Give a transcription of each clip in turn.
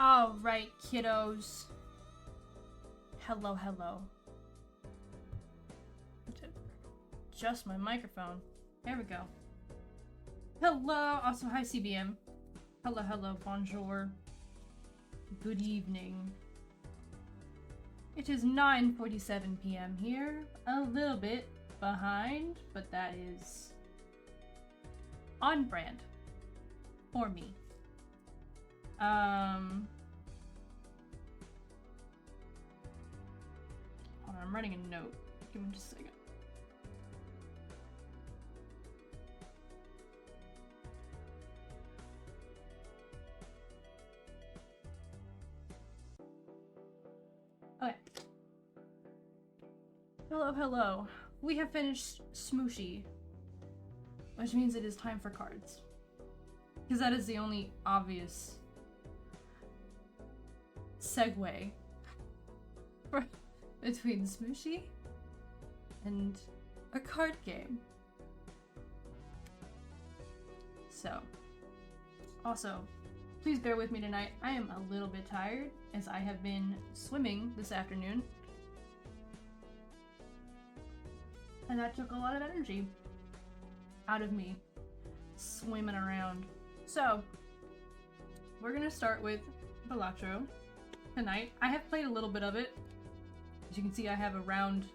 Alright, kiddos. Hello, hello. Adjust my microphone. There we go. Hello! Also, hi CBM. Hello, hello, bonjour. Good evening. It is 9:47 p.m. here. A little bit behind, but that is on brand for me. Hold on, I'm writing a note. Give me just a second. Okay. Hello, hello. We have finished Smooshy, which means it is time for cards. Because that is the only obvious segue between Smooshy and a card game. So, also, please bear with me tonight. I am a little bit tired as I have been swimming this afternoon. And that took a lot of energy out of me swimming around. So, we're gonna start with Balatro tonight. I have played a little bit of it. As you can see, I have a round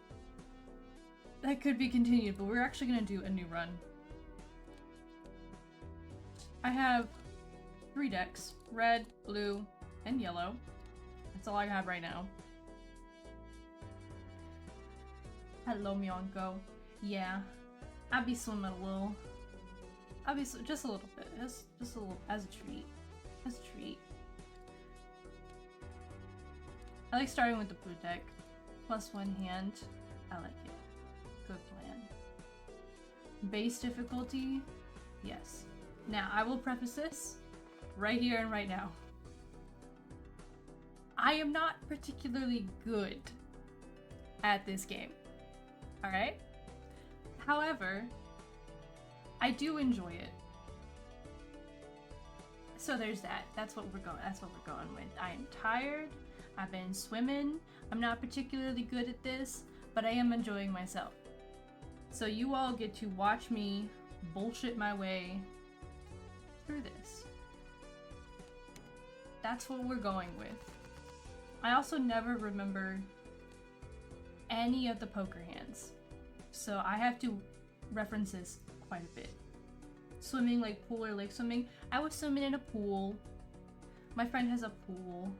that could be continued, but we're actually gonna do a new run. I have 3 decks, red, blue, and yellow. That's all I have right now. Hello, Mionko. Yeah, I'll be swimming a little. I'll be just a little bit, just a little, as a treat. As a treat. I like starting with the blue deck. +1 hand. I like it. Good plan. Base difficulty? Yes. Now, I will preface this right here and right now. I am not particularly good at this game. Alright? However, I do enjoy it. So there's that. That's what we're going with. I am tired. I've been swimming. I'm not particularly good at this, but I am enjoying myself. So you all get to watch me bullshit my way through this. That's what we're going with. I also never remember any of the poker hands, so I have to reference this quite a bit. Swimming, like pool or lake swimming. I was swimming in a pool. My friend has a pool,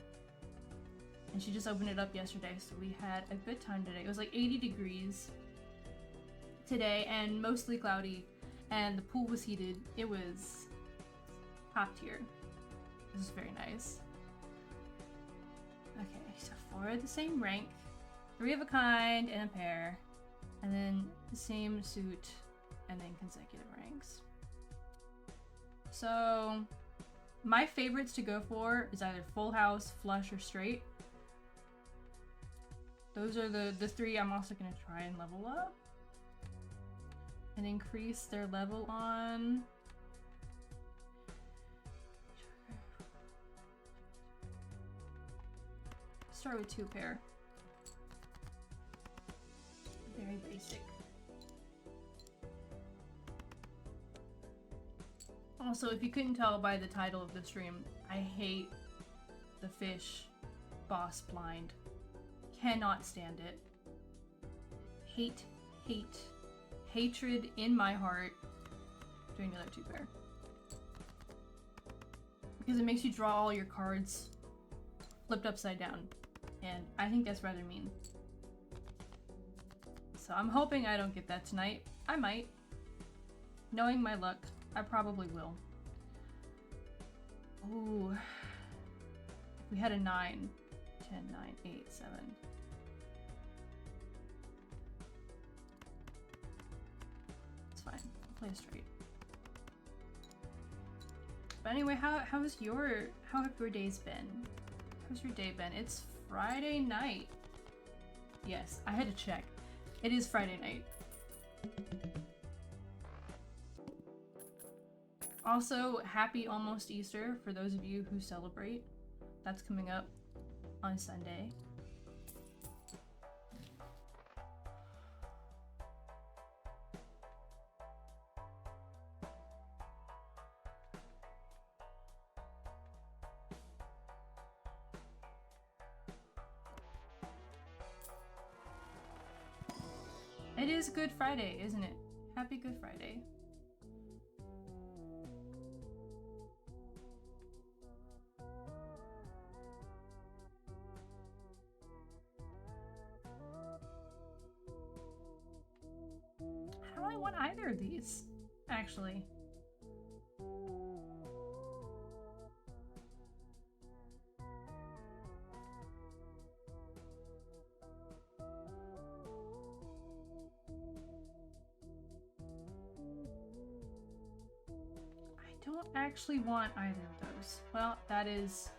and she just opened it up yesterday, so we had a good time today. It was like 80 degrees today and mostly cloudy, and the pool was heated. It was top tier. This is very nice. Okay, so 4 of the same rank, 3 of a kind and a pair, and then the same suit, and then consecutive ranks. So my favorites to go for is either full house, flush, or straight. Those are the 3 I'm also going to try and level up and increase their level on. Start with 2 pair. Very basic. Also, if you couldn't tell by the title of the stream, I hate the fish boss blind. Cannot stand it. Hate, hate, hatred in my heart. Doing another 2 pair. Because it makes you draw all your cards flipped upside down. And I think that's rather mean. So I'm hoping I don't get that tonight. I might. Knowing my luck, I probably will. Ooh. We had a 9. 10, 9, 8, 7. It's fine. I'll play straight. But anyway, how have your days been? How's your day been? It's Friday night. Yes, I had to check. It is Friday night. Also, happy almost Easter for those of you who celebrate. That's coming up on Sunday. It is Good Friday, isn't it? Happy Good Friday. How do I want either of these, actually? I don't actually want either of those. Well, that is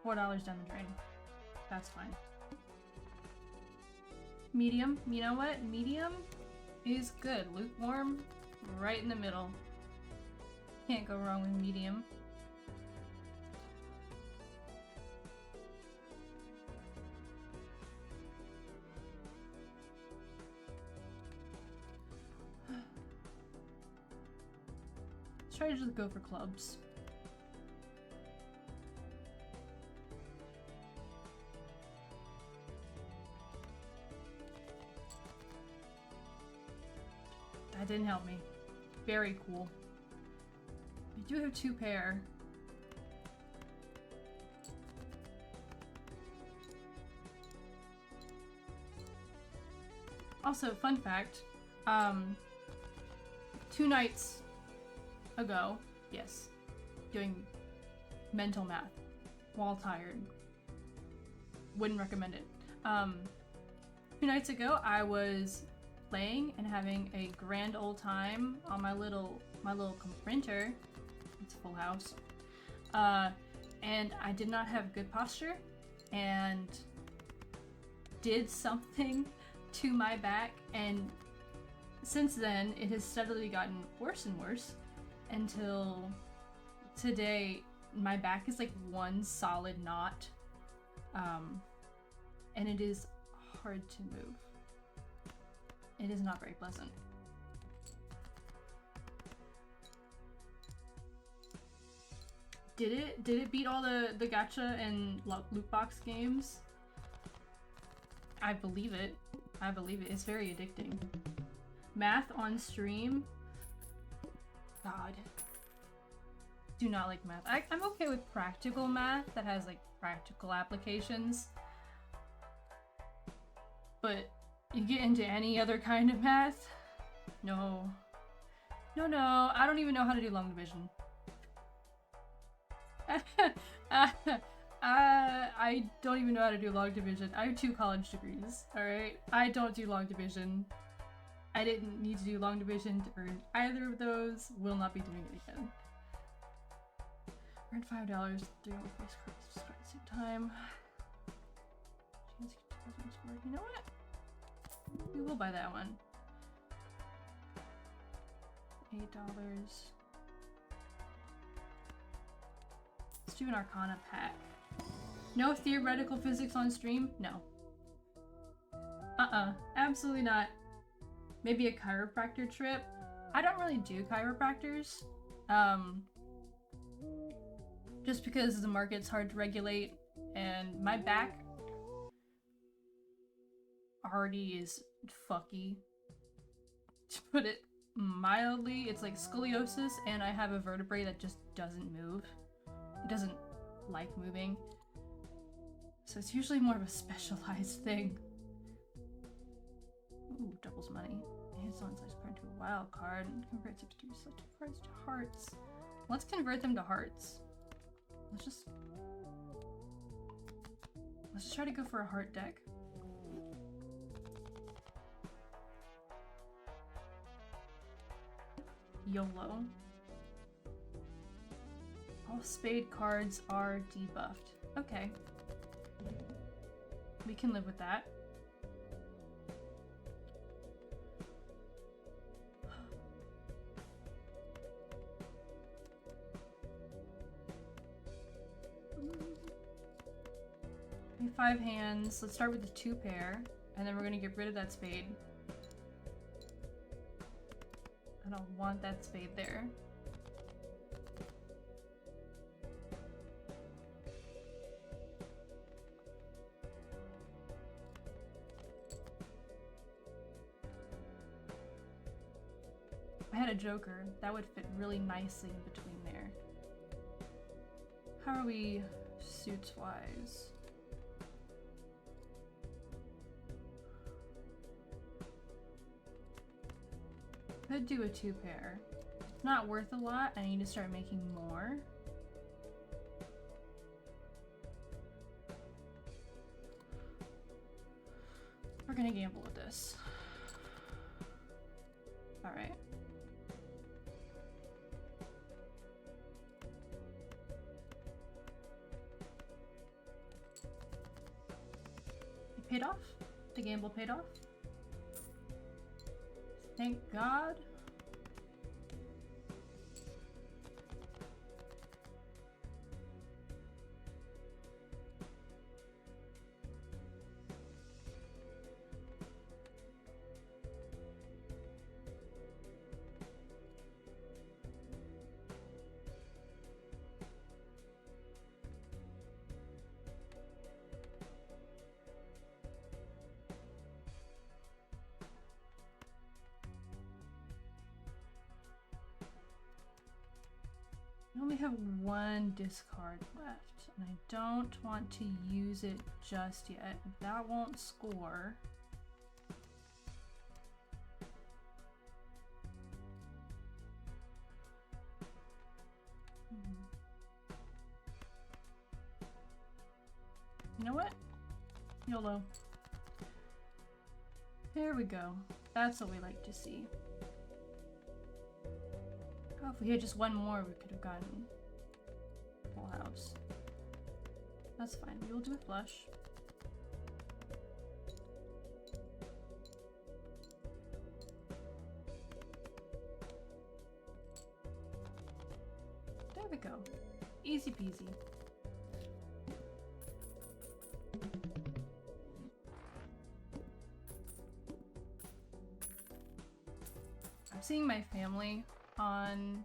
$4 down the drain. That's fine. Medium, you know what? Medium is good. Lukewarm, right in the middle. Can't go wrong with medium. Let's try to just go for clubs. That didn't help me. Very cool. We do have 2 pair. Also, fun fact, 2 nights ago, yes, doing mental math while tired. Wouldn't recommend it. 2 nights ago, I was playing and having a grand old time on my little printer. It's Full House. And I did not have good posture and did something to my back, and since then it has steadily gotten worse and worse until today. My back is like one solid knot, and it is hard to move. It is not very pleasant. Did it beat all the gacha and loot box games? I believe it. I believe it. It's very addicting. Math on stream? God. Do not like math. I'm okay with practical math that has like practical applications. But you get into any other kind of math? No. No, I don't even know how to do long division. I don't even know how to do long division. I have 2 college degrees, alright? I don't do long division. I didn't need to do long division to earn either of those. Will not be doing it again. Earned $5, 3 face cards at the same time. You know what? We will buy that one. $8. Let's do an Arcana pack. No theoretical physics on stream? No. Absolutely not. Maybe a chiropractor trip. I don't really do chiropractors. Just because the market's hard to regulate and my back already is fucky. To put it mildly, it's like scoliosis, and I have a vertebrae that just doesn't move. It doesn't like moving. So it's usually more of a specialized thing. Ooh, doubles money. It's on size card to a wild card and convert 62 selected cards to hearts. Let's convert them to hearts. Let's just try to go for a heart deck. YOLO. All spade cards are debuffed. Okay. We can live with that. 5 hands. Let's start with the 2 pair, and then we're gonna get rid of that spade. I don't want that spade there. If I had a joker, that would fit really nicely in between there. How are we suits wise? Could do a 2 pair. It's not worth a lot. I need to start making more. We're gonna gamble with this. All right. It paid off. The gamble paid off. Thank God. I only have 1 discard left, and I don't want to use it just yet. That won't score. You know what? YOLO. There we go. That's what we like to see. Oh, if we had just 1 more, we could have gotten full house. That's fine. We will do a flush. There we go. Easy peasy. I'm seeing my family on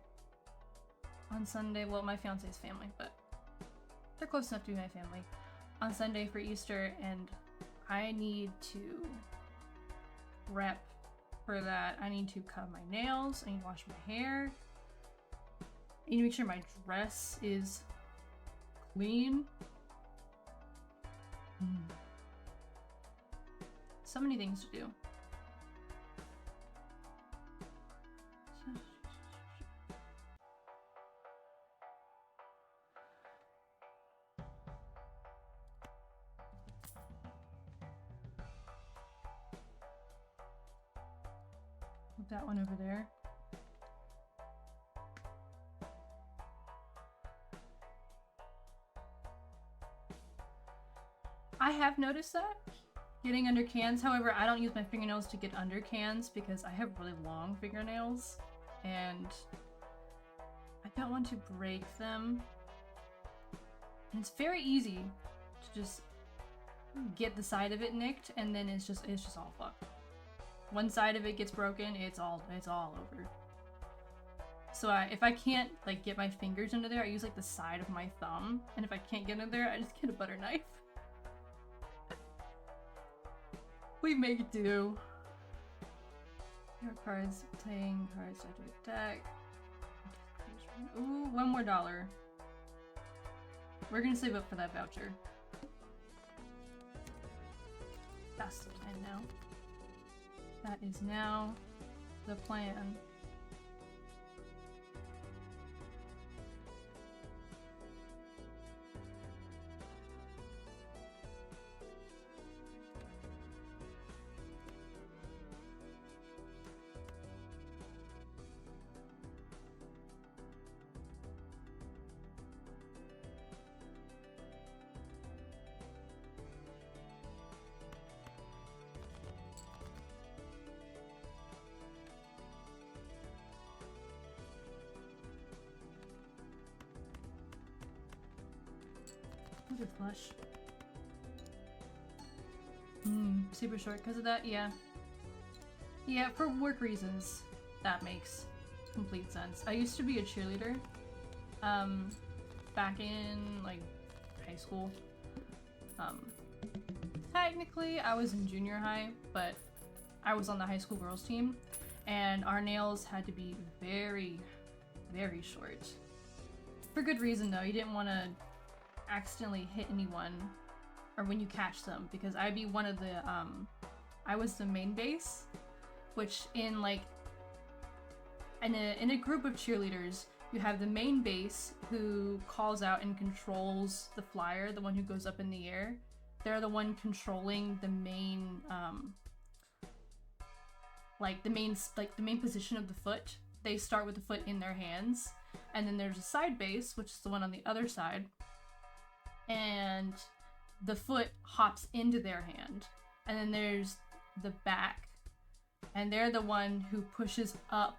Sunday. Well, my fiance's family, but they're close enough to be my family. On Sunday for Easter, and I need to prep for that. I need to cut my nails. I need to wash my hair. I need to make sure my dress is clean. So many things to do. Put that one over there. I have noticed that getting under cans. However, I don't use my fingernails to get under cans because I have really long fingernails and I don't want to break them. And it's very easy to just get the side of it nicked, and then it's just all fucked. One side of it gets broken, it's all over. So if I can't like get my fingers into there, I use like the side of my thumb, and if I can't get in there, I just get a butter knife. We make do. Here are cards, playing cards after the deck. Ooh, $1 more. We're gonna save up for that voucher. That's the plan now. That is now the plan. Good flush. super short because of that? Yeah. Yeah, for work reasons, that makes complete sense. I used to be a cheerleader, back in, like, high school. Technically, I was in junior high, but I was on the high school girls team, and our nails had to be very, very short. For good reason, though. You didn't want to accidentally hit anyone, or when you catch them, because I'd be one of the, I was the main base, which in, like, in a group of cheerleaders, you have the main base who calls out and controls the flyer, the one who goes up in the air. They're the one controlling the main, the main position of the foot. They start with the foot in their hands, and then there's a side base, which is the one on the other side, and the foot hops into their hand. And then there's the back, and they're the one who pushes up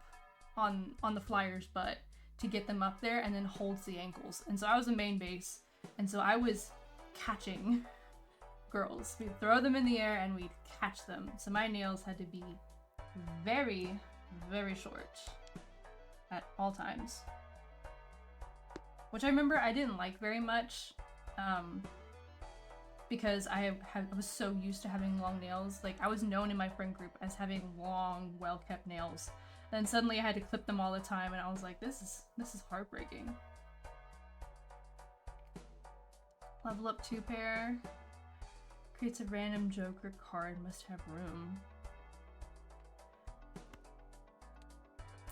on the flyer's butt to get them up there and then holds the ankles. And so I was the main base, and so I was catching girls. We'd throw them in the air and we'd catch them. So my nails had to be very, very short at all times. Which I remember I didn't like very much, because I was so used to having long nails. Like, I was known in my friend group as having long, well-kept nails. Then suddenly I had to clip them all the time, and I was like, this is heartbreaking. Level up 2 pair. Creates a random Joker card, must have room.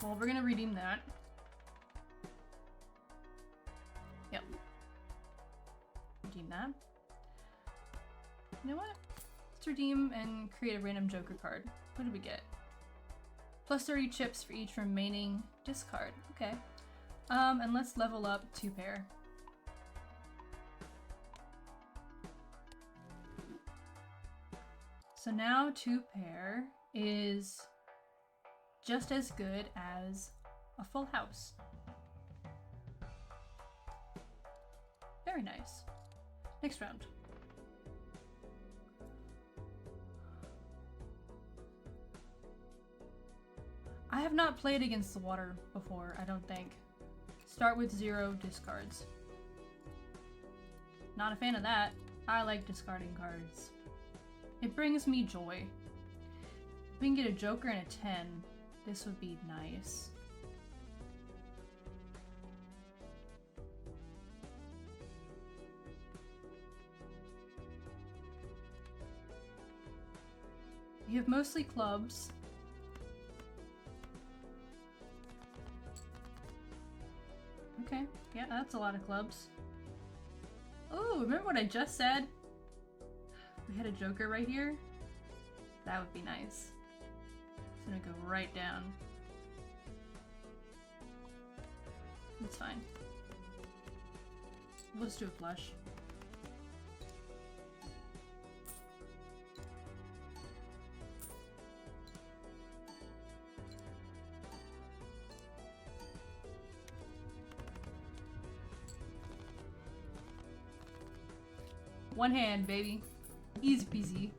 Well, we're gonna redeem that. Yep. Redeem that. You know what? Let's redeem and create a random Joker card. What did we get? Plus 30 chips for each remaining discard. Okay. And let's level up 2 pair. So now 2 pair is just as good as a full house. Very nice. Next round. I have not played against the water before, I don't think. Start with 0 discards. Not a fan of that. I like discarding cards. It brings me joy. If we can get a Joker and a 10, this would be nice. You have mostly clubs. Okay, yeah, that's a lot of clubs. Oh, remember what I just said? We had a Joker right here. That would be nice. It's gonna go right down. It's fine. We'll just do a flush. One hand, baby. Easy peasy.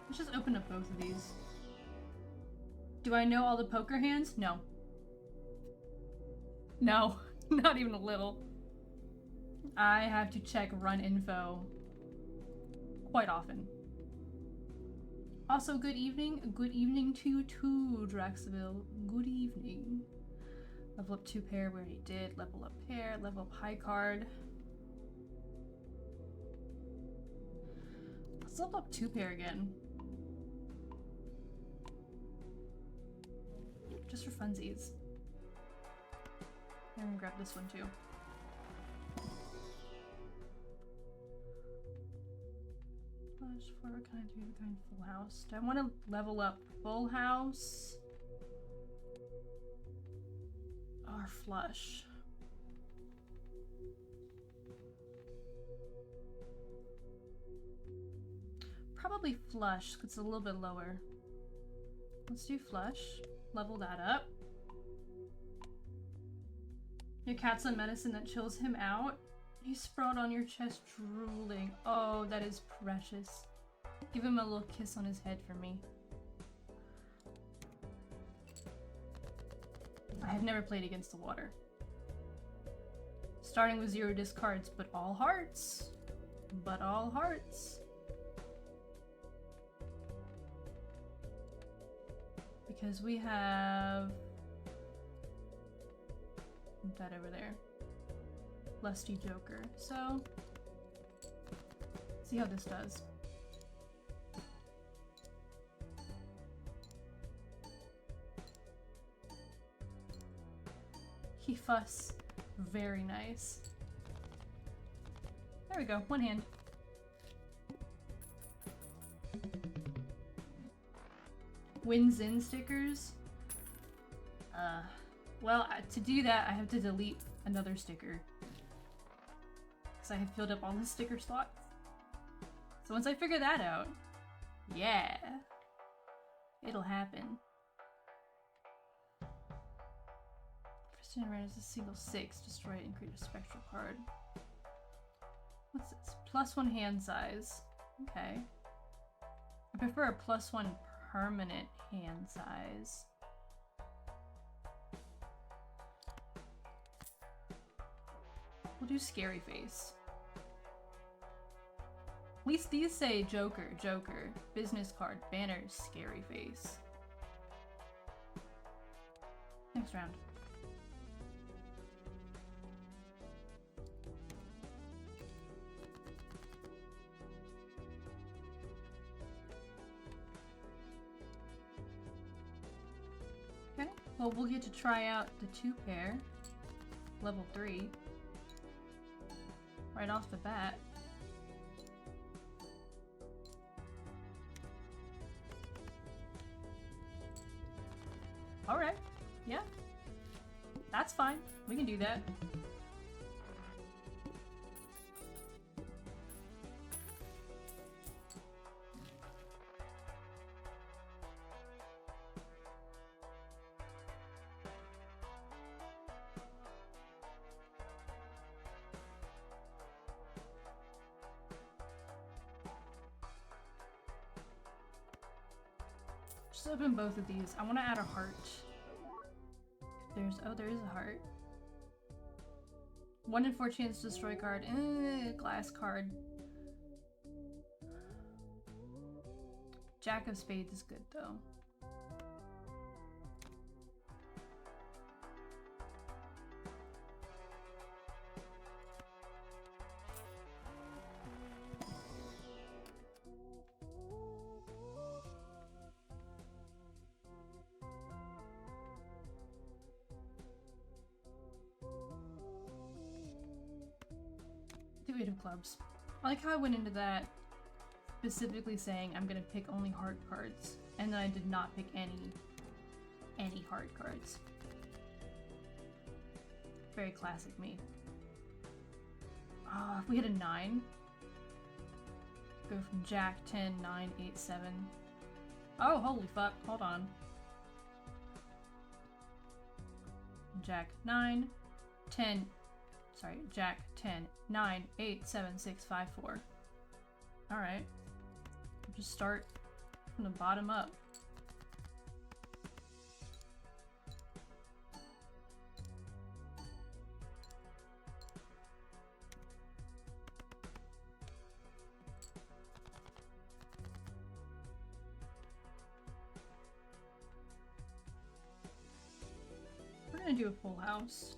Let's just open up both of these. Do I know all the poker hands? No. No, not even a little. I have to check run info quite often. Also, good evening. Good evening to you too, Draxville. Good evening. Level up 2 pair, we already did. Level up pair, level up high card. Let's level up 2 pair again. Just for funsies. I'm gonna grab this one too. Flush, forward, kind, 3, kind, full house. Do I want to level up full house or flush? Probably flush, because it's a little bit lower. Let's do flush. Level that up. Your cat's on medicine that chills him out. He's sprawled on your chest, drooling. Oh, that is precious. Give him a little kiss on his head for me. I have never played against the water. Starting with 0 discards, but all hearts. But all hearts. Because we have that over there. Lusty Joker. So, see how this does. He fuss. Very nice. There we go. One hand. Wins in stickers. Well, to do that, I have to delete another sticker. Because I have filled up all the sticker slots. So once I figure that out, yeah, it'll happen. First turn is a single 6, destroy it and create a spectral card. What's this? +1 hand size. Okay. I prefer a +1 permanent hand size. We'll do Scary Face. At least these say Joker, Joker, business card, banners, Scary Face. Next round. Okay, well we'll get to try out the 2-pair, level 3. Right off the bat. Alright, yeah. That's fine. We can do that. Just open both of these. I want to add a heart. There is a heart. 1 in 4 chance to destroy card. Glass card. Jack of Spades is good though. Eight of clubs. I like how I went into that specifically saying I'm gonna pick only heart cards, and then I did not pick any heart cards. Very classic me. If we hit a 9, go from Jack, 10, 9, 8, 7. Oh, holy fuck! Hold on. Jack 9, 10. Sorry, Jack, 10, 9, 8, 7, 6, 5, 4. Alright. Just start from the bottom up. We're gonna do a full house.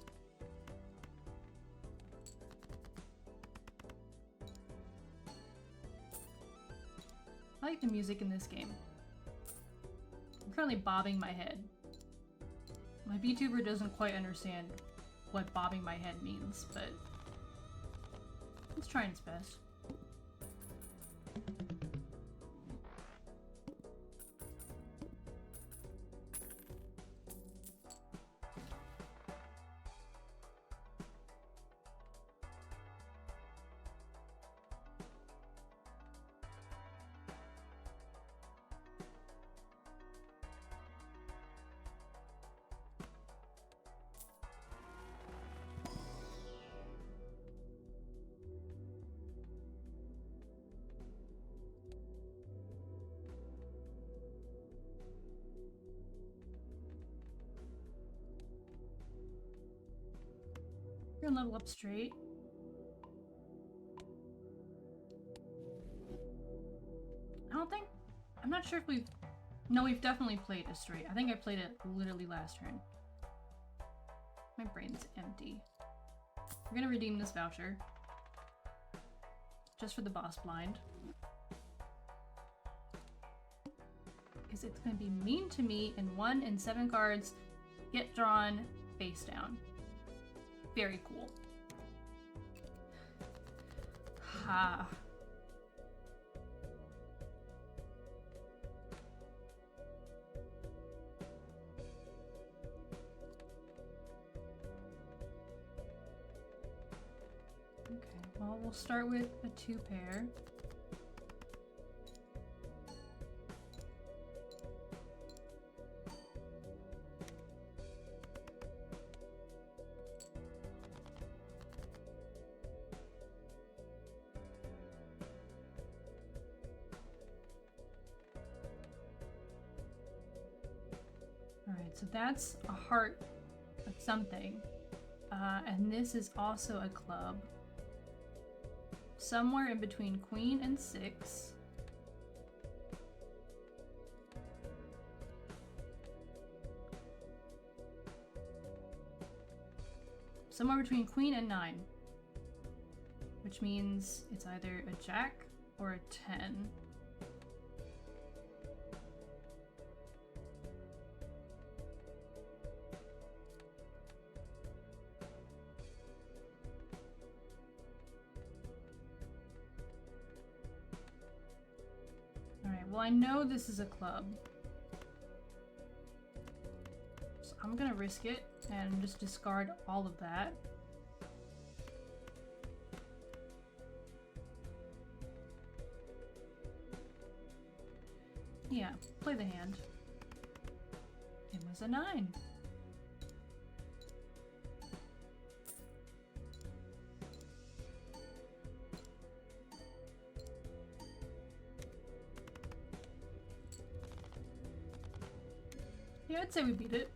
I like the music in this game. I'm currently bobbing my head. My vtuber doesn't quite understand what bobbing my head means, but it's trying its best. can level up straight. I don't think... I'm not sure if we've... No, we've definitely played a straight. I think I played it literally last turn. My brain's empty. We're gonna redeem this voucher. Just for the boss blind. Because it's gonna be mean to me, and 1 and 7 cards get drawn face down. Very cool. Ha. Okay, well, we'll start with a 2-pair. Alright, so that's a heart of something. And this is also a club. Somewhere in between queen and 6. Somewhere between queen and 9. Which means it's either a jack or a 10. Well, I know this is a club. So I'm gonna risk it and just discard all of that. Yeah, play the hand. It was a 9. Yeah, I'd say we beat it.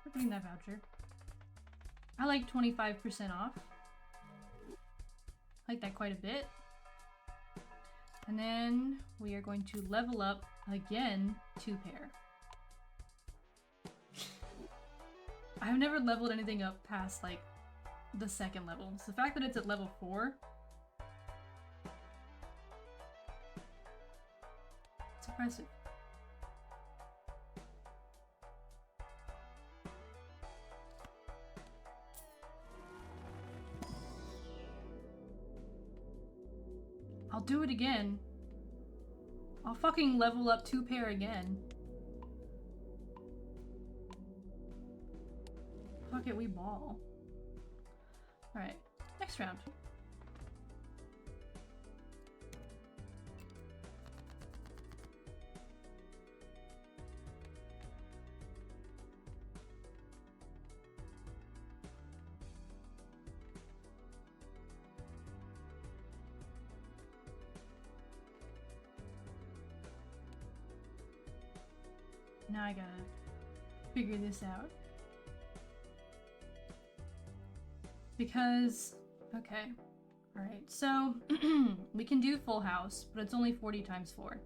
We're getting that voucher. I like 25% off. I like that quite a bit. And then we are going to level up again 2-pair. I've never leveled anything up past like the 2nd level. So the fact that it's at level 4, it's impressive. I'll do it again. I'll fucking level up 2-pair again. Fuck it, we ball. Alright, next round. Now I gotta figure this out. Because, okay. Alright, so we can do full house, but it's only 40 times 4.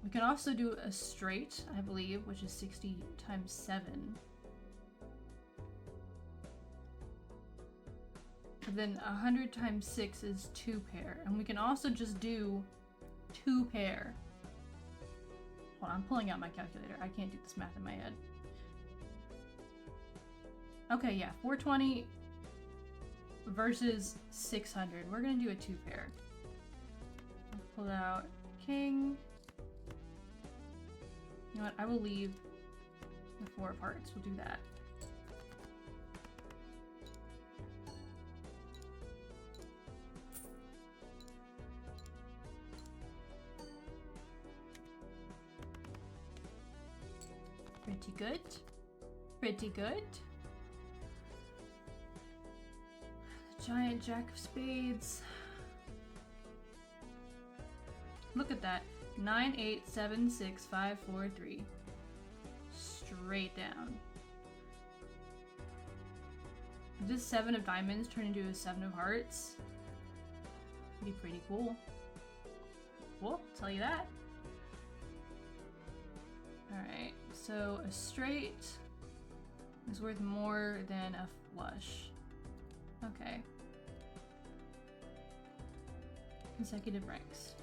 We can also do a straight, I believe, which is 60 times 7. But then 100 times 6 is 2-pair. And we can also just do 2-pair. Hold on, I'm pulling out my calculator. I can't do this math in my head. Okay, yeah, 420 versus 600. We're gonna do a 2-pair. I'll pull out king. You know what? I will leave the 4 of hearts. We'll do that. Pretty good. Pretty good. The giant jack of spades. Look at that. 9, 8, 7, 6, 5, 4, 3. Straight down. If this 7 of diamonds turn into a 7 of hearts, it'd be pretty cool. Well, tell you that. Alright, so a straight is worth more than a flush. Okay. Consecutive ranks.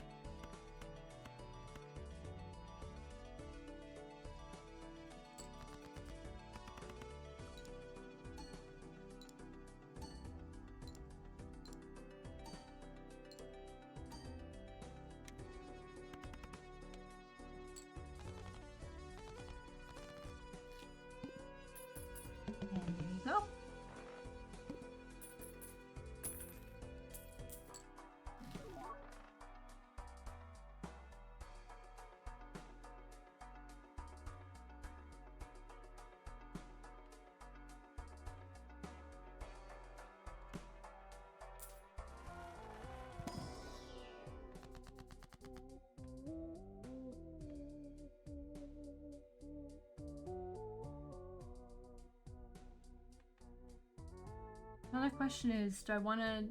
Another question is, do I want to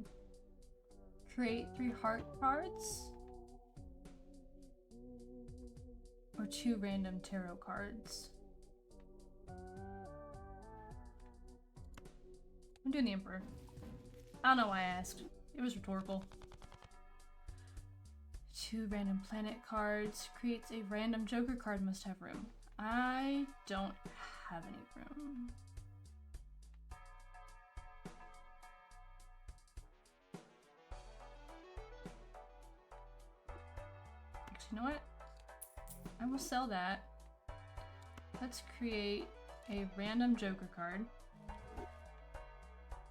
create 3 heart cards? Or 2 random tarot cards? I'm doing the Emperor. I don't know why I asked. It was rhetorical. 2 random planet cards creates a random Joker card, must have room. I don't have any room. You know what? I will sell that. Let's create a random Joker card.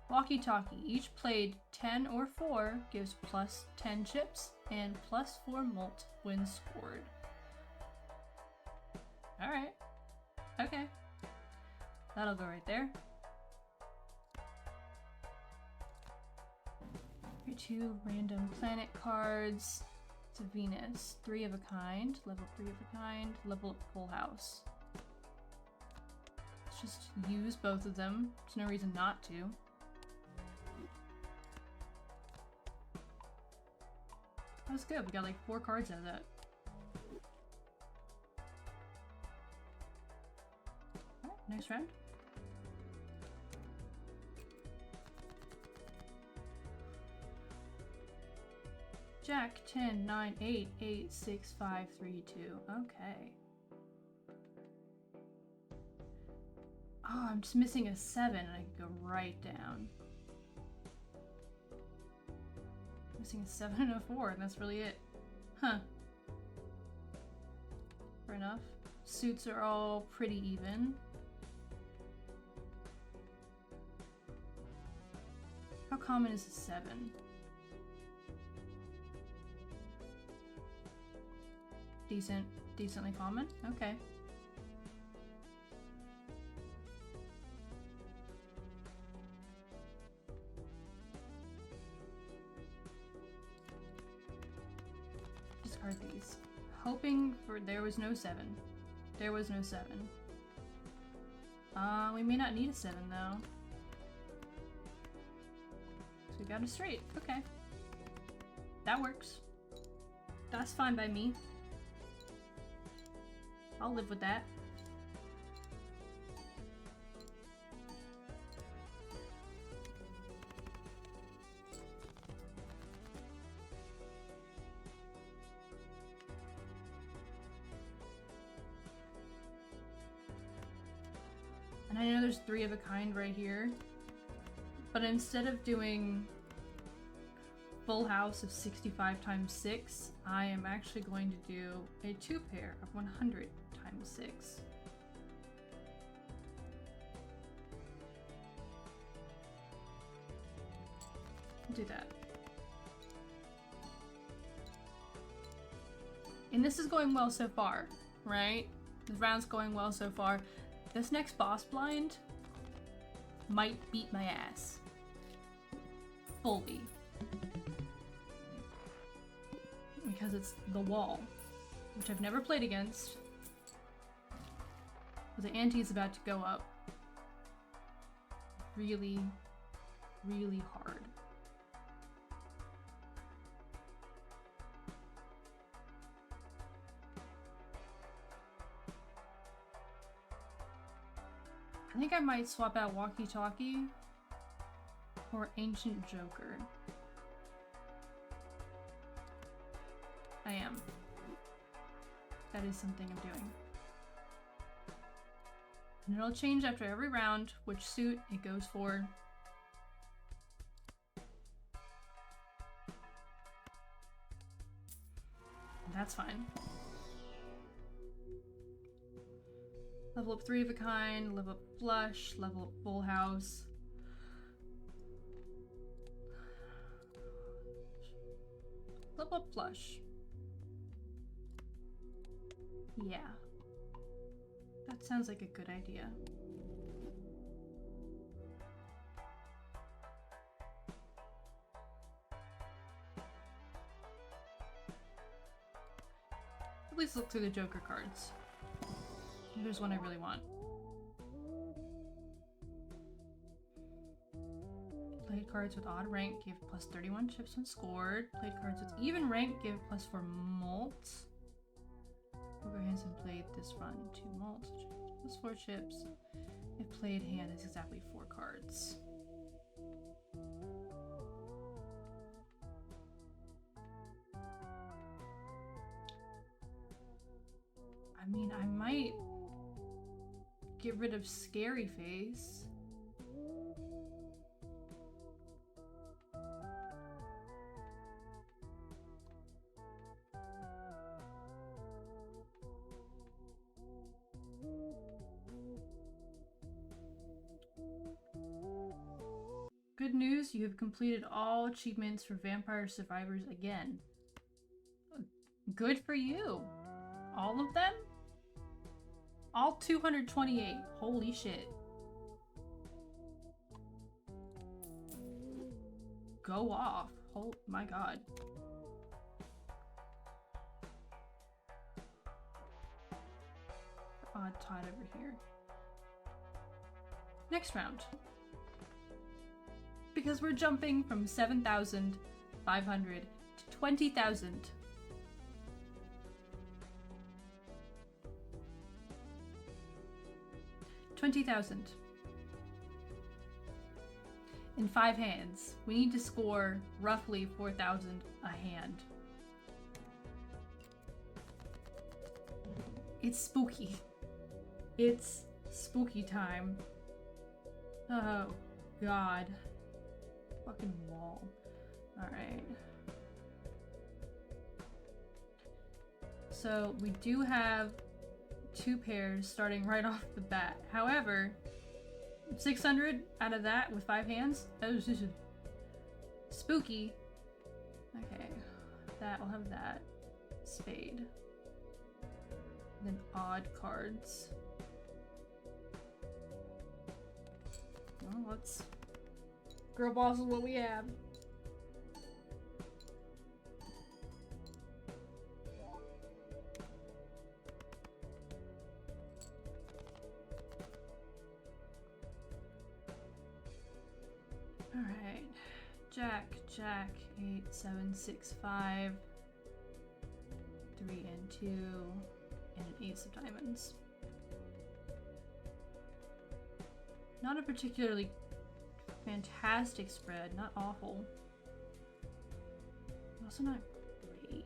Walkie-talkie. Each played 10 or 4 gives plus 10 chips and plus 4 mult when scored. Alright. Okay. That'll go right there. 2 random planet cards. It's a Venus. 3 of a kind. Level 3 of a kind. Level up full house. Let's just use both of them. There's no reason not to. That was good. We got like 4 cards out of that. Alright, next round. Jack, 10, 9, 8, 8, 6, 5, 3, 2. Okay. Oh, I'm just missing a 7 and I can go right down. Missing a 7 and a 4 and that's really it. Huh. Fair enough. Suits are all pretty even. How common is a 7? Decently common? Okay. Discard these. Hoping for there was no 7. There was no 7. We may not need a 7 though. So we got a straight. Okay. That works. That's fine by me. I'll live with that. And I know there's 3 of a kind right here, but instead of doing full house of 65 times 6, I am actually going to do a 2 pair of 100 times 6. Do that. And this is going well so far, right? The round's going well so far. This next boss blind might beat my ass. Fully. Because it's the wall, which I've never played against. But the ante is about to go up. Really, really hard. I think I might swap out Walkie Talkie for Ancient Joker. I am. That is something I'm doing. And it'll change after every round which suit it goes for. And that's fine. Level up 3 of a kind, level up flush, level up full house. Level up flush. Yeah. That sounds like a good idea. At least look through the Joker cards. Here's one I really want. Played cards with odd rank give plus 31 chips when scored. Played cards with even rank give plus 4 malt. Poker hands and played this run 2 malt, plus 4 chips. If played hand is exactly 4 cards. I mean, I might get rid of Scary Face. Good news, you have completed all achievements for Vampire Survivors again. Good for you. All of them? All 228. Holy shit. Go off. Oh my god. Odd Todd over here. Next round. Because we're jumping from 7,500 to 20,000. 20,000. In 5 hands. We need to score roughly 4,000 a hand. It's spooky. It's spooky time. Oh, God. Fucking wall. Alright. So, we do have 2 pairs starting right off the bat. However, 600 out of that with 5 hands? That was just spooky. Okay. That, I'll have that. Spade. Then odd cards. Well, let's... Girl balls is what we have. Alright. Jack, Jack, 8, 7, 6, 5. 3 and 2. And an ace of diamonds. Not a particularly fantastic spread, not awful. Also not great.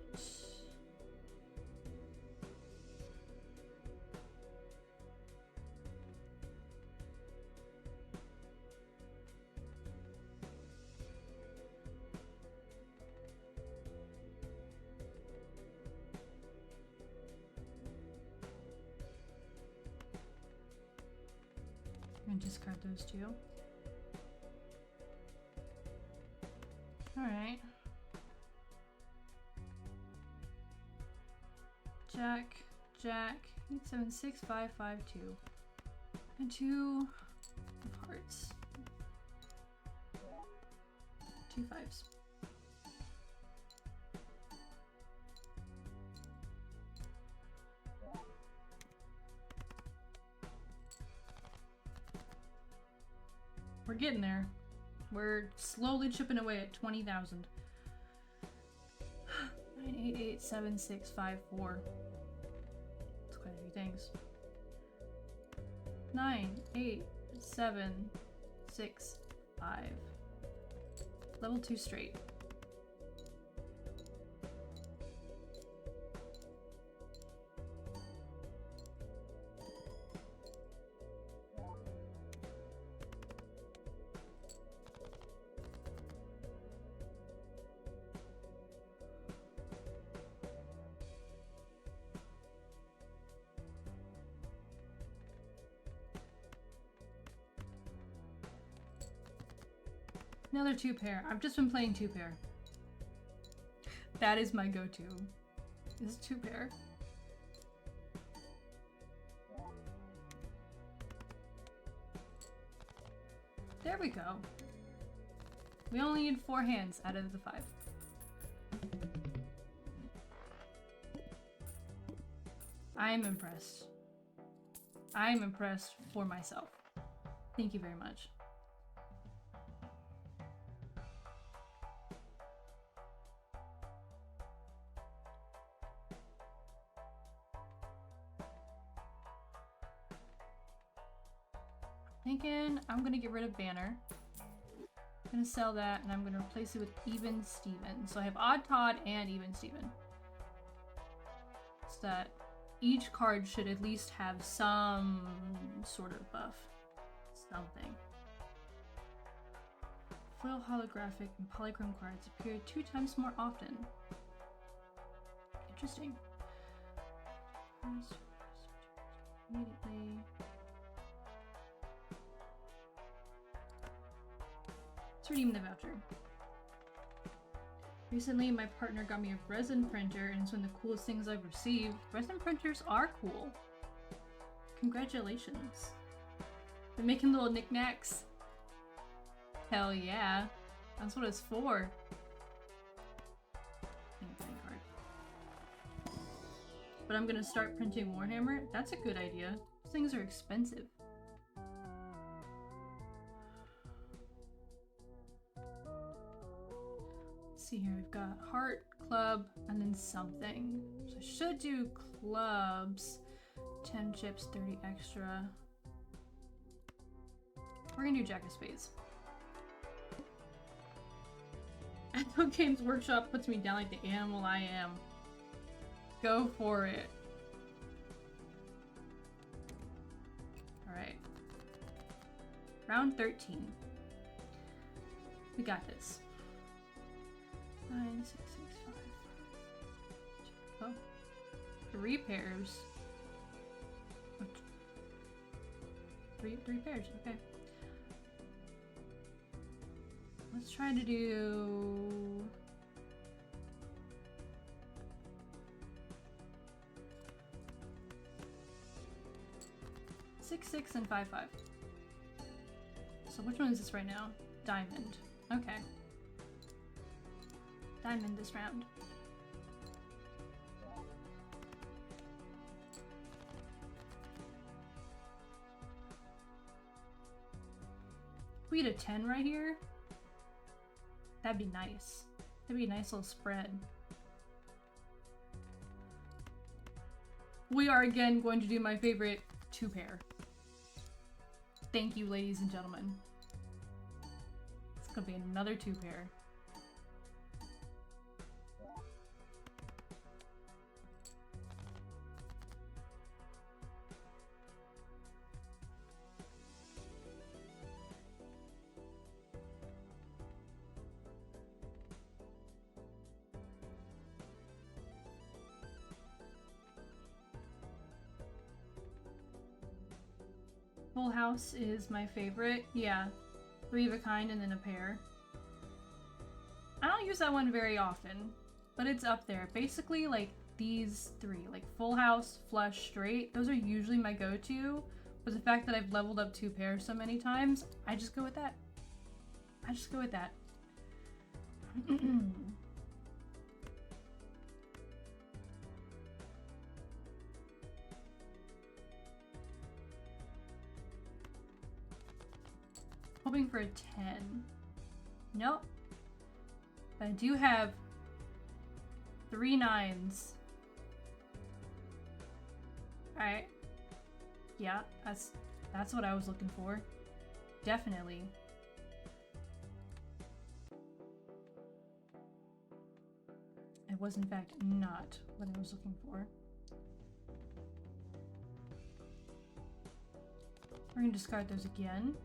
I'm gonna discard those 2. Alright. Jack, Jack, 8, 7, 6, 5, 5, 2. And 2 of hearts. 2 5s. We're getting there. We're slowly chipping away at 20,000. 9, 8, 8, 7, 6, 5, 4. That's quite a few things. 9, 8, 7, 6, 5. Level 2 straight. Another 2-pair. I've just been playing 2-pair. That is my go-to. Is 2-pair. There we go. We only need 4 hands out of the 5. I am impressed. I am impressed for myself. Thank you very much. Thinking I'm gonna get rid of Banner. I'm gonna sell that and I'm gonna replace it with Even Steven. So I have Odd Todd and Even Steven. So that each card should at least have some sort of buff. Something. Foil holographic and polychrome cards appear 2 times more often. Interesting. Immediately. Let's redeem the voucher. Recently, my partner got me a resin printer, and it's one of the coolest things I've received. Resin printers are cool. Congratulations. They're making little knickknacks. Hell yeah. That's what it's for. But I'm gonna start printing Warhammer. That's a good idea. Those things are expensive. See here, we've got heart, club, and then something. So I should do clubs. 10 chips, 30 extra. We're gonna do Jack of Spades. Adult Games Workshop puts me down like the animal I am. Go for it. Alright. Round 13. We got this. 9, 6, 6, 5. Oh. 3 pairs. Three pairs, okay. Let's try to do... Six, 6, and 5, 5. So which one is this right now? Diamond. Okay. Diamond this round. If we get a 10 right here, that'd be nice. That'd be a nice little spread. We are again going to do my favorite 2-pair. Thank you, ladies and gentlemen. It's gonna be another 2-pair. Full House is my favorite. Yeah, 3 of a kind and then a pair. I don't use that one very often, but it's up there. Basically, like these 3, like Full House, Flush, Straight, those are usually my go-to. But the fact that I've leveled up 2 pairs so many times, I just go with that. I just go with that. Hoping for a 10. Nope. But I do have 3 9s. Alright. Yeah, that's what I was looking for. Definitely. It was in fact not what I was looking for. We're gonna discard those again.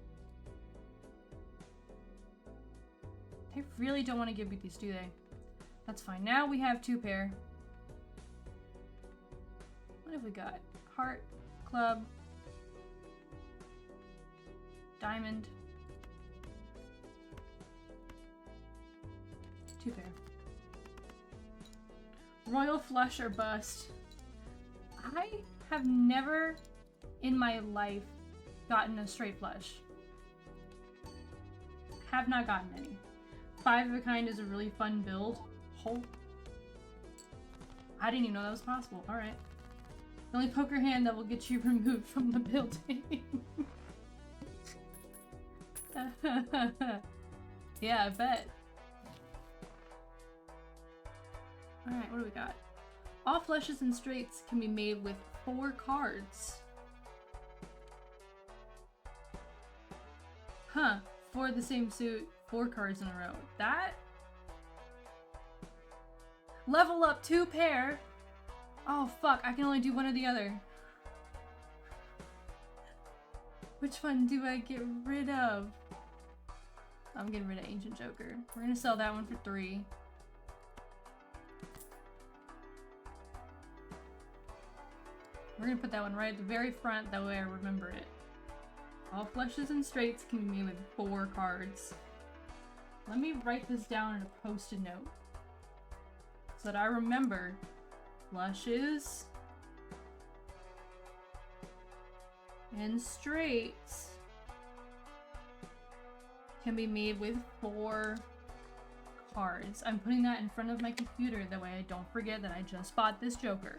They really don't want to give me these, do they? That's fine. Now we have 2 pair. What have we got? Heart, club, diamond, 2 pair. Royal flush or bust. I have never in my life gotten a straight flush. Have not gotten any. 5 of a kind is a really fun build. I didn't even know that was possible. Alright. The only poker hand that will get you removed from the building. Yeah, I bet. Alright, what do we got? All flushes and straights can be made with 4 cards. Huh. For the same suit, 4 cards in a row. That? Level up 2 pair? Oh fuck, I can only do one or the other. Which one do I get rid of? I'm getting rid of Ancient Joker. We're gonna sell that one for 3. We're gonna put that one right at the very front, that way I remember it. All flushes and straights can be made with 4 cards. Let me write this down in a post-it note so that I remember flushes and straights can be made with 4 cards. I'm putting that in front of my computer, that way I don't forget that I just bought this Joker.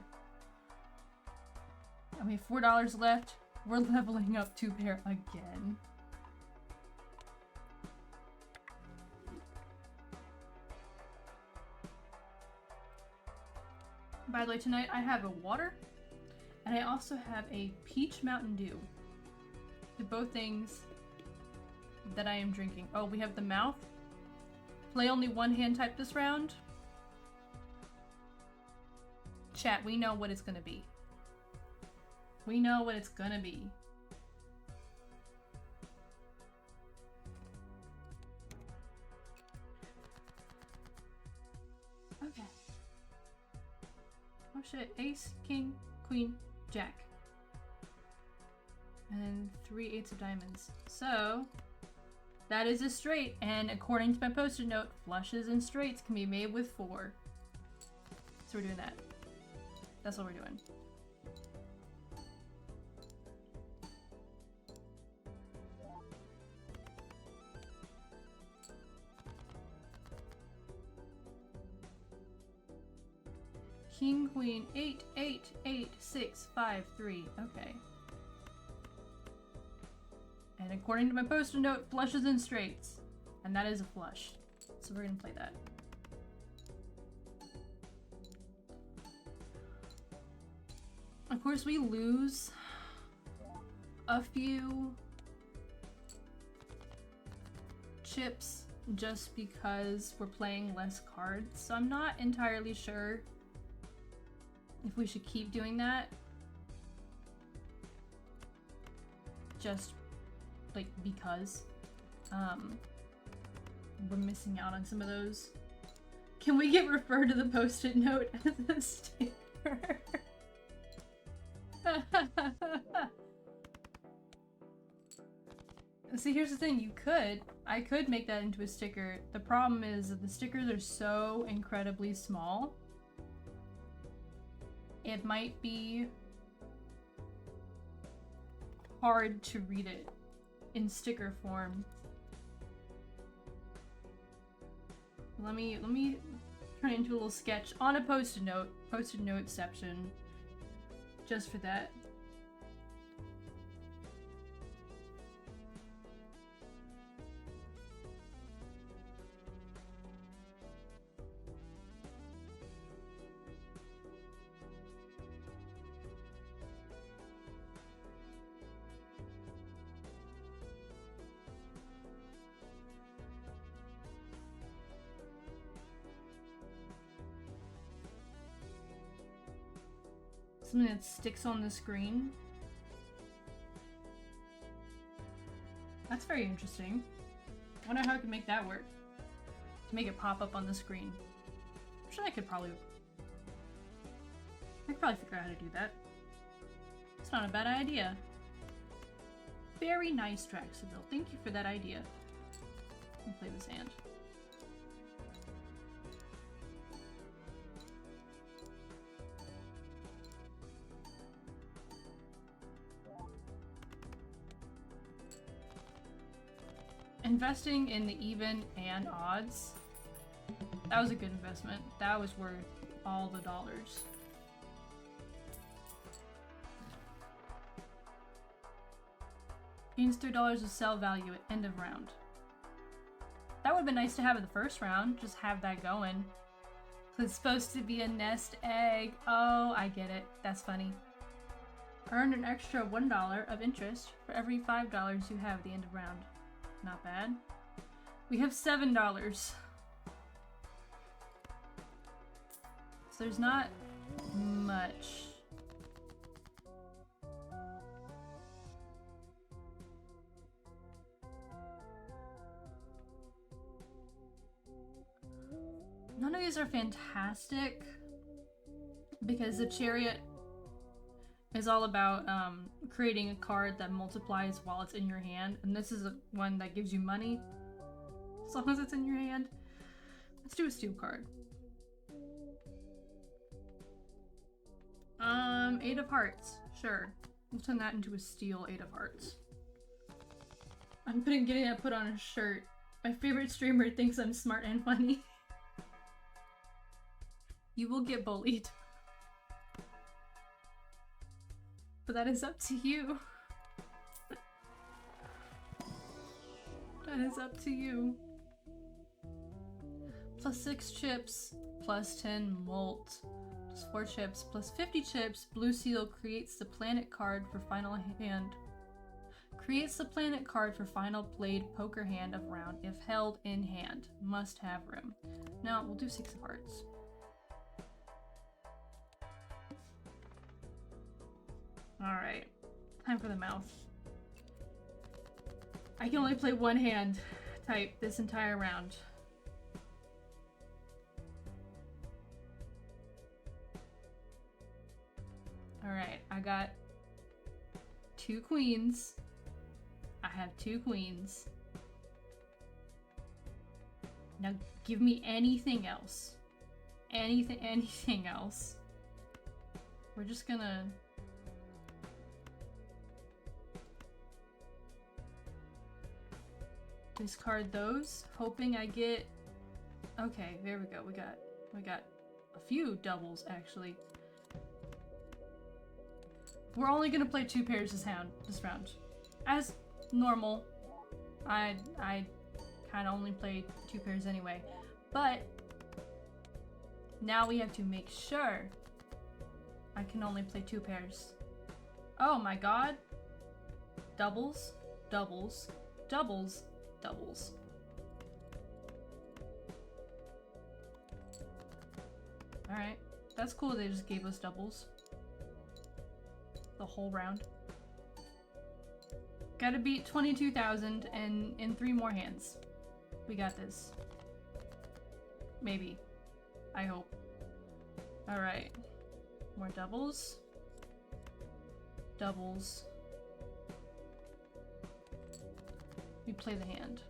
And we have $4 left. We're leveling up 2 pair again. By the way, tonight I have a water, and I also have a peach Mountain Dew. The both things that I am drinking. Oh, we have the mouth. Play only one hand type this round. Chat, we know what it's gonna be. We know what it's gonna be. Okay. Oh shit. Ace, king, queen, jack. And 3 8s of diamonds. So, that is a straight, and according to my post-it note, flushes and straights can be made with 4. So we're doing that. That's what we're doing. King, queen, 8, 8, 8, 6, 5, 3. Okay. And according to my post-it note, flushes and straights. And that is a flush. So we're gonna play that. Of course, we lose a few chips just because we're playing less cards. So I'm not entirely sure if we should keep doing that. Just like because we're missing out on some of those. Can we get referred to the post-it note as a sticker? See, here's the thing, I could make that into a sticker. The problem is that the stickers are so incredibly small. It might be hard to read it in sticker form. Let me turn it into a little sketch on a post-it note section, just for that. Something that sticks on the screen. That's very interesting. I wonder how I could make that work. To make it pop up on the screen. I'm sure I could probably figure out how to do that. It's not a bad idea. Very nice, Draxaville. Thank you for that idea. Let me play this hand. Investing in the even and odds, that was a good investment. That was worth all the dollars. Gains $3 of sell value at end of round. That would have been nice to have in the first round, just have that going. It's supposed to be a nest egg. Oh, I get it. That's funny. Earn an extra $1 of interest for every $5 you have at the end of round. Not bad. We have $7. So there's not much. None of these are fantastic because the chariot is all about creating a card that multiplies while it's in your hand, and this is one that gives you money as long as it's in your hand. Let's do a steal card. 8 of hearts. Sure. We'll turn that into a steal 8 of hearts. I'm getting that put on a shirt. My favorite streamer thinks I'm smart and funny. You will get bullied. But that is up to you. That is up to you. Plus 6 chips, plus 10 molt. Plus 4 chips, plus 50 chips. Blue seal creates the planet card for final hand. Creates the planet card for final played poker hand of round if held in hand. Must have room. Now we'll do 6 of hearts. Alright, time for the mouth. I can only play one hand type this entire round. Alright, I got 2 queens. I have 2 queens. Now give me anything else. Anything else. We're just gonna... discard those, hoping I get... Okay, there we go. We got a few doubles, actually. We're only gonna play 2 pairs this round. As normal. I kind of only play 2 pairs anyway. But now we have to make sure I can only play 2 pairs. Oh my god. Doubles, doubles, doubles, doubles. Alright, that's cool they just gave us doubles. The whole round. Gotta beat 22,000 and in 3 more hands. We got this. Maybe. I hope. Alright. More doubles. Doubles. We play the hand.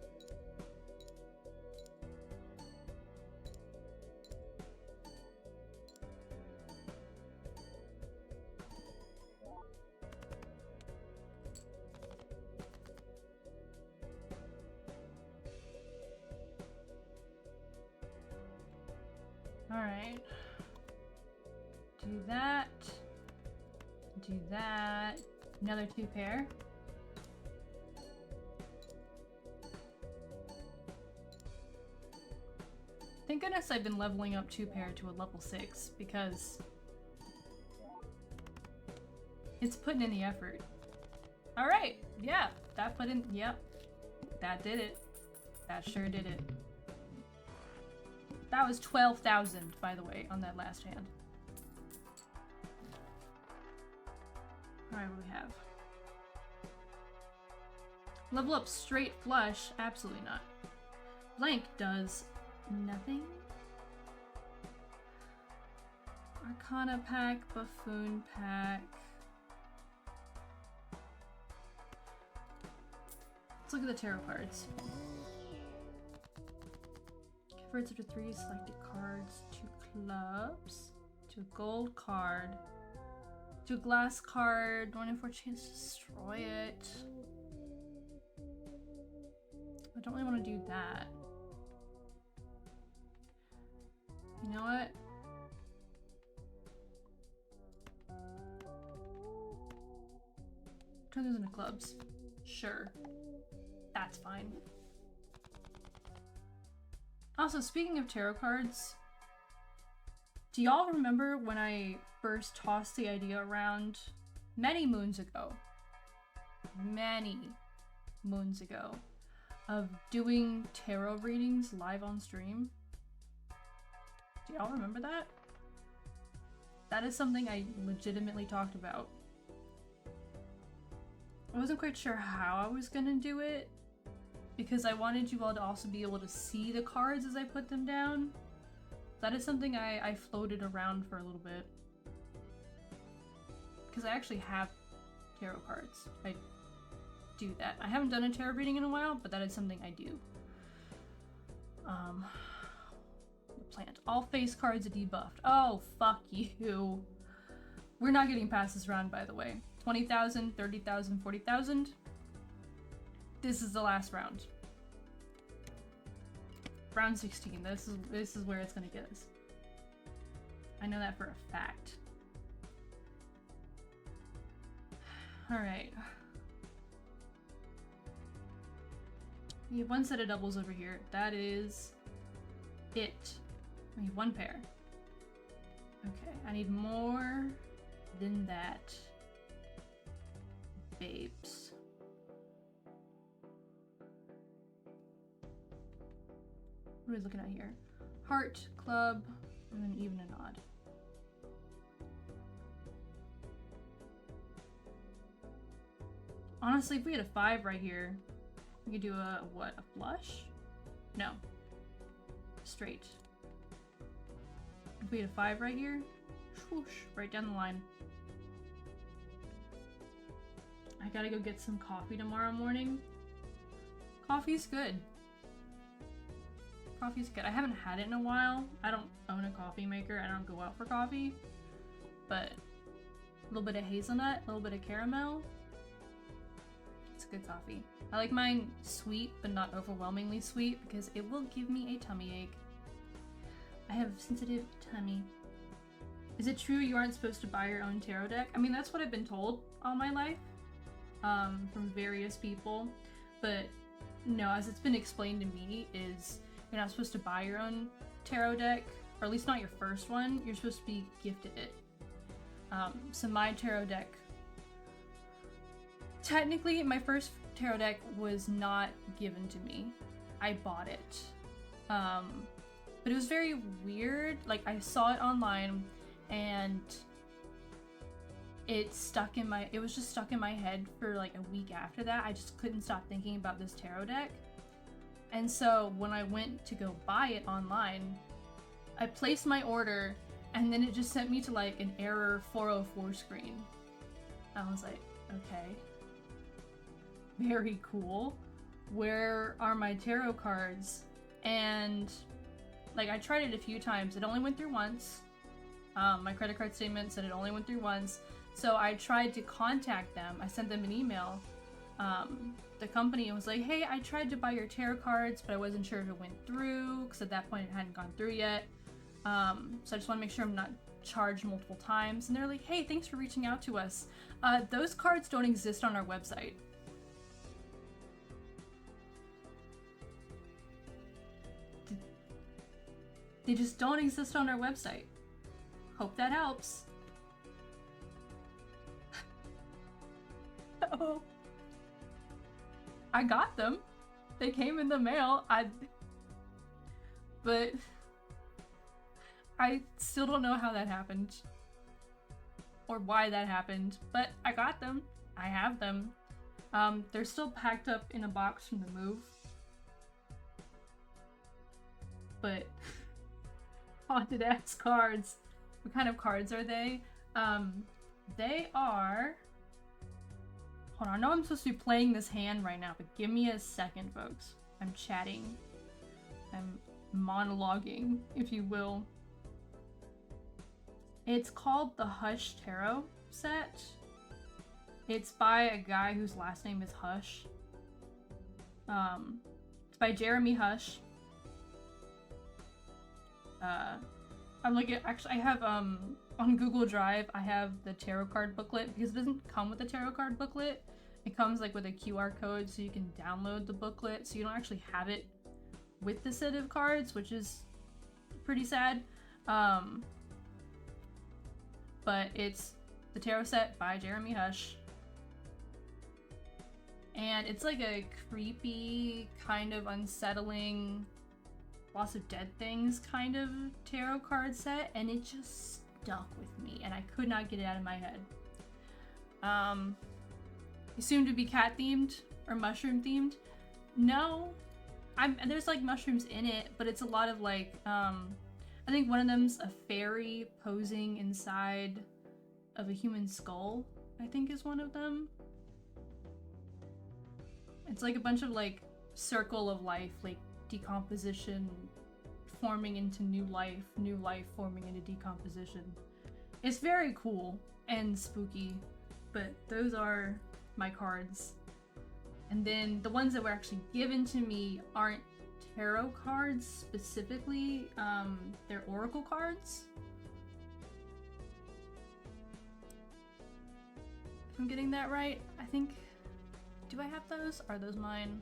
Alright. Do that. Do that. Another 2 pair. Thank goodness I've been leveling up 2 pair to a level 6 because it's putting in the effort. Alright, yeah, that put in, yep, that did it. That sure did it. That was 12,000, by the way, on that last hand. Alright, what do we have? Level up straight flush? Absolutely not. Blank does nothing. Arcana pack, buffoon pack. Let's look at the tarot cards. Converts up to 3 selected cards, 2 clubs, to a gold card, to a glass card, 1 in 4 chance to destroy it. I don't really want to do that. You know what? Turn those into clubs. Sure. That's fine. Also, speaking of tarot cards, do y'all remember when I first tossed the idea around many moons ago of doing tarot readings live on stream? Do y'all remember that? That is something I legitimately talked about. I wasn't quite sure how I was gonna do it because I wanted you all to also be able to see the cards as I put them down. That is something I floated around for a little bit. Because I actually have tarot cards. I do that. I haven't done a tarot reading in a while, but that is something I do. Plant. All face cards are debuffed. Oh, fuck you. We're not getting past this round, by the way. 20,000, 30,000, 40,000. This is the last round. Round 16. This is where it's gonna get us. I know that for a fact. Alright. We have 1 set of doubles over here. That is it. We have 1 pair. Okay, I need more than that. Babes. What are we looking at here? Heart, club, and then even and odd. Honestly, if we had a 5 right here, we could do a, what, a flush? No. Straight. If we had a 5 right here, swoosh, right down the line. I gotta go get some coffee tomorrow morning. Coffee's good. Coffee's good. I haven't had it in a while. I don't own a coffee maker. I don't go out for coffee. But a little bit of hazelnut, a little bit of caramel. It's good coffee. I like mine sweet, but not overwhelmingly sweet because it will give me a tummy ache. I have sensitive tummy. Is it true you aren't supposed to buy your own tarot deck? I mean, that's what I've been told all my life from various people. But no, as it's been explained to me, is you're not supposed to buy your own tarot deck, or at least not your first one. You're supposed to be gifted it. So my tarot deck, technically my first tarot deck was not given to me. I bought it. But it was very weird. Like, I saw it online and it was just stuck in my head for like a week after that. I just couldn't stop thinking about this tarot deck. And so when I went to go buy it online, I placed my order and then it just sent me to like an error 404 screen. I was like, okay. Very cool. Where are my tarot cards? And like, I tried it a few times. It only went through once. My credit card statement said it only went through once. So I tried to contact them. I sent them an email. The company was like, hey, I tried to buy your tarot cards, but I wasn't sure if it went through because at that point it hadn't gone through yet. So I just want to make sure I'm not charged multiple times. And they're like, hey, thanks for reaching out to us. Those cards don't exist on our website. They just don't exist on our website. Hope that helps. Oh. I got them. They came in the mail. But I still don't know how that happened. Or why that happened. But I got them. I have them. They're still packed up in a box from the move. But haunted ass cards. What kind of cards are they? They are... Hold on, I know I'm supposed to be playing this hand right now, but give me a second, folks. I'm chatting. I'm monologuing, if you will. It's called the Hush Tarot set. It's by a guy whose last name is Hush. It's by Jeremy Hush. I'm looking at, actually I have on Google Drive I have the tarot card booklet because it doesn't come with the tarot card booklet. It comes like with a QR code so you can download the booklet, so you don't actually have it with the set of cards, which is pretty sad. But it's the tarot set by Jeremy Hush. And it's like a creepy, kind of unsettling, lots of dead things kind of tarot card set, and it just stuck with me and I could not get it out of my head. Assumed to be cat themed or mushroom themed. No, there's like mushrooms in it, but it's a lot of like I think one of them's a fairy posing inside of a human skull, I think is one of them. It's like a bunch of like circle of life, like decomposition forming into new life forming into decomposition. It's very cool and spooky, but those are my cards. And then the ones that were actually given to me aren't tarot cards specifically, they're oracle cards. If I'm getting that right, I think. Do I have those? Are those mine?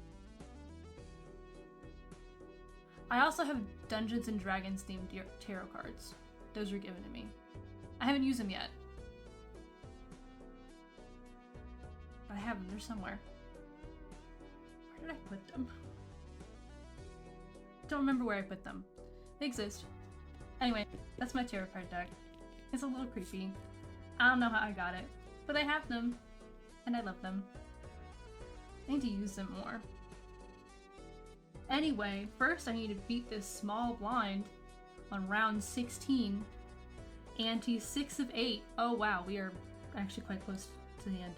I also have Dungeons and Dragons themed tarot cards. Those were given to me. I haven't used them yet. But I have them, they're somewhere. Where did I put them? Don't remember where I put them. They exist. Anyway, that's my tarot card deck. It's a little creepy. I don't know how I got it, but I have them, and I love them. I need to use them more. Anyway, first I need to beat this small blind on round 16. Ante 6 of 8. Oh wow, we are actually quite close to the end.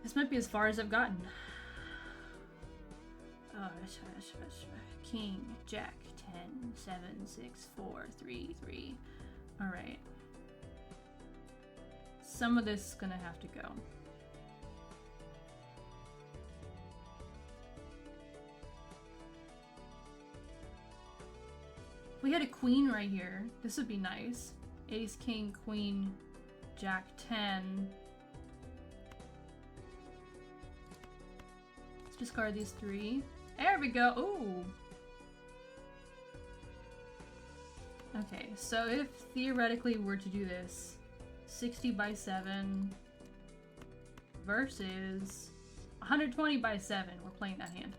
This might be as far as I've gotten. King, Jack, 10, 7, 6, 4, 3, 3. Alright. Some of this is gonna have to go. We had a queen right here. This would be nice. Ace, king, queen, jack, 10. Let's discard these 3. There we go. Ooh. Okay, so if theoretically we're to do this, 60 by 7 versus 120 by 7, we're playing that hand.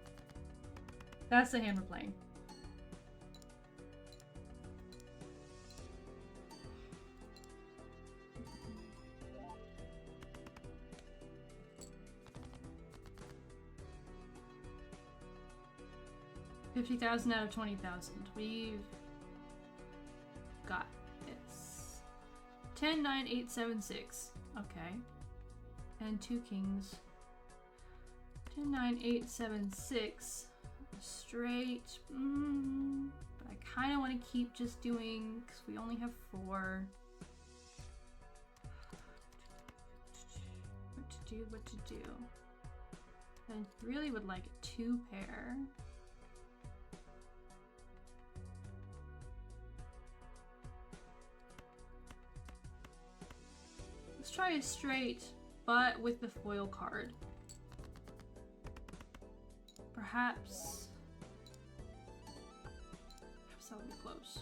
That's the hand we're playing. $50,000 out of 20,000. We've got this. 10, 9, 8, 7, 6. Okay. And 2 kings. 10, 9, 8, 7, 6. Straight. But I kind of want to keep just doing, because we only have 4. What to do. I really would like a 2 pair. Let's try a straight, but with the foil card. Perhaps that would be close.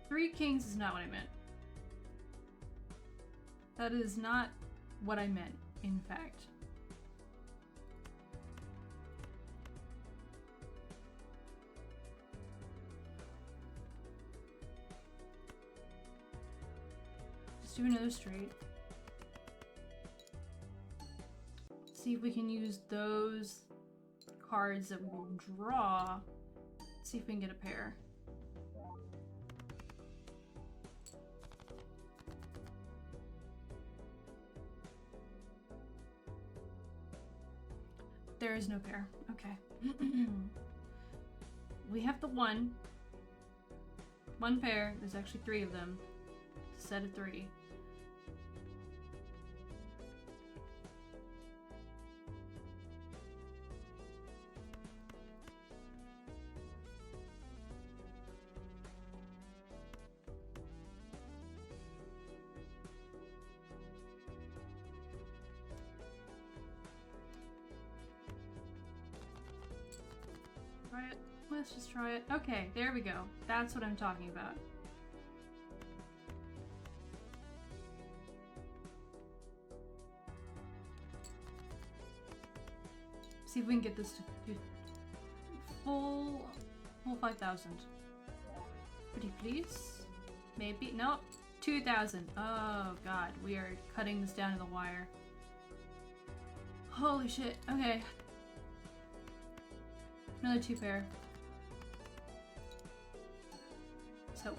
Three kings is not what I meant. That is not what I meant, in fact. Just do another straight. See if we can use those cards that we'll draw. See if we can get a pair. There is no pair. Okay. We have the one pair. There's actually three of them. It's a set of three. Try it. Let's just try it. Okay, there we go. That's what I'm talking about. See if we can get this to full 5,000. Pretty please? Maybe? Nope. 2,000. Oh god, we are cutting this down to the wire. Holy shit. Okay. Another two pair. So.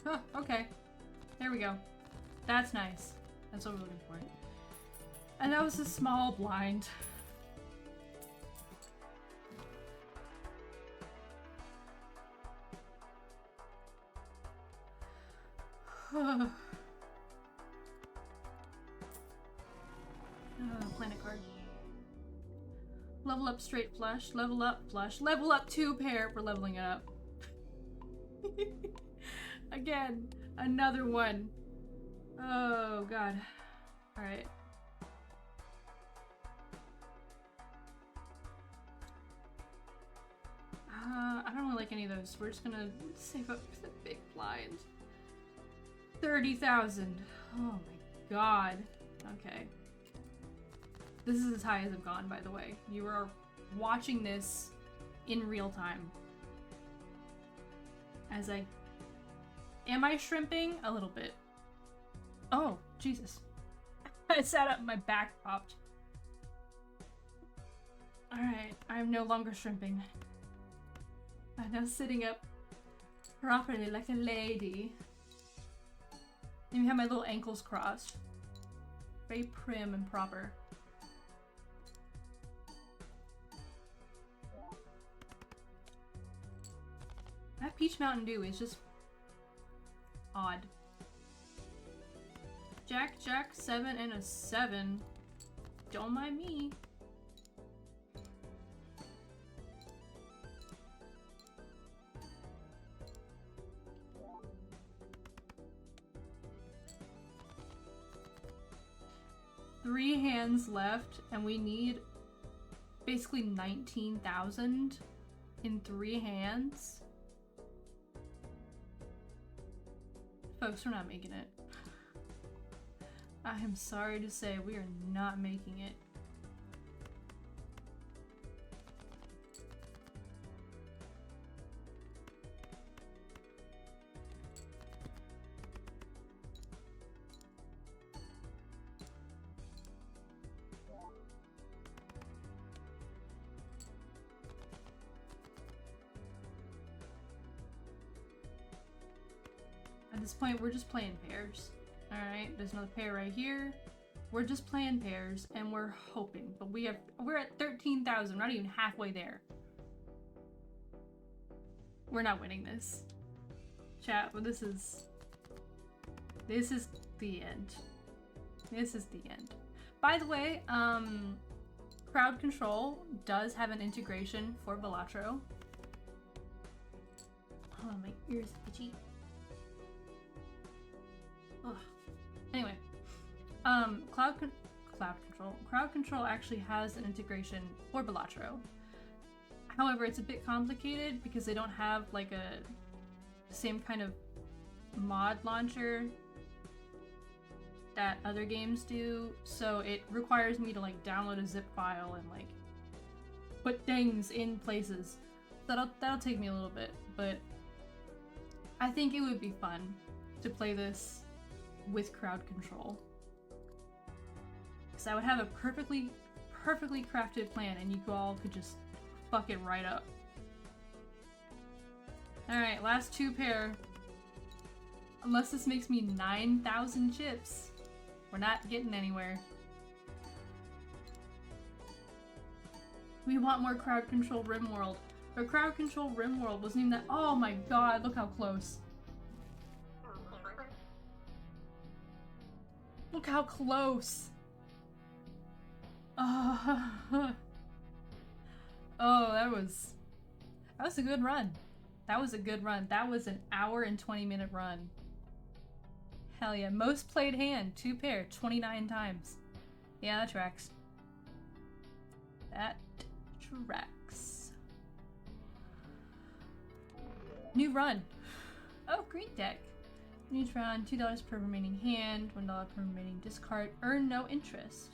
Oh, okay. There we go. That's nice. That's what we're looking for. And that was a small blind. Planet card. Level up straight flush. Level up flush. Level up two pair. We're leveling it up. Again, another one. Oh god. Alright. I don't really like any of those. We're just gonna save up for the big blind. 30,000. Oh my god. Okay. This is as high as I've gone, by the way. You are watching this in real time. As I... Am I shrimping? A little bit. Oh, Jesus. I sat up, my back popped. Alright, I'm no longer shrimping. I'm now sitting up properly like a lady. Maybe have my little ankles crossed. Very prim and proper. That peach Mountain Dew is just odd. Jack, 7 and a 7. Don't mind me. Three hands left, and we need basically 19,000 in 3 hands. Folks, we're not making it. I am sorry to say we are not making it. At this point, we're just playing pairs. Alright, there's another pair right here. We're just playing pairs, and we're hoping. But we're at 13,000, not even halfway there. We're not winning this. Chat, but this is the end. This is the end. By the way, crowd control does have an integration for Balatro. Oh, my ears itchy. Ugh. Anyway, crowd control actually has an integration for Balatro. However, it's a bit complicated because they don't have like the same kind of mod launcher that other games do, so it requires me to like download a zip file and like put things in places. That'll take me a little bit, but I think it would be fun to play this with crowd control. Because I would have a perfectly crafted plan and you all could just fuck it right up. Alright, last two pair. Unless this makes me 9,000 chips, we're not getting anywhere. We want more crowd control RimWorld. But crowd control RimWorld wasn't even that— oh my god, look how close. Look how close. Oh, that was a good run. That was a good run. That was an hour and 20-minute run. Hell yeah. Most played hand, 2 pair, 29 times. Yeah, that tracks. That tracks. New run. Oh, green deck. Each round, $2 per remaining hand, $1 per remaining discard. Earn no interest.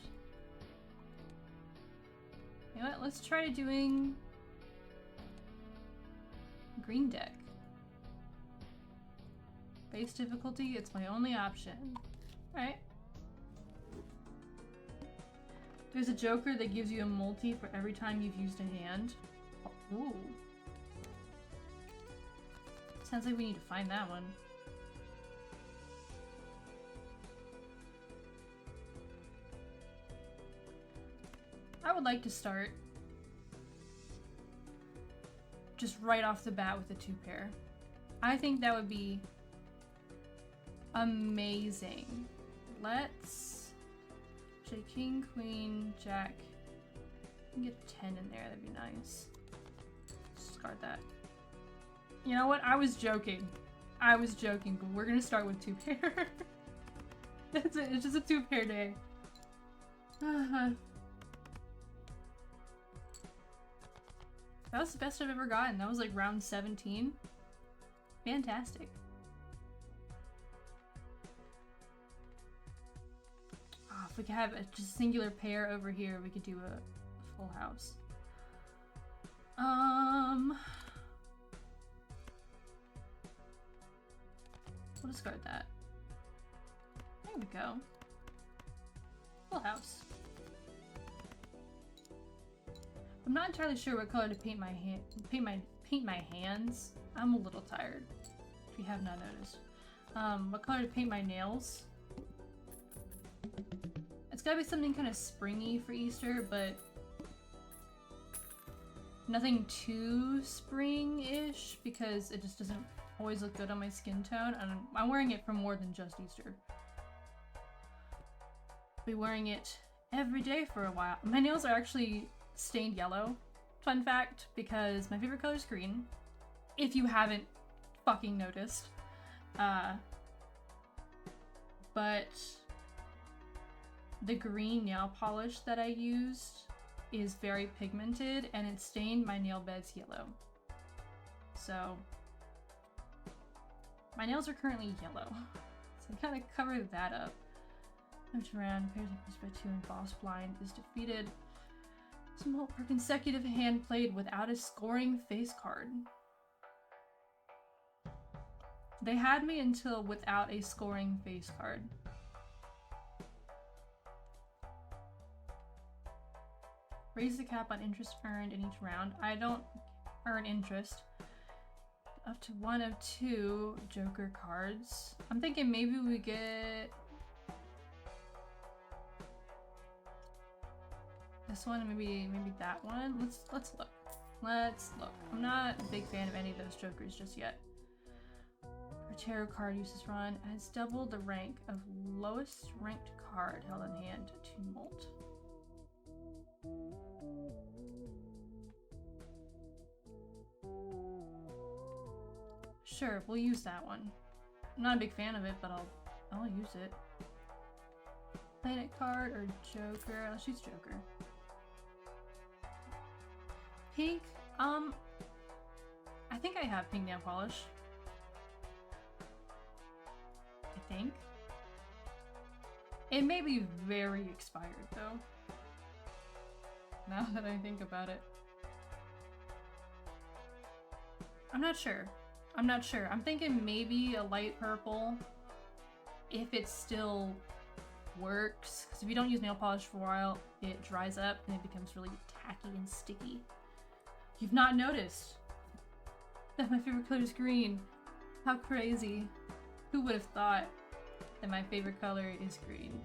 You know what? Let's try doing green deck. Base difficulty, it's my only option. Alright. There's a joker that gives you a multi for every time you've used a hand. Oh, ooh. Sounds like we need to find that one. I would like to start just right off the bat with a 2 pair. I think that would be amazing. Let's say king, queen, jack. Get a 10 in there, that'd be nice. Discard that. You know what? I was joking. I was joking, but we're gonna start with 2 pair. That's it, it's just a 2 pair day. That was the best I've ever gotten. That was like round 17. Fantastic. Oh, if we could have a just singular pair over here, we could do a full house. We'll discard that. There we go. Full house. I'm not entirely sure what color to paint my hands. I'm a little tired, if you have not noticed. What color to paint my nails? It's gotta be something kind of springy for Easter, but nothing too spring-ish because it just doesn't always look good on my skin tone. And I'm wearing it for more than just Easter. I'll be wearing it every day for a while. My nails are actually stained yellow. Fun fact, because my favorite color is green. If you haven't fucking noticed. But the green nail polish that I used is very pigmented and it stained my nail beds yellow. So my nails are currently yellow. So I gotta cover that up. Moved around, pairs by 2 and boss blind is defeated. Small per consecutive hand played without a scoring face card. They had me until without a scoring face card. Raise the cap on interest earned in each round. I don't earn interest. Up to one of two Joker cards. I'm thinking maybe we get this one, maybe that one. Let's look. Let's look. I'm not a big fan of any of those Jokers just yet. Our tarot card uses run has doubled the rank of lowest ranked card held in hand. Tumult. Sure, we'll use that one. I'm not a big fan of it, but I'll use it. Planet card or Joker? Let's use Joker. Pink? I think I have pink nail polish. I think. It may be very expired though. Now that I think about it. I'm not sure. I'm thinking maybe a light purple if it still works. Because if you don't use nail polish for a while, it dries up and it becomes really tacky and sticky. You've not noticed that my favorite color is green. How crazy. Who would have thought that my favorite color is green?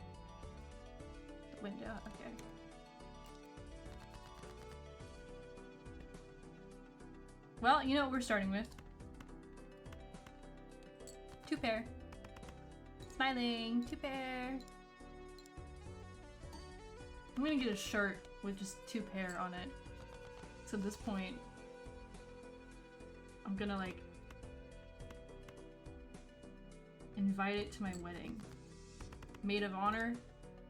The window, okay. Well, you know what we're starting with. 2 pair. Smiling, 2 pair. I'm gonna get a shirt with just 2 pair on it. So at this point, I'm gonna like invite it to my wedding. Maid of honor,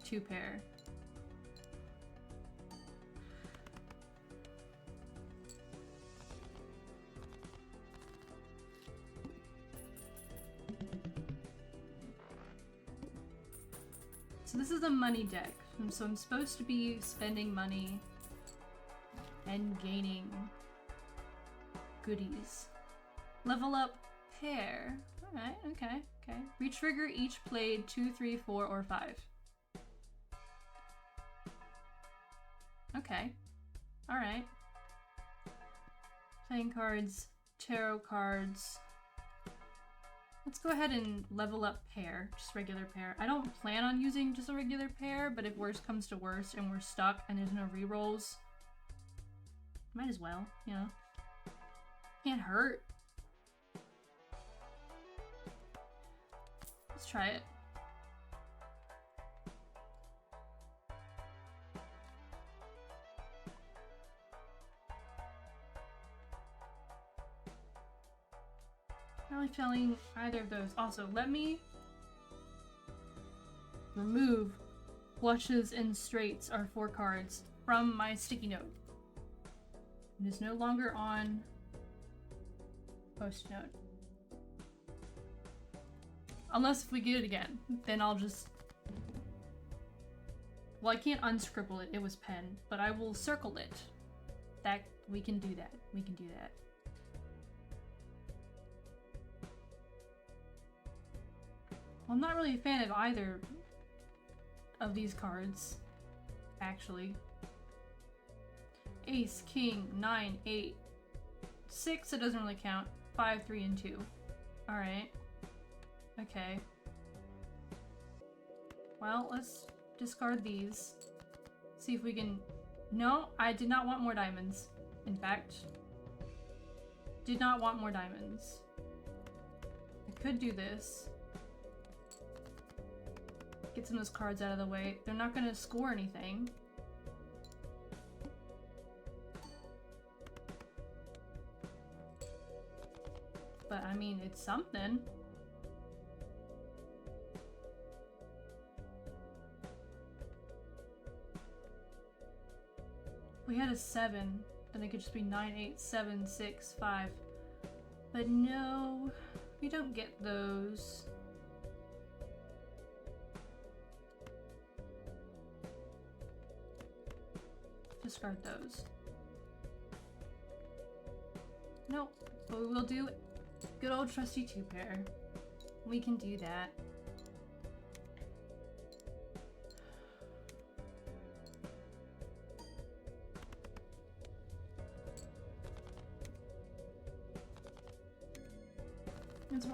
2 pair. So this is a money deck, and so I'm supposed to be spending money and gaining goodies. Level up pair. Alright, okay. Retrigger each played 2, 3, 4, or 5. Okay. Alright. Playing cards, tarot cards. Let's go ahead and level up pair, just regular pair. I don't plan on using just a regular pair, but if worst comes to worst and we're stuck and there's no rerolls, might as well, you know. Can't hurt. Let's try it. Not really feeling either of those. Also, let me remove flushes and straights, our 4 cards, from my sticky note. It is no longer on post note. Unless if we get it again, then I'll just... Well, I can't unscribble it, it was pen, but I will circle it. That, we can do that. We can do that. Well, I'm not really a fan of either of these cards, actually. Ace, King, 9, 8, 6, it doesn't really count. 5, 3, and 2. Alright. Okay. Well, let's discard these. See if we can... No, I did not want more diamonds. In fact, did not want more diamonds. I could do this. Get some of those cards out of the way. They're not gonna score anything. But I mean, it's something. We had a 7, then it could just be 9, 8, 7, 6, 5. But no, we don't get those. Discard those. Nope, but we will do good old trusty 2 pair. We can do that.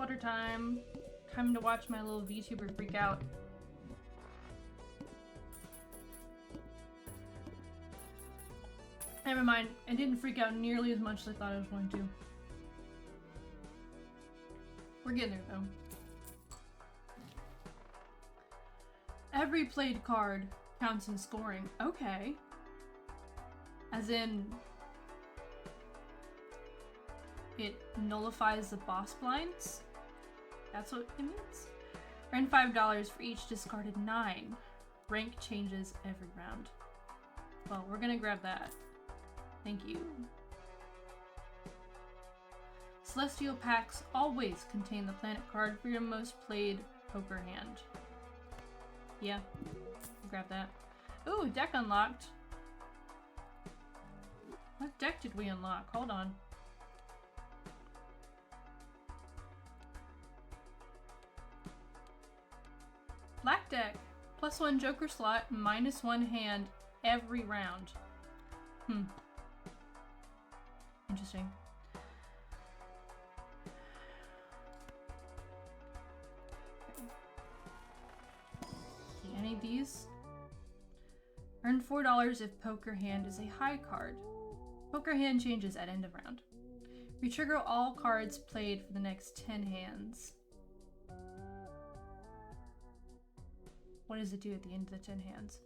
water time. Time to watch my little VTuber freak out. Never mind, I didn't freak out nearly as much as I thought I was going to. We're getting there though. Every played card counts in scoring. Okay. As in, it nullifies the boss blinds? That's what it means? Earn $5 for each discarded 9. Rank changes every round. Well, we're gonna grab that. Thank you. Celestial packs always contain the planet card for your most played poker hand. Yeah, grab that. Ooh, deck unlocked. What deck did we unlock? Hold on. Black deck. +1 Joker slot, -1 hand every round. Interesting. Okay, any of these? Earn $4 if poker hand is a high card. Poker hand changes at end of round. Retrigger all cards played for the next 10 hands. What does it do at the end of the 10 hands?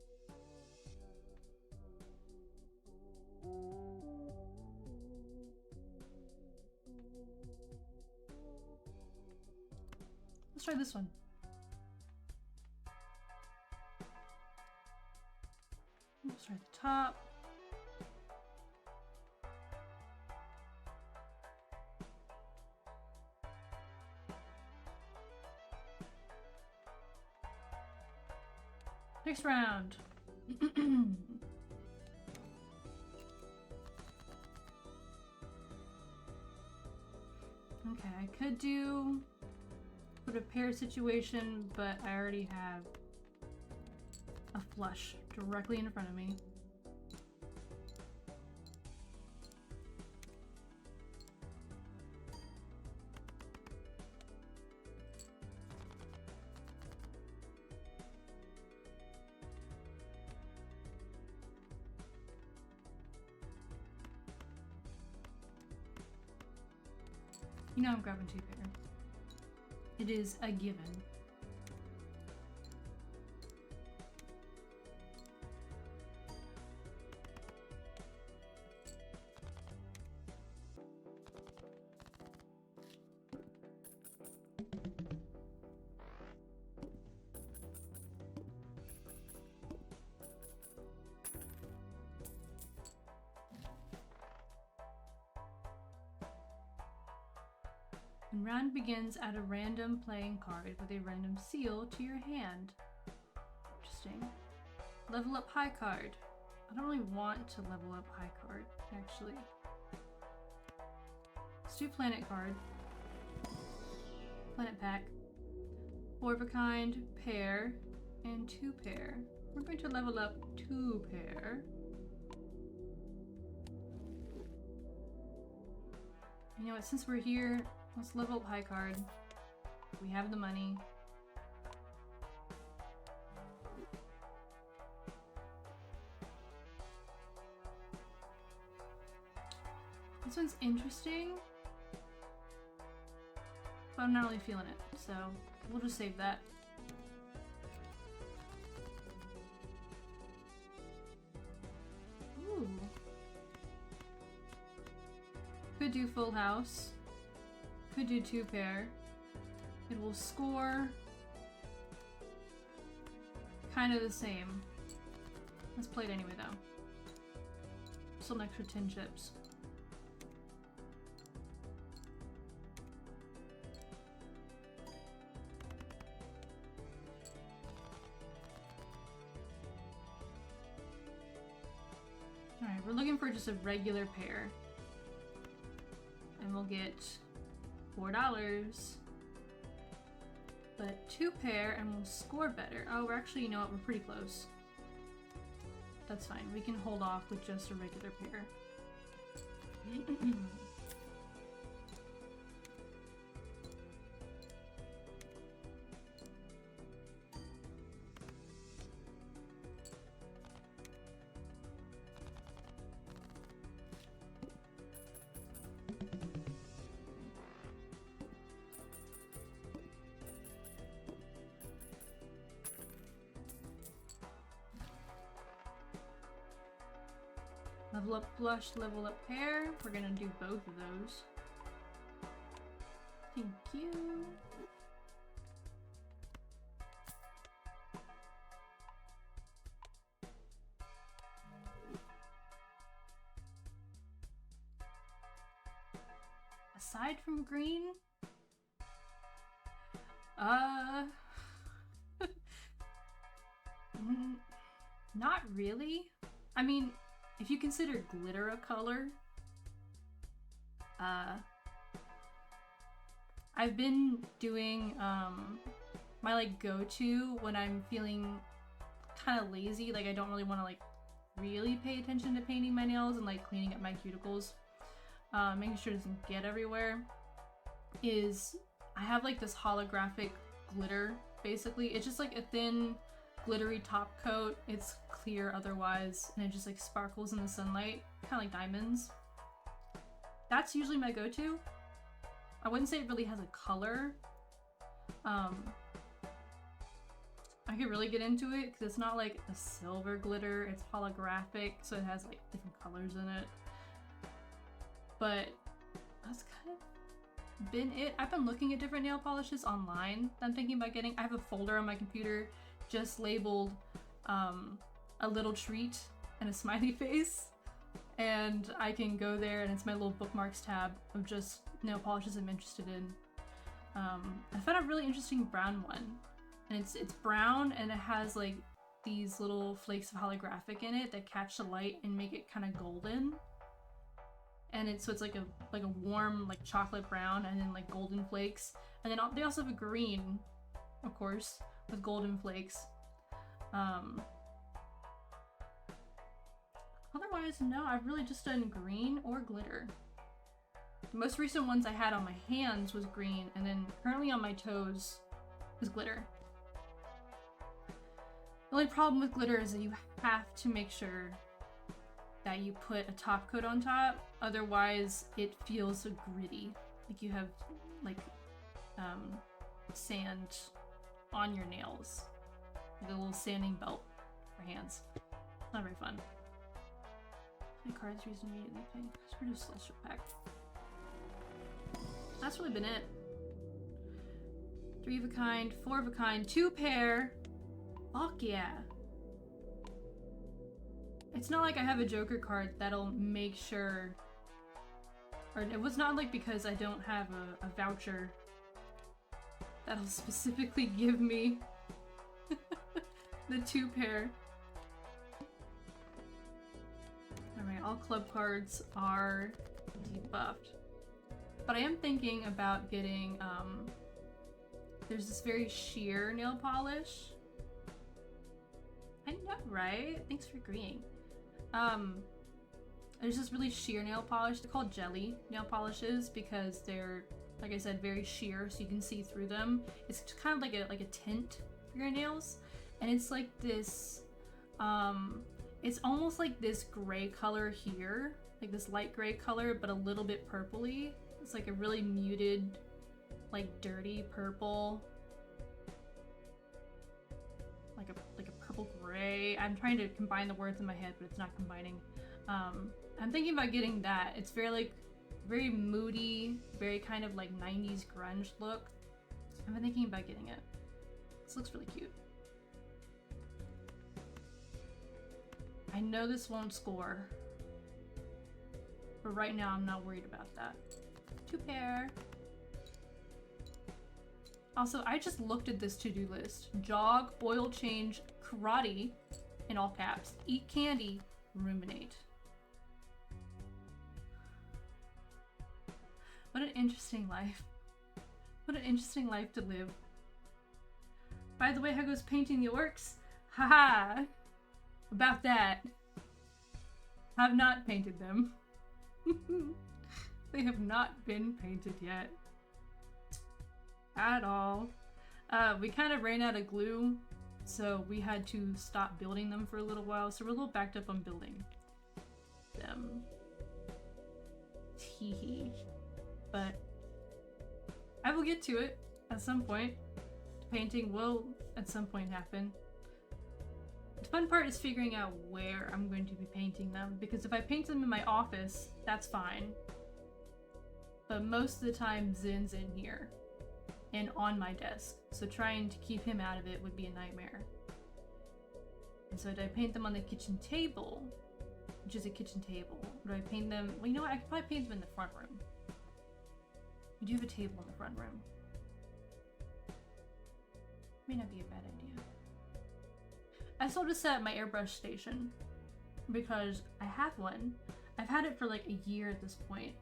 Let's try this one. We'll start at the top. Next round. Okay, I could do put a pair situation, but I already have a flush directly in front of me. You know I'm grabbing 2 pair. It is a given. When round begins, add a random playing card with a random seal to your hand. Interesting. Level up high card. I don't really want to level up high card, actually. Let's do planet card. Planet pack. 4 of a kind, pair, and 2 pair. We're going to level up 2 pair. You know what, since we're here, let's level up high card. We have the money. This one's interesting, but I'm not really feeling it, so we'll just save that. Ooh. Could do full house. Could do 2 pair. It will score kind of the same. Let's play it anyway though. Still an extra 10 chips. Alright, we're looking for just a regular pair. And we'll get $4. But 2 pair and we'll score better. Oh, we're actually, you know what, we're pretty close. That's fine. We can hold off with just a regular pair. Level up blush, level up hair. We're gonna do both of those. Thank you. Aside from green, not really. I mean, if you consider glitter a color, I've been doing my like go-to when I'm feeling kind of lazy, like I don't really want to like really pay attention to painting my nails and like cleaning up my cuticles, making sure it doesn't get everywhere, is I have like this holographic glitter. Basically it's just like a thin glittery top coat. It's clear otherwise and it just like sparkles in the sunlight, kind of like diamonds. That's usually my go-to. I wouldn't say it really has a color. I could really get into it because it's not like a silver glitter, it's holographic, so it has like different colors in it. But that's kind of been it. I've been looking at different nail polishes online that I'm thinking about getting. I have a folder on my computer just labeled a little treat and a smiley face, and I can go there and it's my little bookmarks tab of just nail polishes I'm interested in. I found a really interesting brown one, and it's brown and it has like these little flakes of holographic in it that catch the light and make it kind of golden. And it's like a warm like chocolate brown and then like golden flakes, and then they also have a green, of course, with golden flakes. Otherwise, no, I've really just done green or glitter. The most recent ones I had on my hands was green, and then currently on my toes is glitter. The only problem with glitter is that you have to make sure that you put a top coat on top, otherwise it feels so gritty. Like you have like sand on your nails. Like a little sanding belt for hands. Not very fun. My cards used immediately pink. Let's produce a slusher pack. That's really been it. 3 of a kind, 4 of a kind, 2 pair. Fuck yeah. It's not like I have a Joker card that'll make sure, or it was not like because I don't have a voucher that'll specifically give me the 2 pair. Alright, all club cards are debuffed. But I am thinking about getting, there's this very sheer nail polish. I know, right? Thanks for agreeing. There's this really sheer nail polish. They're called jelly nail polishes because they're, like I said, very sheer, so you can see through them. It's kind of like a tint for your nails, and it's like this. It's almost like this gray color here, like this light gray color, but a little bit purpley. It's like a really muted, like dirty purple, like a purple gray. I'm trying to combine the words in my head, but it's not combining. I'm thinking about getting that. It's very moody, very kind of like 90s grunge look. I've been thinking about getting it. This looks really cute. I know this won't score, but right now I'm not worried about that. 2 pair. Also, I just looked at this to-do list. Jog, oil change, karate, in all caps, eat candy, ruminate. What an interesting life. What an interesting life to live. By the way, how goes painting the orcs? Haha! About that. Have not painted them. They have not been painted yet. At all. We kind of ran out of glue, so we had to stop building them for a little while, so we're a little backed up on building them. Teehee. But I will get to it at some point. Painting will at some point happen. The fun part is figuring out where I'm going to be painting them, because if I paint them in my office, that's fine. But most of the time, Zin's in here and on my desk, so trying to keep him out of it would be a nightmare. And so do I paint them on the kitchen table, which is a kitchen table? Or do I paint them? Well, you know what? I could probably paint them in the front room. We do have a table in the front room. May not be a bad idea. I still just set up my airbrush station because I have one. I've had it for like a year at this point.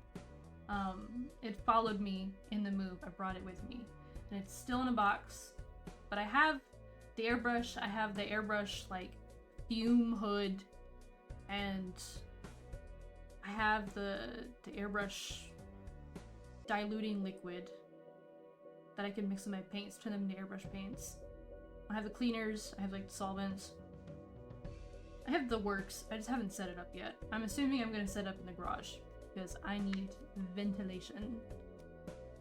It followed me in the move. I brought it with me, and it's still in a box. But I have the airbrush. I have the airbrush like fume hood, and I have the airbrush diluting liquid that I can mix in my paints, turn them into airbrush paints. I have the cleaners, I have like the solvents. I have the works, I just haven't set it up yet. I'm assuming I'm gonna set up in the garage because I need ventilation.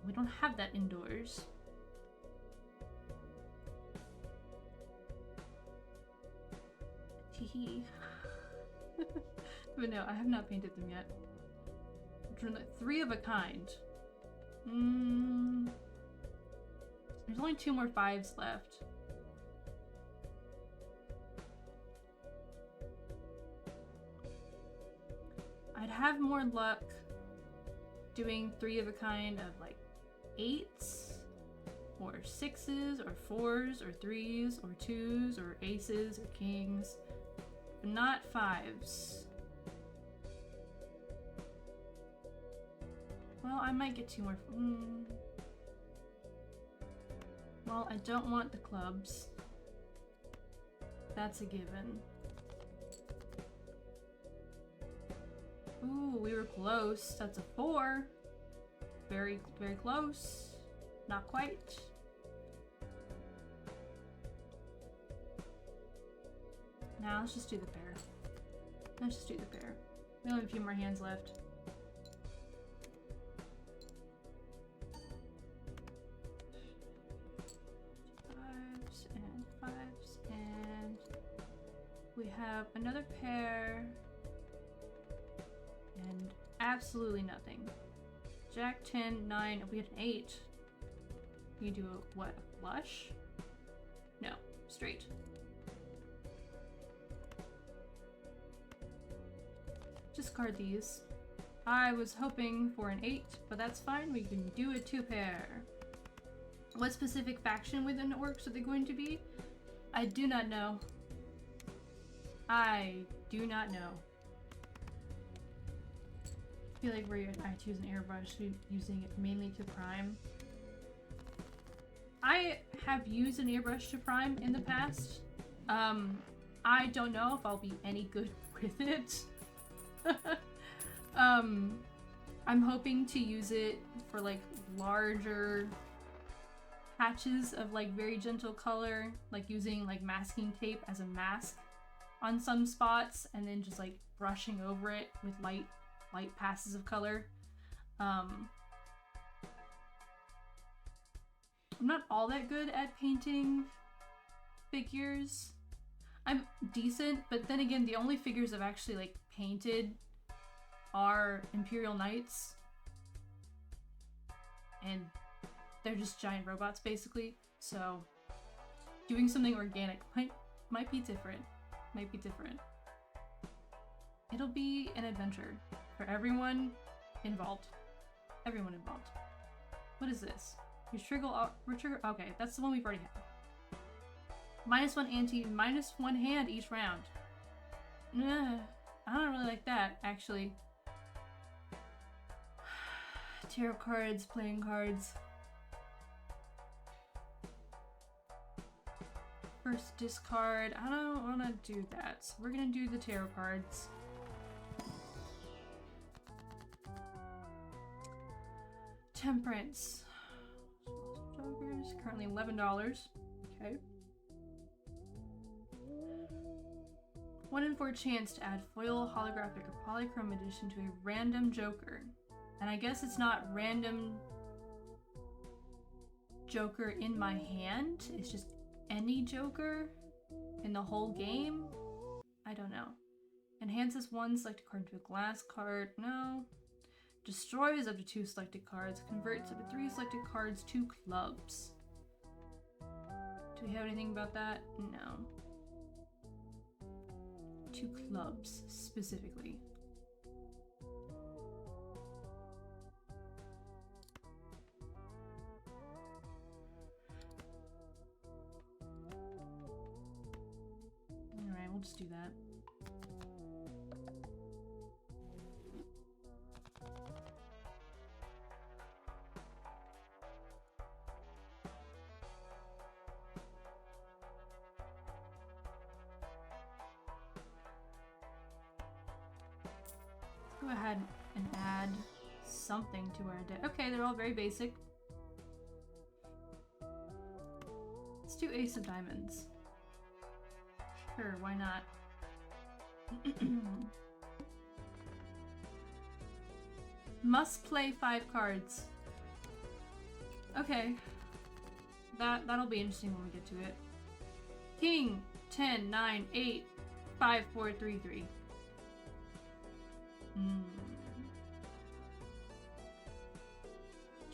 We don't have that indoors. Teehee. But no, I have not painted them yet. Three of a kind. There's only 2 more 5s left. I'd have more luck doing 3 of a kind of like 8s or 6s or 4s or 3s or 2s or aces or kings, but not 5s. Well, I might get 2 more. Well, I don't want the clubs. That's a given. Ooh, we were close. That's a 4. Very, very close. Not quite. Now let's just do the pair. Let's just do the pair. We only have a few more hands left. We have another pair and absolutely nothing. Jack, 10, 9, we had an 8. You do a, what, a flush? No, straight. Discard these. I was hoping for an 8, but that's fine. We can do a 2 pair. What specific faction within the orcs are they going to be? I do not know. I do not know. I feel like I choose an airbrush, using it mainly to prime. I have used an airbrush to prime in the past. I don't know if I'll be any good with it. I'm hoping to use it for like larger patches of like very gentle color, like using like masking tape as a mask on some spots and then just like brushing over it with light passes of color. I'm not all that good at painting figures. I'm decent, but then again, the only figures I've actually like painted are Imperial Knights, and they're just giant robots basically. So doing something organic might be different. Might be different. It'll be an adventure for everyone involved. Everyone involved. What is this? You trigger. Okay, that's the one we've already had. -1 ante, -1 hand each round. I don't really like that, actually. Tarot cards, playing cards. First discard. I don't want to do that. So we're gonna do the tarot cards. Temperance. Joggers, currently $11. Okay. 1 in 4 chance to add foil, holographic, or polychrome edition to a random joker. And I guess it's not random joker in my hand. It's just any joker. in the whole game? I don't know. Enhances one selected card to a glass card. No. Destroys up to 2 selected cards. Converts up to 3 selected cards to clubs. Do we have anything about that? No. 2 clubs, specifically. Alright, we'll just do that. Go ahead and add something to our deck. Okay, they're all very basic. Let's do Ace of Diamonds. Sure, why not? Must play 5 cards. Okay. That'll be interesting when we get to it. King, 10, 9, 8, 5, 4, 3, 3.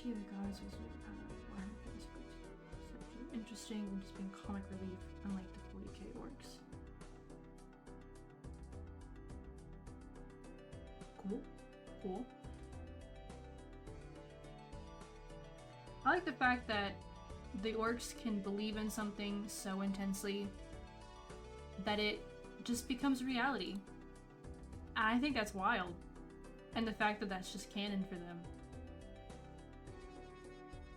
Gee, the gods was interesting and just being comic relief, unlike the 40k orcs. Cool. Cool. I like the fact that the orcs can believe in something so intensely that it just becomes reality. And I think that's wild. And the fact that that's just canon for them.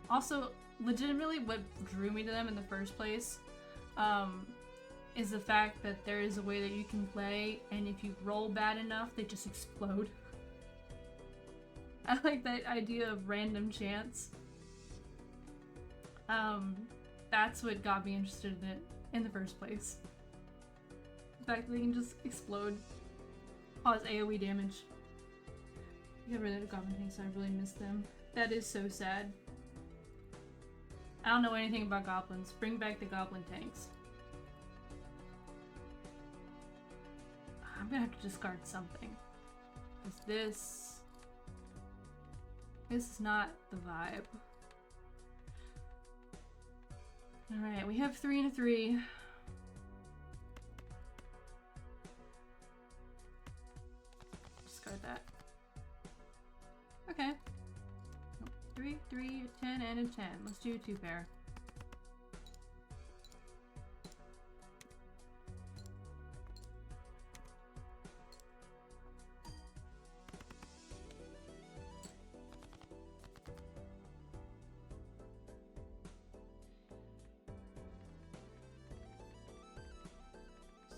Also, legitimately what drew me to them in the first place is the fact that there is a way that you can play, and if you roll bad enough, they just explode. I like that idea of random chance. That's what got me interested in it in the first place. The fact that they can just explode, cause AoE damage. I got rid of the goblin tanks, so I really miss them. That is so sad. I don't know anything about goblins. Bring back the goblin tanks. I'm gonna have to discard something. Because this is not the vibe. Alright, we have 3 and a 3. Discard that. Okay. 3, 3, a 10, and a 10. Let's do a 2 pair.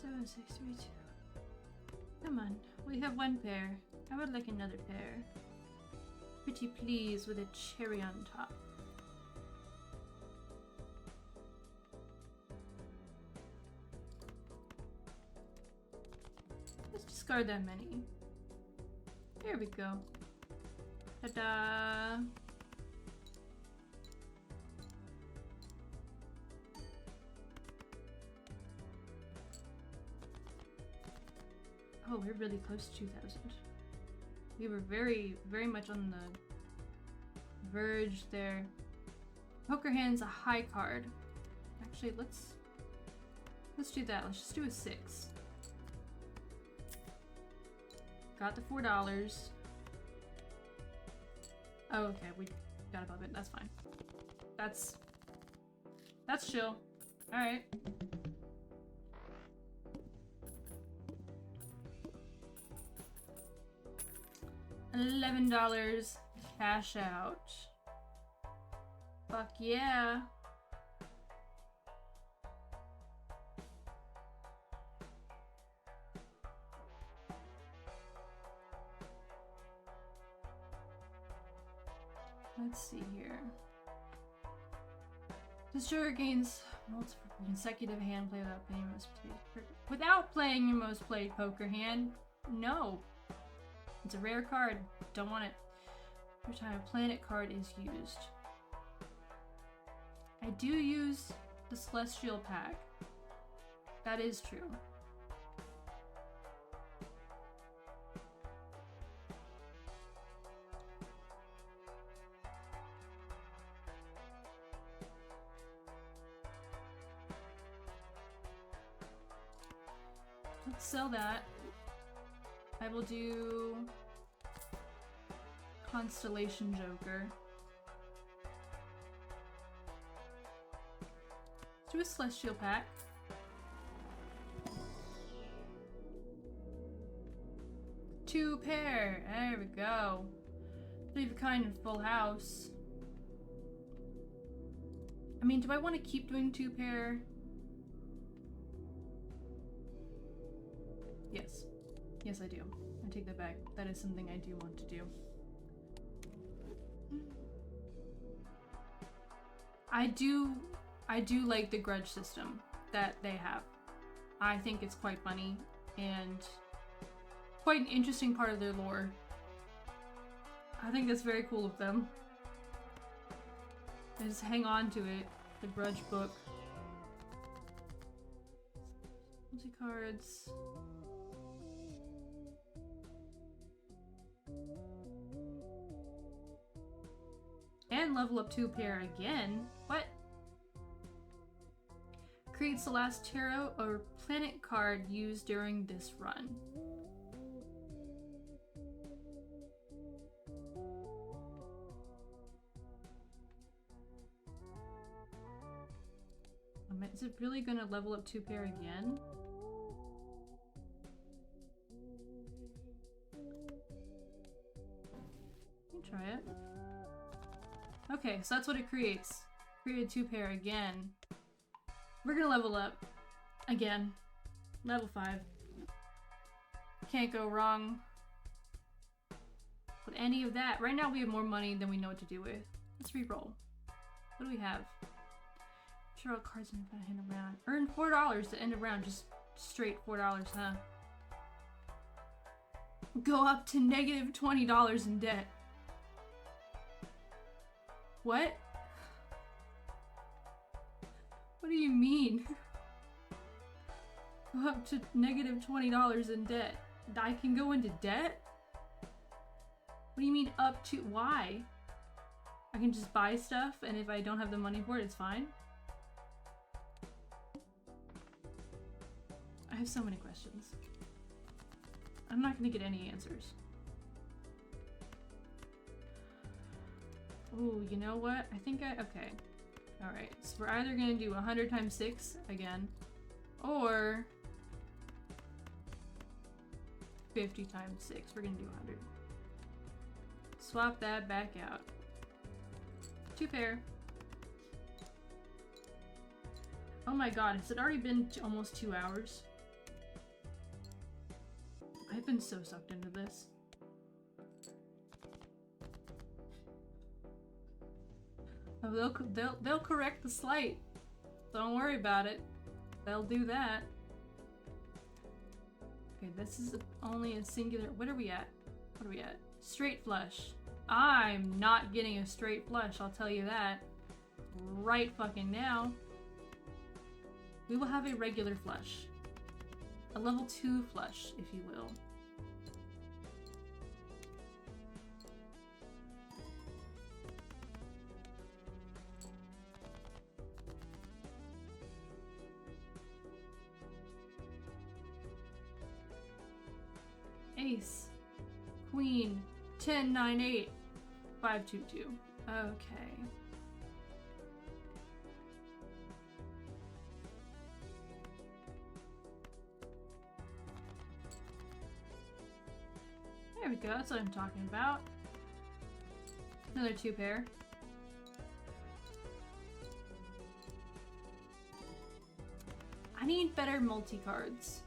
Seven, 6, 3, 2. Come on, we have 1 pair. I would like another pair. Pretty please with a cherry on top. Let's discard that many. There we go. Ta-da! Oh, we're really close to 2,000. We were very, very much on the verge there. Poker hand's a high card. Actually, let's do that. Let's just do a 6. Got the $4. Oh, okay, we got above it. That's fine. That's chill. All right. $11 cash out. Fuck yeah. Let's see here. Destroyer gains multiple consecutive hand play without playing your most played. Without playing your most played poker hand? No. It's a rare card. Don't want it. Every time a planet card is used. I do use the Celestial pack. That is true. Let's sell that. I will do Constellation Joker. Let's do a Celestial Pack. Two pair. There we go. Leave a kind of full house. I mean, do I want to keep doing two pair? Yes. Yes, I do. I take that back. That is something I do want to do. I do like the grudge system that they have. I think it's quite funny and quite an interesting part of their lore. I think that's very cool of them. I just hang on to it. The grudge book. Multi-cards. And level up 2 pair again. What? Creates the last tarot or planet card used during this run. Is it really gonna level up 2 pair again? Let me try it. Okay, so that's what it creates. Created 2 pair again. We're gonna level up. Again. Level 5. Can't go wrong with any of that. Right now we have more money than we know what to do with. Let's re-roll. What do we have? Draw cards and end a round. Earn $4 to end a round. Just straight $4, huh? Go up to negative $20 in debt. What? What do you mean? Go up to negative $20 in debt. I can go into debt? What do you mean up to? Why? I can just buy stuff and if I don't have the money for it, it's fine? I have so many questions. I'm not gonna get any answers. Ooh, you know what? I think okay. Alright, so we're either gonna do 100 times 6 again, or 50 times 6. We're gonna do 100. Swap that back out. 2 pair. Oh my god, has it already been almost 2 hours? I've been so sucked into this. Oh, they'll correct the slight. Don't worry about it. They'll do that. Okay, this is only a singular. What are we at? What are we at? Straight flush. I'm not getting a straight flush, I'll tell you that. Right fucking now. We will have a regular flush. A level 2 flush, if you will. Ace, Queen, 10, 9, 8, 5, 2, 2. Okay. There we go, that's what I'm talking about. Another 2 pair. I need better multi-cards.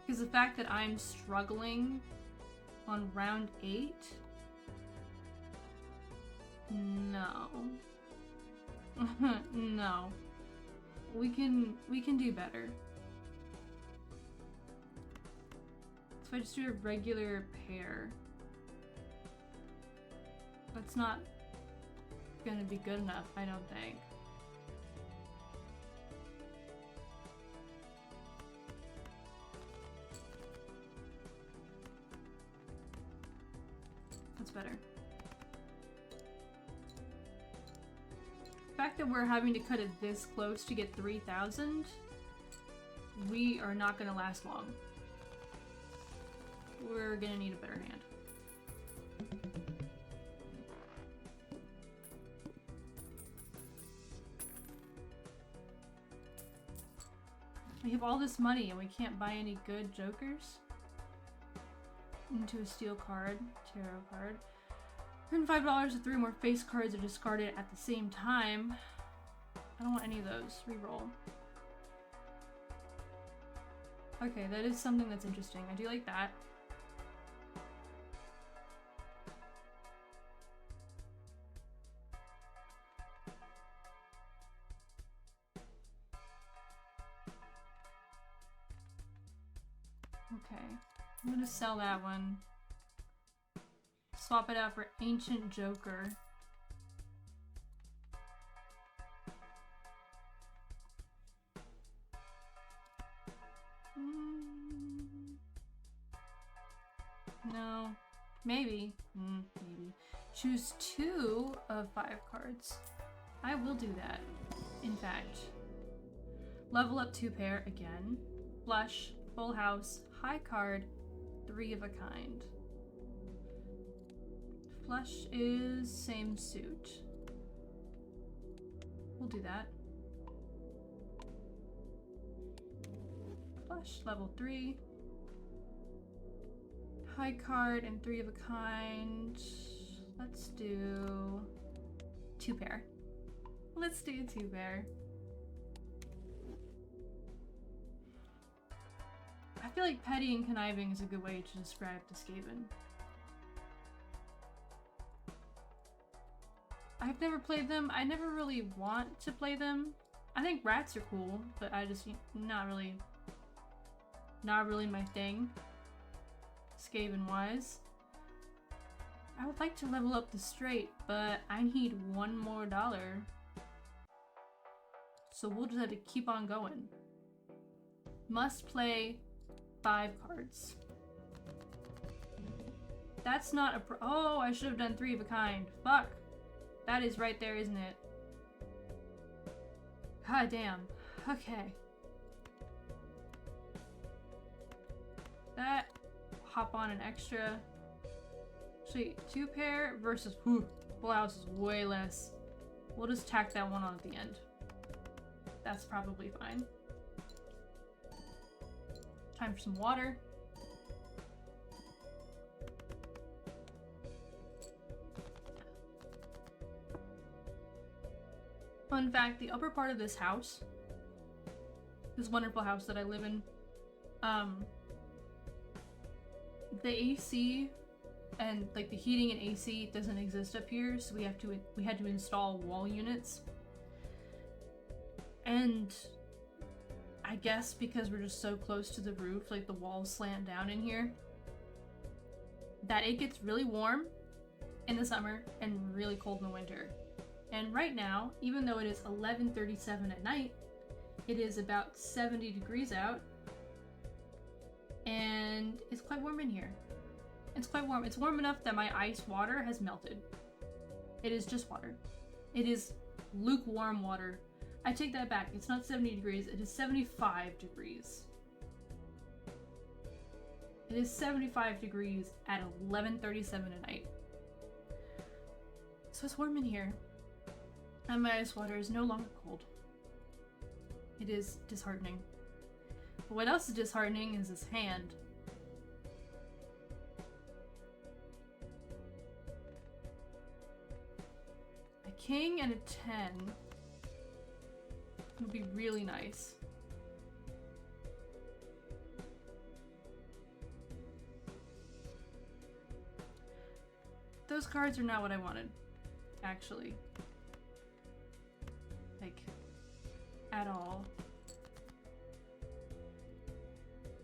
Because the fact that I'm struggling on round 8? No. No. We can do better. So I just do a regular pair. That's not gonna be good enough, I don't think. better. The fact that we're having to cut it this close to get 3,000, we are not gonna last long. We're gonna need a better hand. We have all this money and we can't buy any good jokers? Into a steel card, tarot card. Earn $5 if 3 more face cards are discarded at the same time. I don't want any of those. Reroll. Okay, that is something that's interesting. I do like that. Okay, I'm gonna sell that one. Swap it out for Ancient Joker. No. Maybe. Maybe. Choose 2 of 5 cards. I will do that, in fact. Level up 2 pair again. Flush, full house, high card, 3 of a kind. Flush is same suit. We'll do that. Flush, level 3. High card and 3 of a kind. Let's do 2 pair. Let's do 2 pair. I feel like petty and conniving is a good way to describe Skaven. I've never played them. I never really want to play them. I think rats are cool, but I just not really my thing. Skaven wise. I would like to level up the straight, but I need $1 more. So we'll just have to keep on going. Must play 5 cards. That's not a oh, I should have done 3 of a kind. Fuck. That is right there, isn't it? God damn. Okay. That. Hop on an extra. Sweet. 2 pair versus full house is way less. We'll just tack that one on at the end. That's probably fine. Time for some water. Fun fact, the upper part of this house, this wonderful house that I live in, the AC and like the heating and AC doesn't exist up here, so we had to install wall units. And I guess because we're just so close to the roof, like the walls slant down in here, that it gets really warm in the summer and really cold in the winter. And right now, even though it is 11:37 at night, it is about 70 degrees out, and it's quite warm in here. It's quite warm. It's warm enough that my ice water has melted. It is just water. It is lukewarm water. I take that back. It's not 70 degrees. It is 75 degrees. It is 75 degrees at 11:37 at night. So it's warm in here. And my ice water is no longer cold. It is disheartening. But what else is disheartening is this hand. A king and a 10 would be really nice. Those cards are not what I wanted, actually. Like, at all.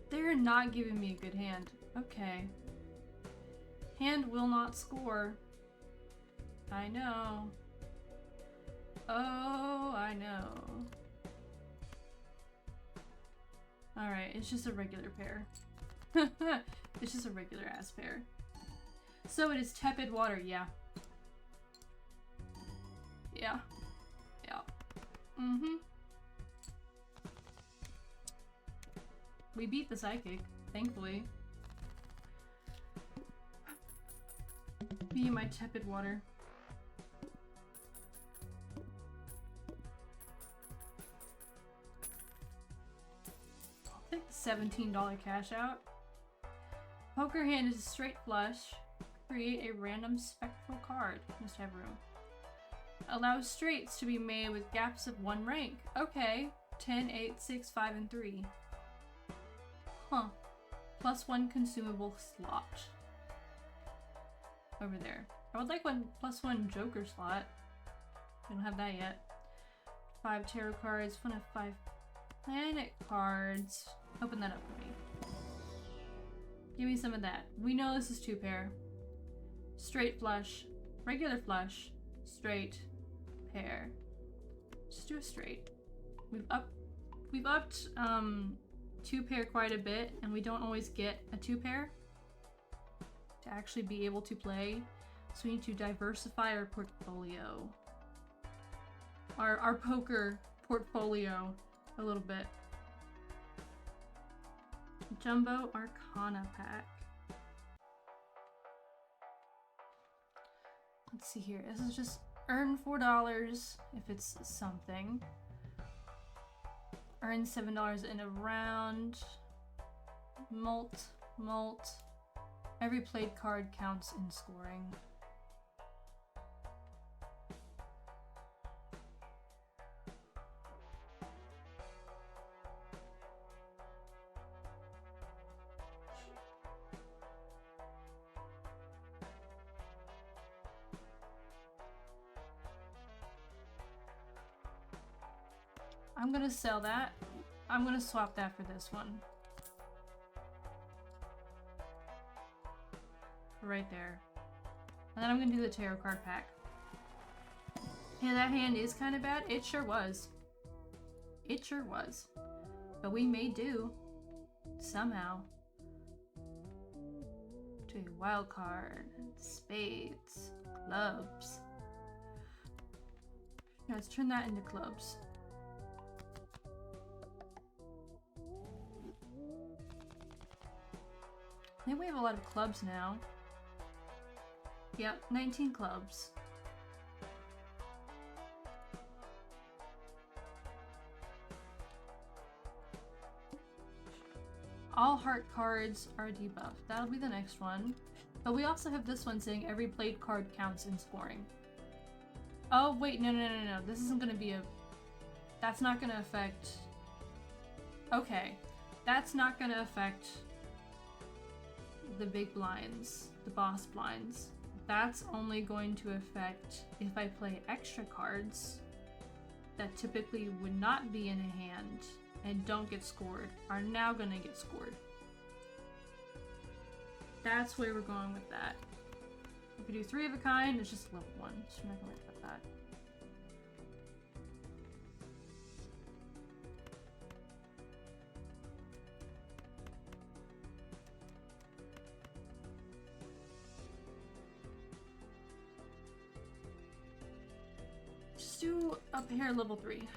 They're not giving me a good hand. Okay. Hand will not score. I know. Oh, I know. Alright, it's just a regular pair. It's just a regular ass pair. So it is tepid water, yeah. Yeah. Yeah. Mm-hmm. We beat the psychic, thankfully. Be my tepid water. I'll take the $17 cash out. Poker hand is a straight flush. Create a random spectral card. Must have room. Allows straights to be made with gaps of 1 rank. Okay. 10, 8, 6, 5, and 3. Huh. +1 consumable slot. Over there. I would like +1 joker slot. We don't have that yet. 5 tarot cards. 1 of 5 planet cards. Open that up for me. Give me some of that. We know this is 2 pair. Straight flush. Regular flush. Straight. Pair. Just do a straight. We've upped 2 pair quite a bit, and we don't always get a 2 pair to actually be able to play. So we need to diversify our portfolio. Our poker portfolio a little bit. Jumbo Arcana pack. Let's see here. This is just earn $4 if it's something. Earn $7 in a round. Molt. Every played card counts in scoring. I'm gonna sell that. I'm gonna swap that for this one. Right there. And then I'm gonna do the tarot card pack. Yeah, that hand is kind of bad. It sure was. It sure was. But we may do. Somehow. To wild card. Spades. Clubs. Yeah, let's turn that into clubs. I think we have a lot of clubs now. Yep, 19 clubs. All heart cards are debuffed. That'll be the next one. But we also have this one saying every played card counts in scoring. Oh, wait, no. This isn't gonna be a... That's not gonna affect... Okay. That's not gonna affect the big blinds, the boss blinds. That's only going to affect if I play extra cards that typically would not be in a hand and don't get scored, are now gonna get scored. That's where we're going with that. If we do 3 of a kind, it's just level 1, so we're not gonna worry about that. Just do up here level 3.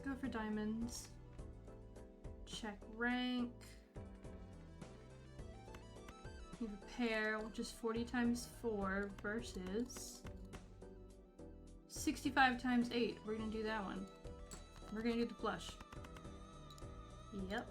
Go for diamonds. Check rank. You have a pair, which is 40 times 4 versus 65 times 8. We're gonna do that one. We're gonna do the flush. Yep.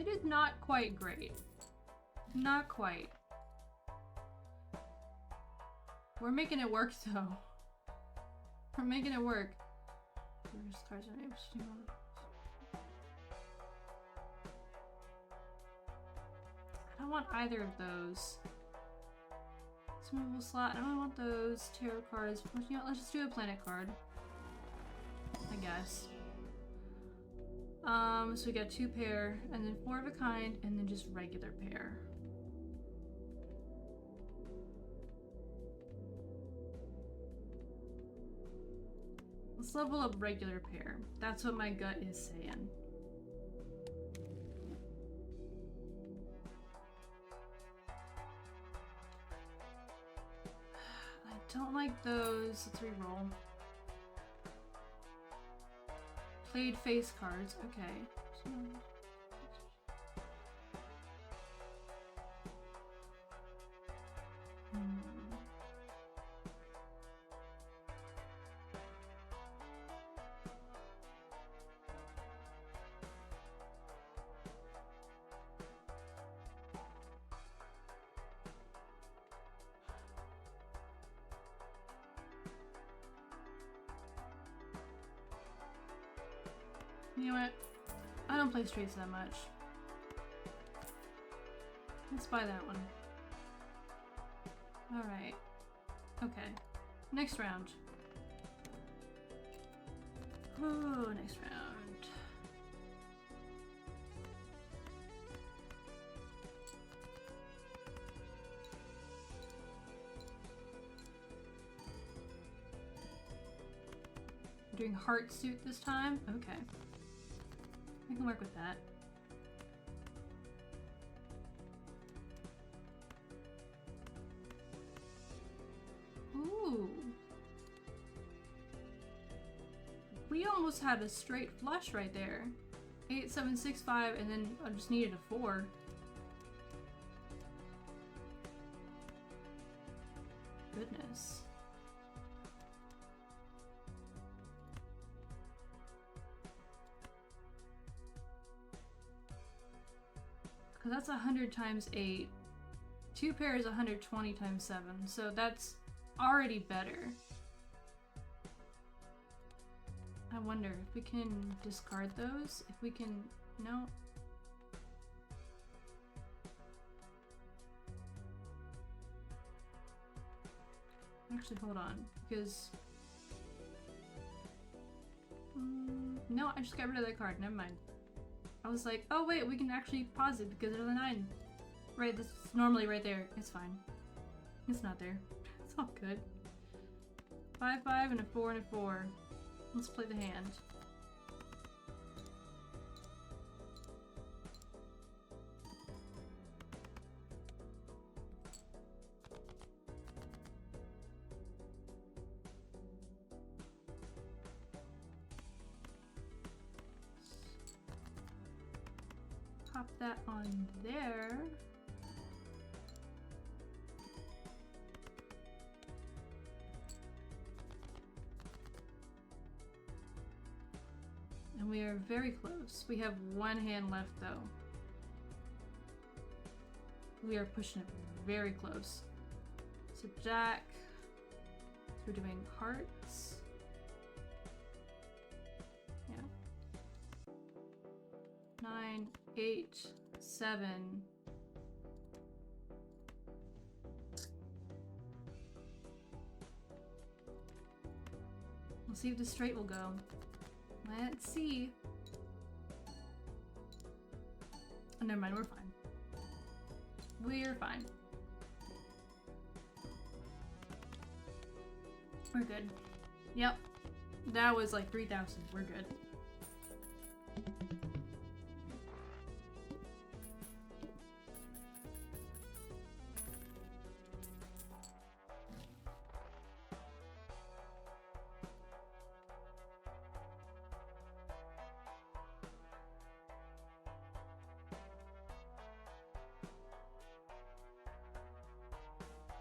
It is not quite great. Not quite. We're making it work though. We're making it work. I don't want either of those. Removable slot. I don't want those tarot cards. You know, let's just do a planet card. I guess. So we got 2 pair, and then 4 of a kind, and then just regular pair. Let's level up regular pair. That's what my gut is saying. I don't like those. Let's reroll. Played face cards. Okay. So... You know what? I don't play straights that much. Let's buy that one. Alright. Okay. Next round. Oh, next round. Doing heart suit this time? Okay. I can work with that. Ooh. We almost had a straight flush right there. 8, 7, 6, 5, and then I just needed a 4. Goodness. That's 100 times 8. 2 pairs 120 times 7. So that's already better. I wonder if we can discard those? If we can... No. Actually, hold on. Because... no, I just got rid of that card. Never mind. I was like, oh wait, we can actually pause it because of the 9. Right, this is normally right there. It's fine. It's not there. It's all good. 5, 5, and a 4 and a 4. Let's play the hand. Pop that on there. And we are very close. We have 1 hand left though. We are pushing it very close. So Jack. So we're doing hearts. Yeah. 9, 8, 7. We'll see if the straight will go. Let's see. Oh, never mind, we're fine. We're fine. We're good. Yep. That was like 3,000. We're good.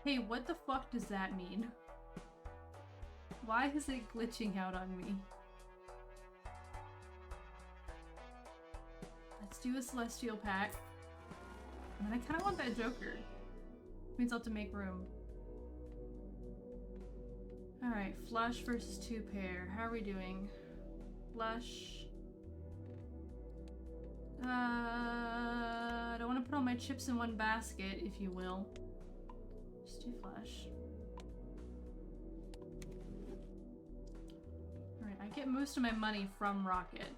Hey, what the fuck does that mean? Why is it glitching out on me? Let's do a celestial pack. And I kind of want that Joker. Means I'll have to make room. Alright, flush versus 2 pair. How are we doing? Flush. I don't want to put all my chips in one basket, if you will. Just do flush. Alright, I get most of my money from Rocket.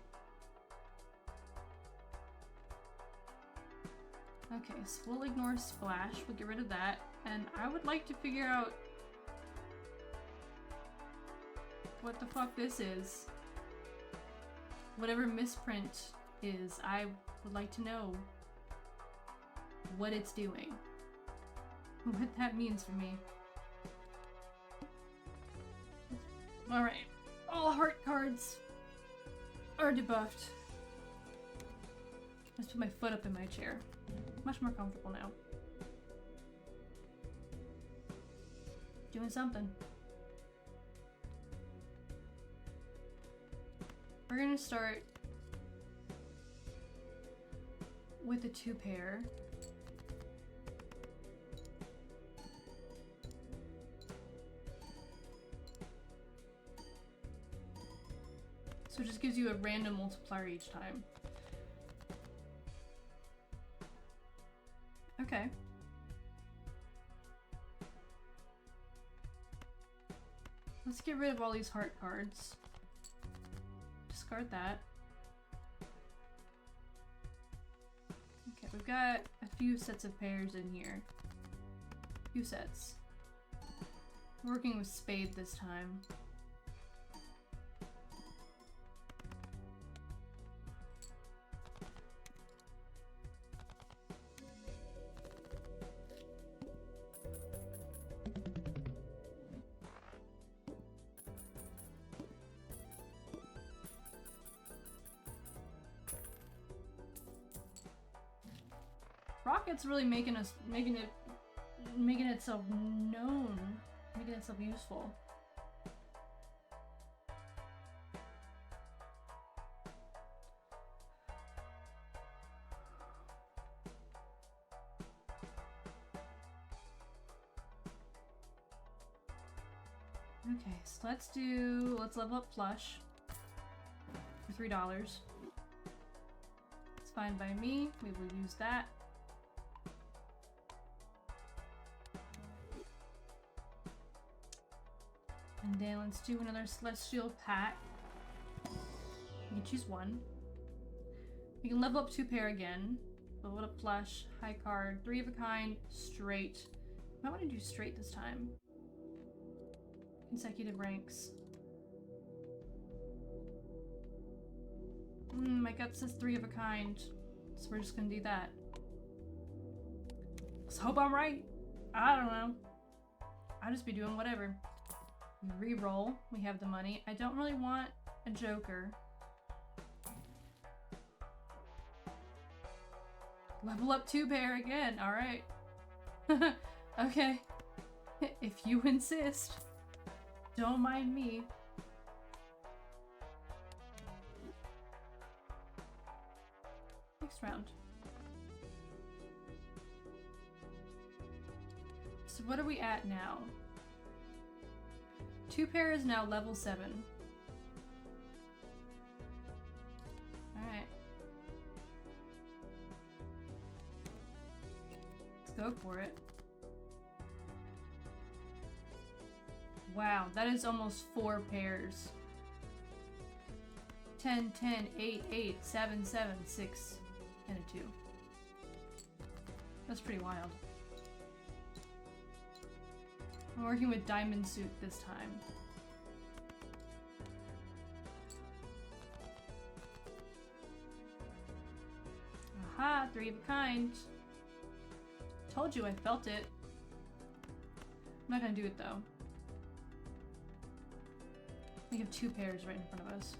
Okay, so we'll ignore Splash. We'll get rid of that. And I would like to figure out what the fuck this is. Whatever misprint is, I would like to know what it's doing. What that means for me. Alright. All heart cards are debuffed. Let's put my foot up in my chair. Much more comfortable now. Doing something. We're gonna start with a 2 pair. So it just gives you a random multiplier each time. Okay. Let's get rid of all these heart cards. Discard that. Okay, we've got a few sets of pairs in here. Few sets. Working with spade this time. Rocket's really making itself known, making itself useful. Okay, so let's level up Plush for $3. It's fine by me. We will use that. And then let's do another celestial pack. You can choose one. We can level up 2 pair again. Level up Plush, high card, 3 of a kind, straight. I want to do straight this time. Consecutive ranks. My gut says 3 of a kind, so we're just gonna do that. Let's hope I'm right. I don't know. I'll just be doing whatever. Reroll. We have the money. I don't really want a Joker. Level up 2 pair again. All right. Okay. If you insist. Don't mind me. Next round. So what are we at now? 2 pair is now level 7. Alright. Let's go for it. Wow, that is almost 4 pairs. 10, 10, 8, 8, 7, 7, 6, and a 2. That's pretty wild. I'm working with Diamond Suit this time. Aha, 3 of a kind. Told you I felt it. I'm not gonna do it though. We have 2 pairs right in front of us.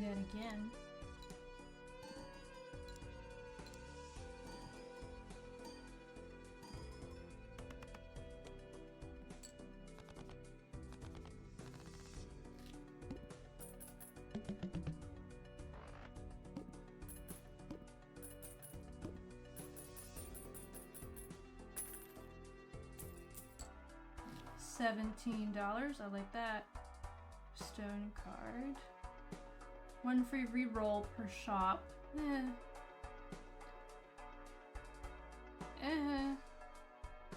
that again. $17. I like that. Stone card. 1 free reroll per shop.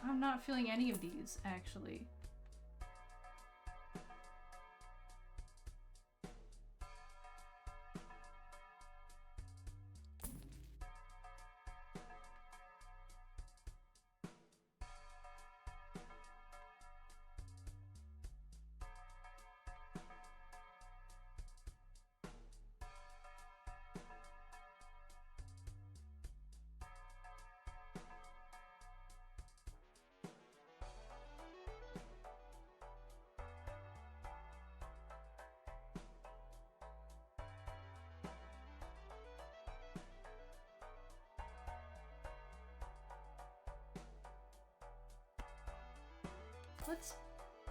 I'm not feeling any of these, actually.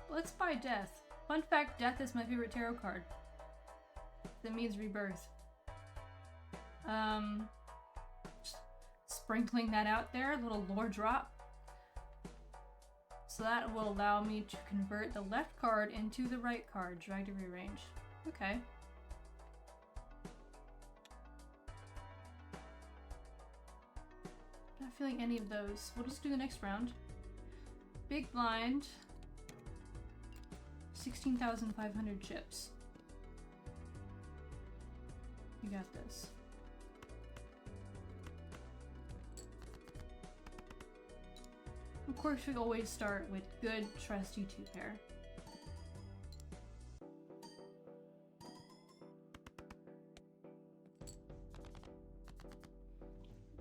Let's buy Death. Fun fact, Death is my favorite tarot card. That means rebirth. Just sprinkling that out there, a little lore drop. So that will allow me to convert the left card into the right card. Drag to rearrange. Okay. Not feeling any of those. We'll just do the next round. Big blind. 16,500 chips. You got this. Of course, we always start with good, trusty two-pair.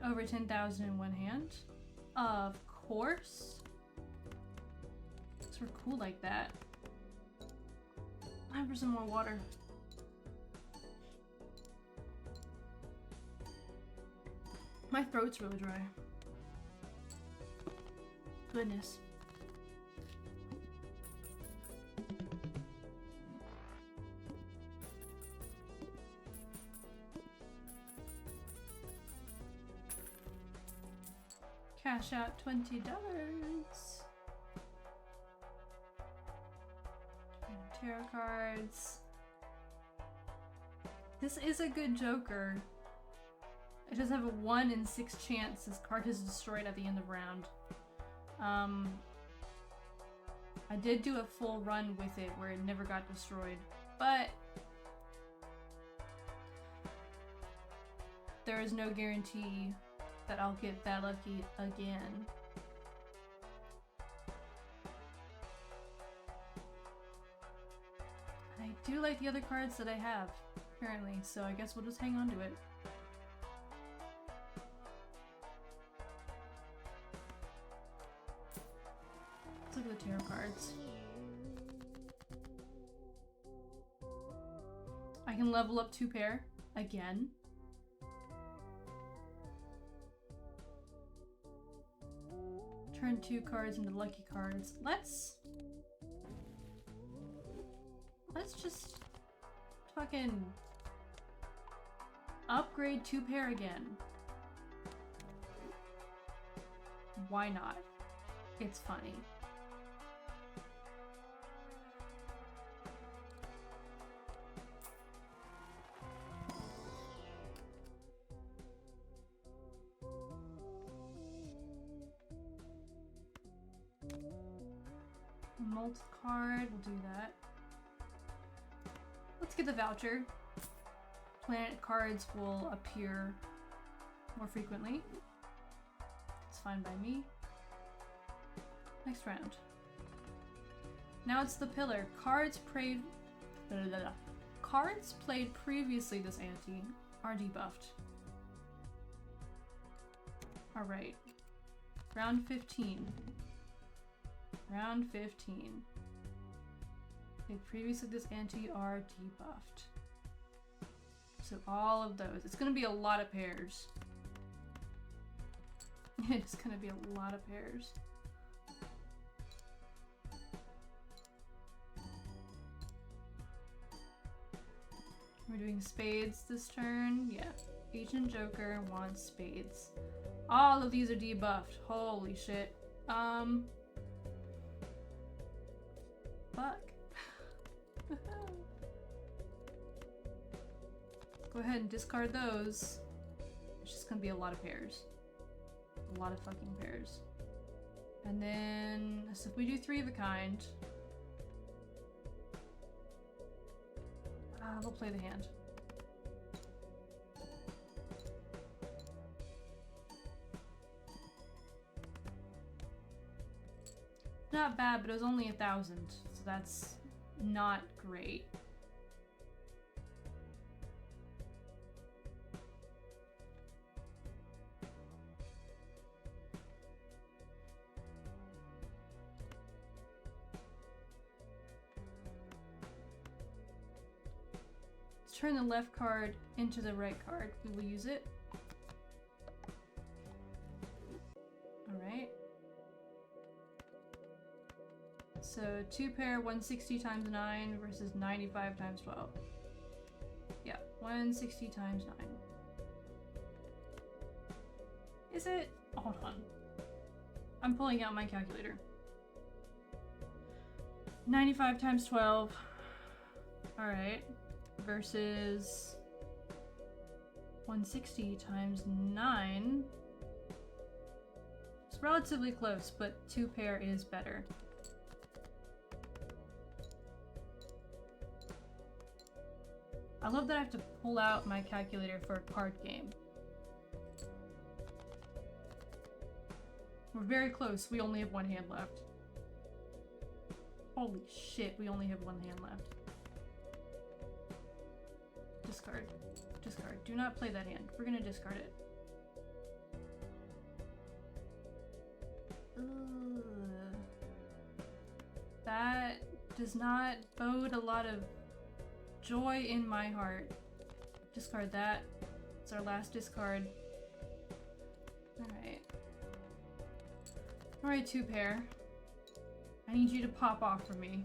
Over 10,000 in one hand. Of course. We're cool like that. Time for some more water. My throat's really dry. Goodness. Cash out $20. Tarot cards. This is a good Joker. It does have a 1 in 6 chance this card is destroyed at the end of round. I did do a full run with it where it never got destroyed, but there is no guarantee that I'll get that lucky again. I do like the other cards that I have, apparently, so I guess we'll just hang on to it. Let's look at the tarot cards. I can level up 2 pair again. Turn 2 cards into lucky cards. Let's just fucking upgrade 2 pair again. Why not? It's funny. Mult card, we'll do that. Let's get the voucher. Planet cards will appear more frequently. It's fine by me. Next round. Now it's the pillar. Cards played previously this ante are debuffed. Alright. Round 15. Round 15. They previously this ante are debuffed. So all of those. It's gonna be a lot of pairs. It's gonna be a lot of pairs. We're doing spades this turn. Yeah. Agent Joker wants spades. All of these are debuffed. Holy shit. Fuck. Go ahead and discard those. It's just gonna be a lot of pairs. A lot of fucking pairs. And then, so if we do 3 of a kind, we'll play the hand. Not bad, but it was only 1,000, so that's not great. Let's turn the left card into the right card. We will use it. Alright. So 2 pair, 160 times 9 versus 95 times 12. Yeah, 160 times 9. Is it? Hold on. I'm pulling out my calculator. 95 times 12. Alright. Versus 160 times 9. It's relatively close, but 2 pair is better. I love that I have to pull out my calculator for a card game. We're very close. We only have 1 hand left. Holy shit, we only have 1 hand left. Discard. Discard. Do not play that hand. We're gonna discard it. Ugh. That does not bode a lot of joy in my heart. Discard that. It's our last discard. Alright. Alright, 2 pair. I need you to pop off for me.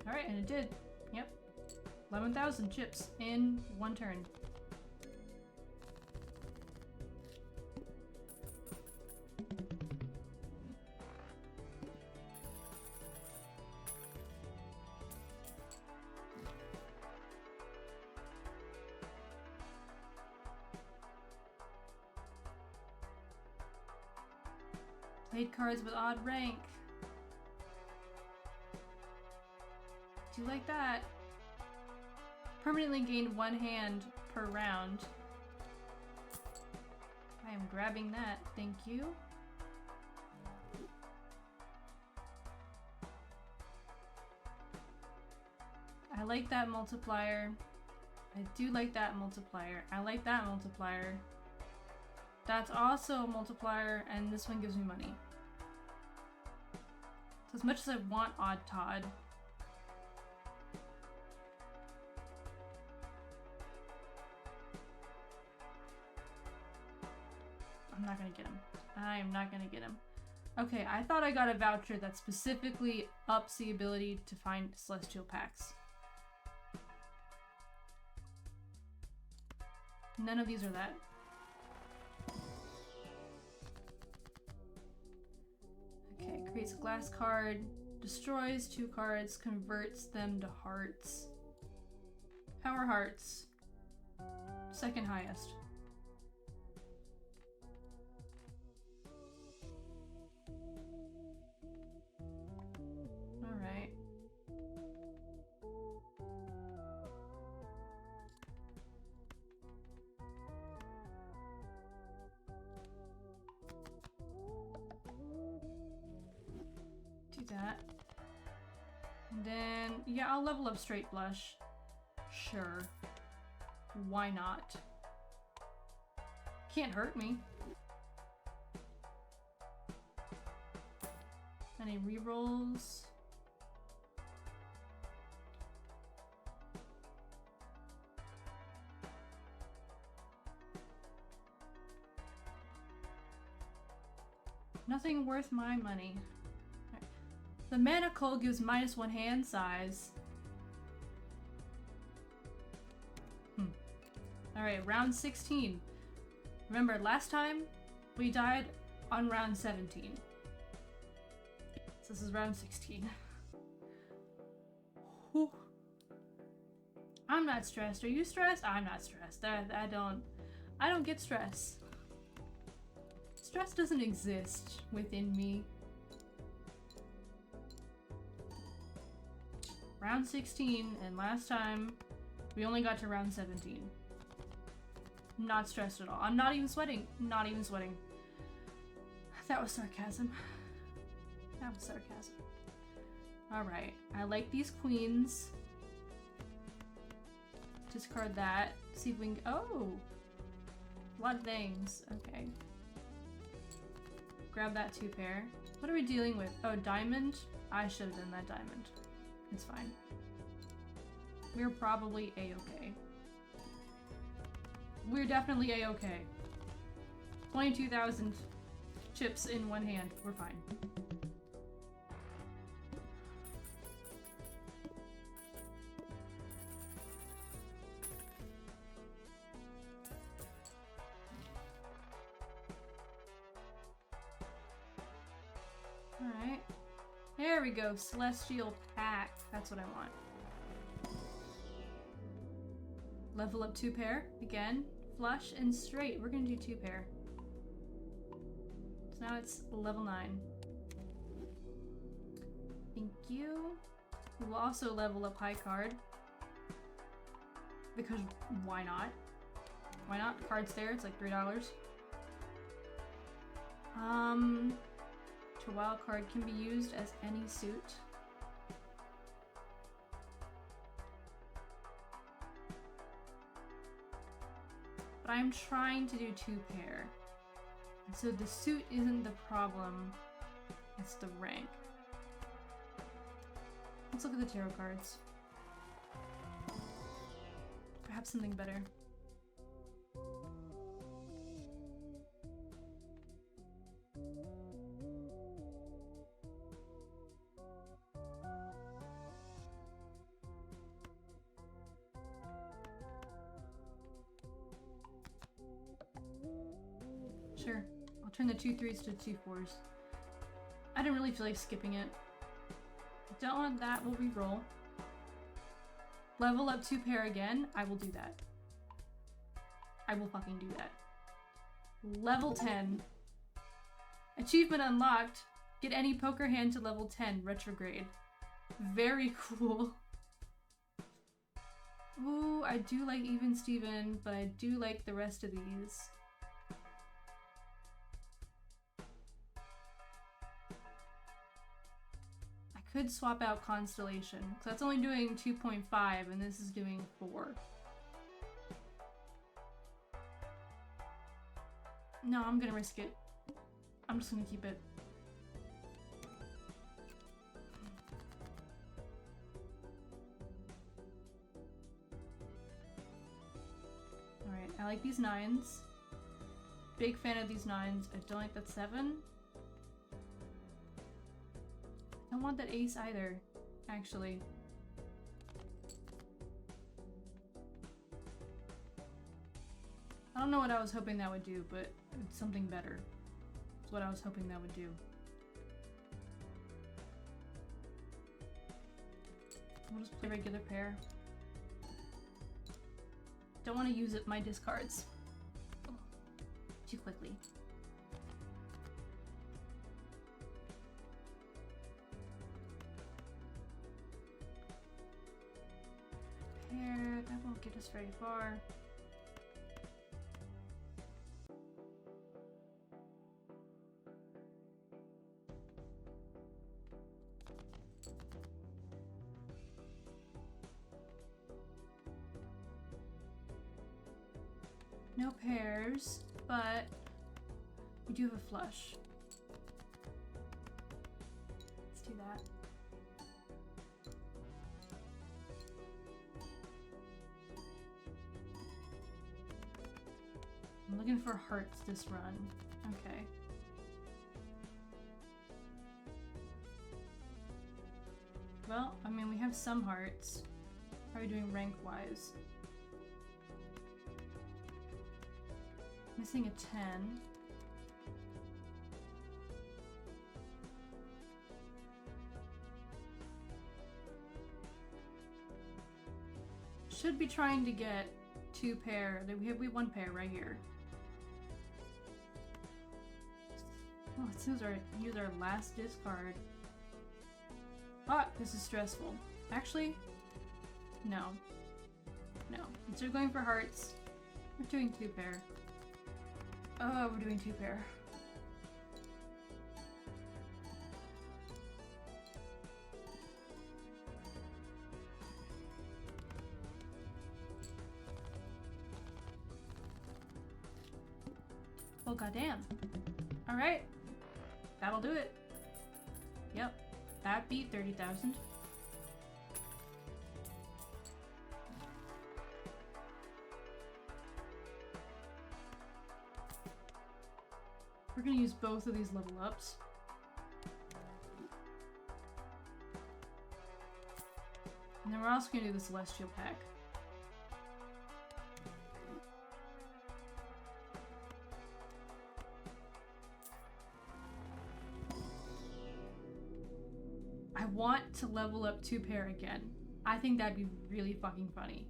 Alright, and it did. Yep. 11,000 chips in 1 turn. Played cards with odd rank. Do you like that? Permanently gained 1 hand per round. I am grabbing that, thank you. I like that multiplier. I do like that multiplier. I like that multiplier. That's also a multiplier, and this one gives me money. So as much as I want Odd Todd, I'm not gonna get him. I am not gonna get him. Okay, I thought I got a voucher that specifically ups the ability to find Celestial Packs. None of these are that. Okay, creates a glass card, destroys 2 cards, converts them to hearts. Power hearts. 2nd highest. Alright. That. And then, yeah, I'll level up Straight Blush. Sure. Why not? Can't hurt me. Any rerolls? Nothing worth my money. Right. The mana coal gives -1 hand size. Alright, round 16. Remember, last time we died on round 17. So this is round 16. Whew. I'm not stressed. Are you stressed? I'm not stressed. I don't get stress. Stress doesn't exist within me. Round 16, and last time we only got to round 17. Not stressed at all. I'm not even sweating. Not even sweating. That was sarcasm. That was sarcasm. Alright. I like these queens. Discard that. See if we can... Oh! A lot of things. Okay. Grab that 2 pair. What are we dealing with? Oh, diamond? I should have done that diamond. It's fine. We're probably a-okay. We're definitely a-okay. 22,000 chips in one hand. We're fine. Alright. There we go. Celestial Pack. That's what I want. Level up 2 pair. Again. Flush and straight. We're gonna do 2 pair. So now it's level 9. Thank you. We will also level up high card. Because why not? Why not? Card's there. It's like $3. To wild card can be used as any suit. But I'm trying to do 2 pair. And so the suit isn't the problem, it's the rank. Let's look at the tarot cards. Perhaps something better. Sure. I'll turn the 2 3s to 2 4s. I didn't really feel like skipping it. Don't want that, we'll re-roll. Level up 2 pair again, I will do that. I will fucking do that. Level 10. Achievement unlocked. Get any poker hand to level 10, retrograde. Very cool. Ooh, I do like Even Steven, but I do like the rest of these. Could swap out Constellation, because that's only doing 2.5 and this is doing 4. No, I'm gonna risk it. I'm just gonna keep it. Alright, I like these 9s. Big fan of these 9s. I don't like that 7. I don't want that ace either, actually. I don't know what I was hoping that would do, but it's something better. It's what I was hoping that would do. We'll just play regular pair. Don't want to use my discards too quickly. That won't get us very far. No pairs, but we do have a flush. Let's do that. I'm looking for hearts this run. Okay. Well, I mean, we have some hearts. How are we doing rank-wise? Missing a 10. Should be trying to get 2 pair. We have 1 pair right here. Oh, let's use our last discard. Ah, this is stressful. Actually, no. No. Instead of going for hearts, we're doing 2 pair. Oh, we're doing 2 pair. Oh, goddamn. Alright. That'll do it. Yep. That beat 30,000. We're gonna use both of these level ups. And then we're also gonna do the Celestial Pack. I want to level up 2 pair again. I think that'd be really fucking funny.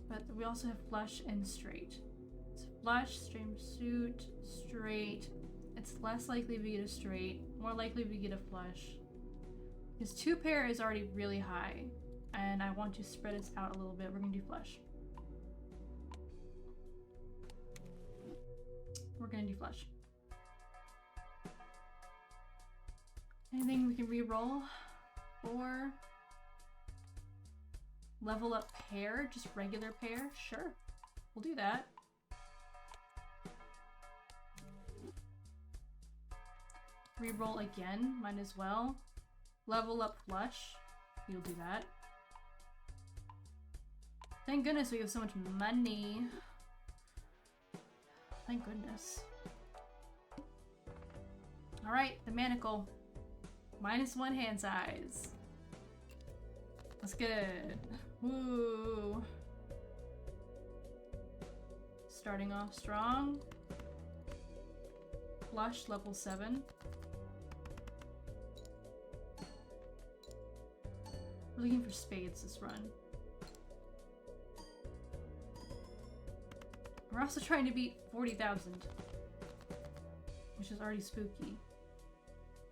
But we also have flush and straight. It's flush, stream suit, straight. It's less likely we get a straight, more likely we get a flush. Because 2 pair is already really high, and I want to spread this out a little bit. We're gonna do flush. We're gonna do flush. Anything we can re-roll? Or level up pair, just regular pair? Sure, we'll do that. Re-roll again, might as well. Level up flush, you'll do that. Thank goodness we have so much money. Thank goodness. Alright, the manacle. -1 hand size. That's good. Woo. Starting off strong. Flush level 7. We're looking for spades this run. We're also trying to beat 40,000, which is already spooky.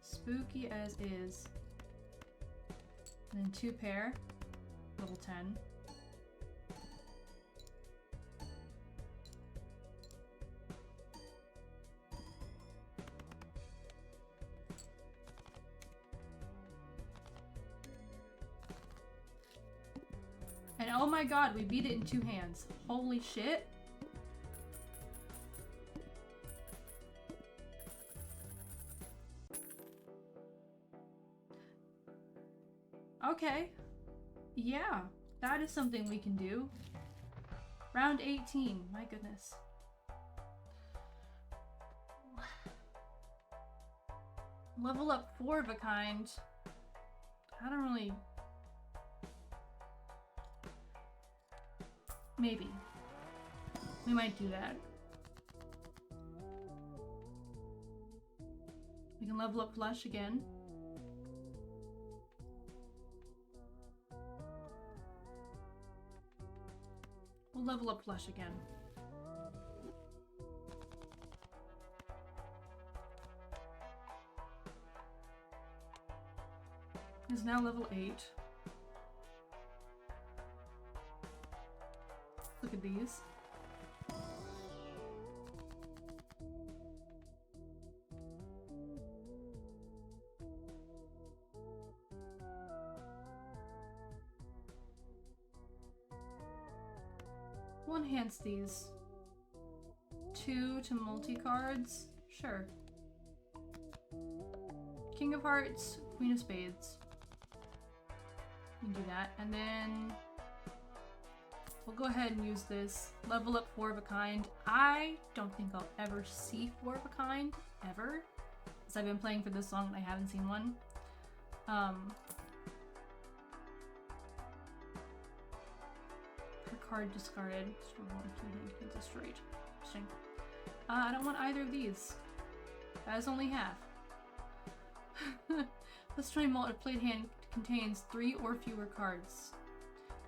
Spooky as is. And then 2 pair, level 10. And oh my god, we beat it in 2 hands. Holy shit. Okay. Yeah, that is something we can do. Round 18, my goodness. Level up 4 of a kind. I don't really... Maybe. We might do that. We can level up flush again. We'll level up flush again. Is now level 8. Look at these. We'll enhance these. 2 to multi-cards? Sure. King of Hearts, Queen of Spades. We can do that. And then we'll go ahead and use this. Level up 4 of a kind. I don't think I'll ever see 4 of a kind, ever. Because I've been playing for this long and I haven't seen one. Per card discarded. Destroyed. Interesting. I don't want either of these. That is only half. Let's try played hand contains 3 or fewer cards.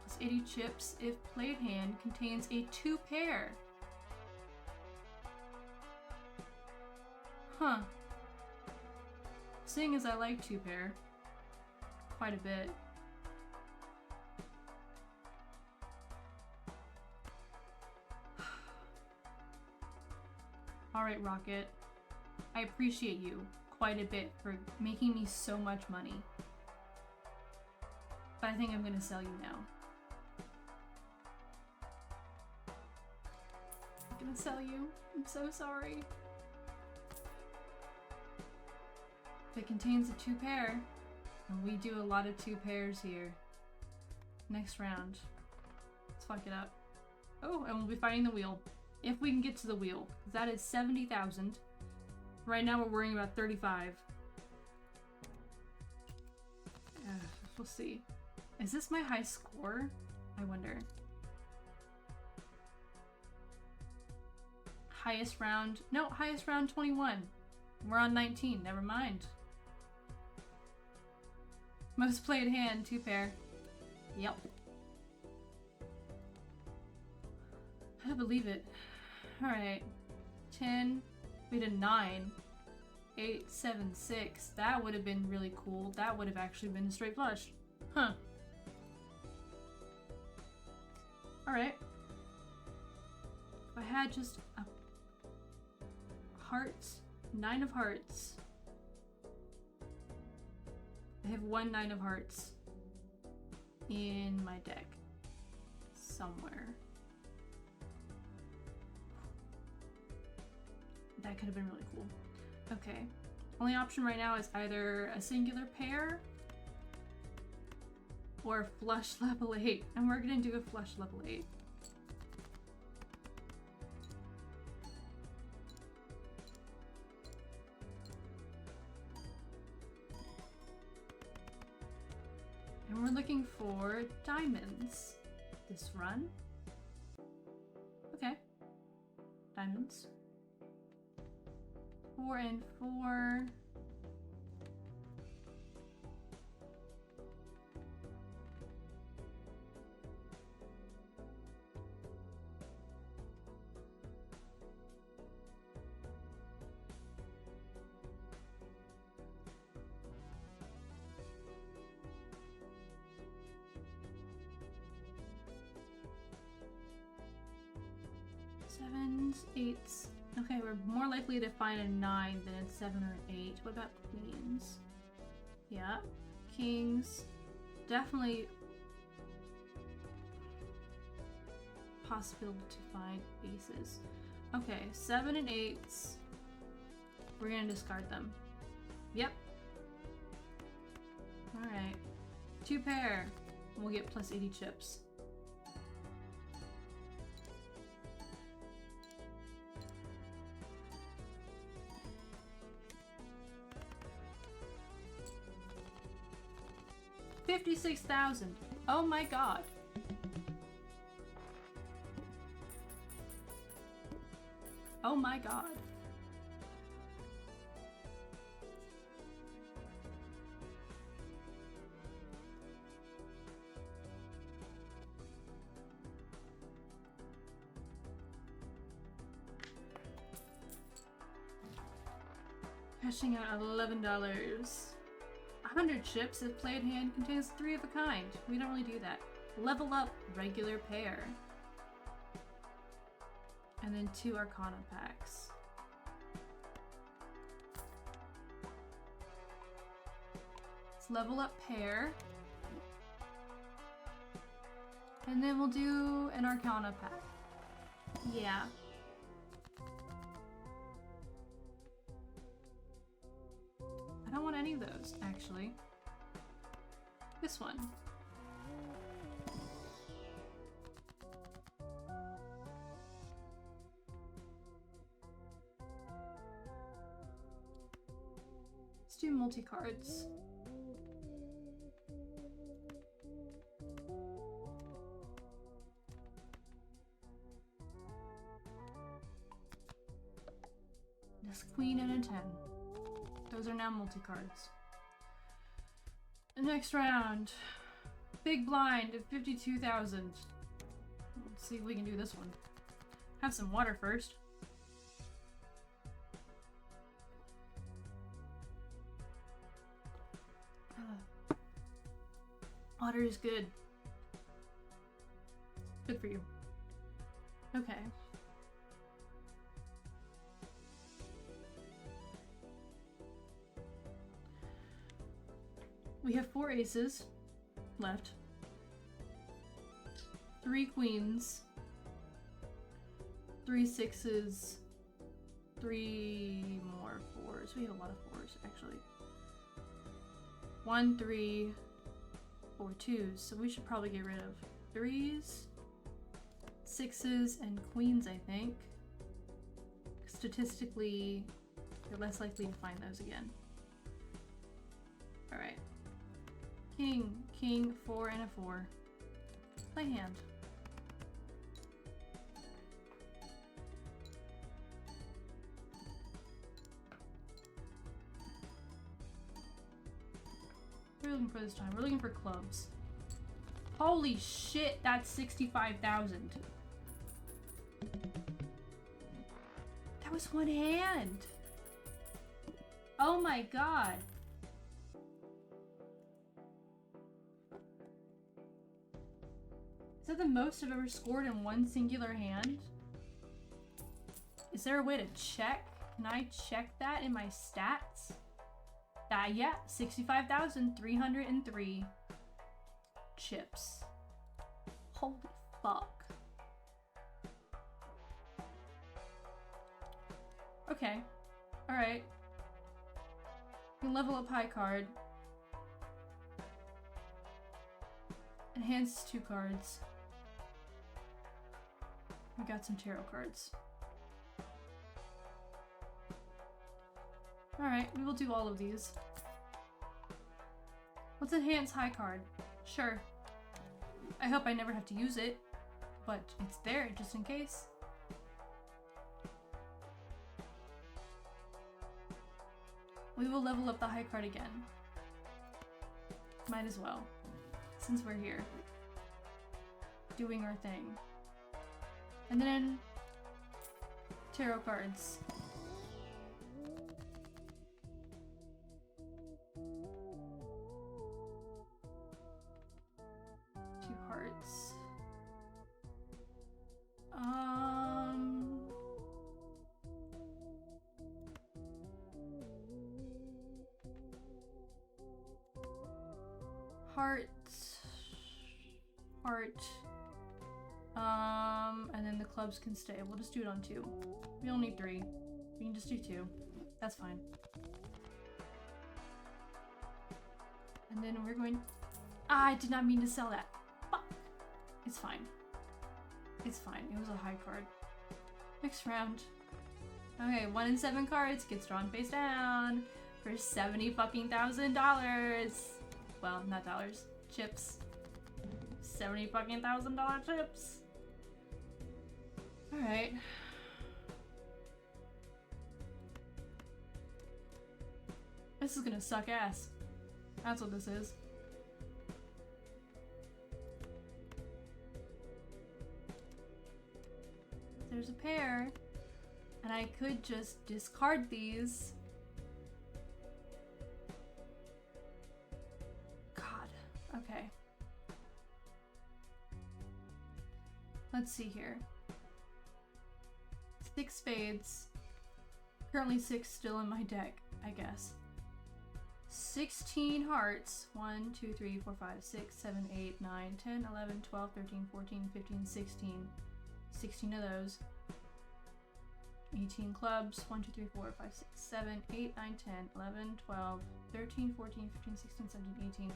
Plus 80 chips if played hand contains a 2 pair. Huh. Seeing as I like 2 pair quite a bit. Alright, Rocket. I appreciate you quite a bit for making me so much money. But I think I'm gonna sell you now. I'm gonna sell you. I'm so sorry. If it contains a 2 pair, and we do a lot of 2 pairs here. Next round. Let's fuck it up. Oh, and we'll be fighting the wheel. If we can get to the wheel. That is 70,000. Right now we're worrying about 35. We'll see. Is this my high score? I wonder. Highest round. No, highest round 21. We're on 19. Never mind. Most played hand, 2 pair. Yep. I believe it. Alright. 10. We did 9. 8, 7, 6. That would have been really cool. That would have actually been a straight flush. Huh. Alright. If I had just a heart, 9 of hearts. I have 1 9 of hearts in my deck somewhere. That could have been really cool. Okay. Only option right now is either a singular pair or flush level 8. And we're gonna do a flush level 8. And we're looking for diamonds this run. Okay. Diamonds. 4 and 4. Sevens, 8s. Okay, we're more likely to find a 9 than a 7 or 8. What about queens? Yeah. Kings. Definitely possible to find aces. Okay, 7 and 8s. We're gonna discard them. Yep. Alright. 2 pair. We'll get plus 80 chips. $56,000. Oh my god. Oh my god. Cashing out $11. 100 chips if played hand contains 3 of a kind. We don't really do that. Level up regular pair. And then 2 Arcana packs. Let's level up pair. And then we'll do an Arcana pack. Yeah. I don't want any of those, actually. This one. do multi-cards. This queen and a 10. Those are now multi-cards. The next round. Big blind of 52,000. Let's see if we can do this one. Have some water first. Water is good. Good for you. Okay. We have 4 aces left. 3 queens. 3 sixes. 3 more 4s. We have a lot of 4s, actually. 1, 3, 4 2s. So we should probably get rid of 3s, 6s, and queens, I think. Statistically, you're less likely to find those again. Alright. King, king, 4, and a 4. Play hand. What are we looking for this time? We're looking for clubs. Holy shit, that's 65,000. That was one hand. Oh my god. Is that the most I've ever scored in one singular hand? Is there a way to check? Can I check that in my stats? Yeah, 65,303 chips. Holy fuck. Okay. Alright. We can level up high card. Enhance 2 cards. We got some tarot cards. Alright, we will do all of these. Let's enhance high card. Sure. I hope I never have to use it, but it's there just in case. We will level up the high card again. Might as well, since we're here. Doing our thing. And then tarot cards. Heart. And then the clubs can stay. We'll just do it on 2. We don't need 3. We can just do 2. That's fine. And then we're going... I did not mean to sell that. Fuck. It's fine. It's fine. It was a high card. Next round. Okay, 1 in 7 cards gets drawn face down for $70,000. Well, not dollars. Chips. $70,000 chips. Alright. This is gonna suck ass. That's what this is. There's a pair. And I could just discard these. God. Okay. Let's see here. 6 spades. Currently 6 still in my deck, I guess. 16 hearts. 1, 2, 3, 4, 5, 6, 7, 8, 9, 10, 11, 12, 13, 14, 15, 16. 16 of those. 18 clubs. 1, 2, 3, 4, 5, 6, 7, 8, 9, 10, 11, 12, 13, 14, 15, 16, 17, 18.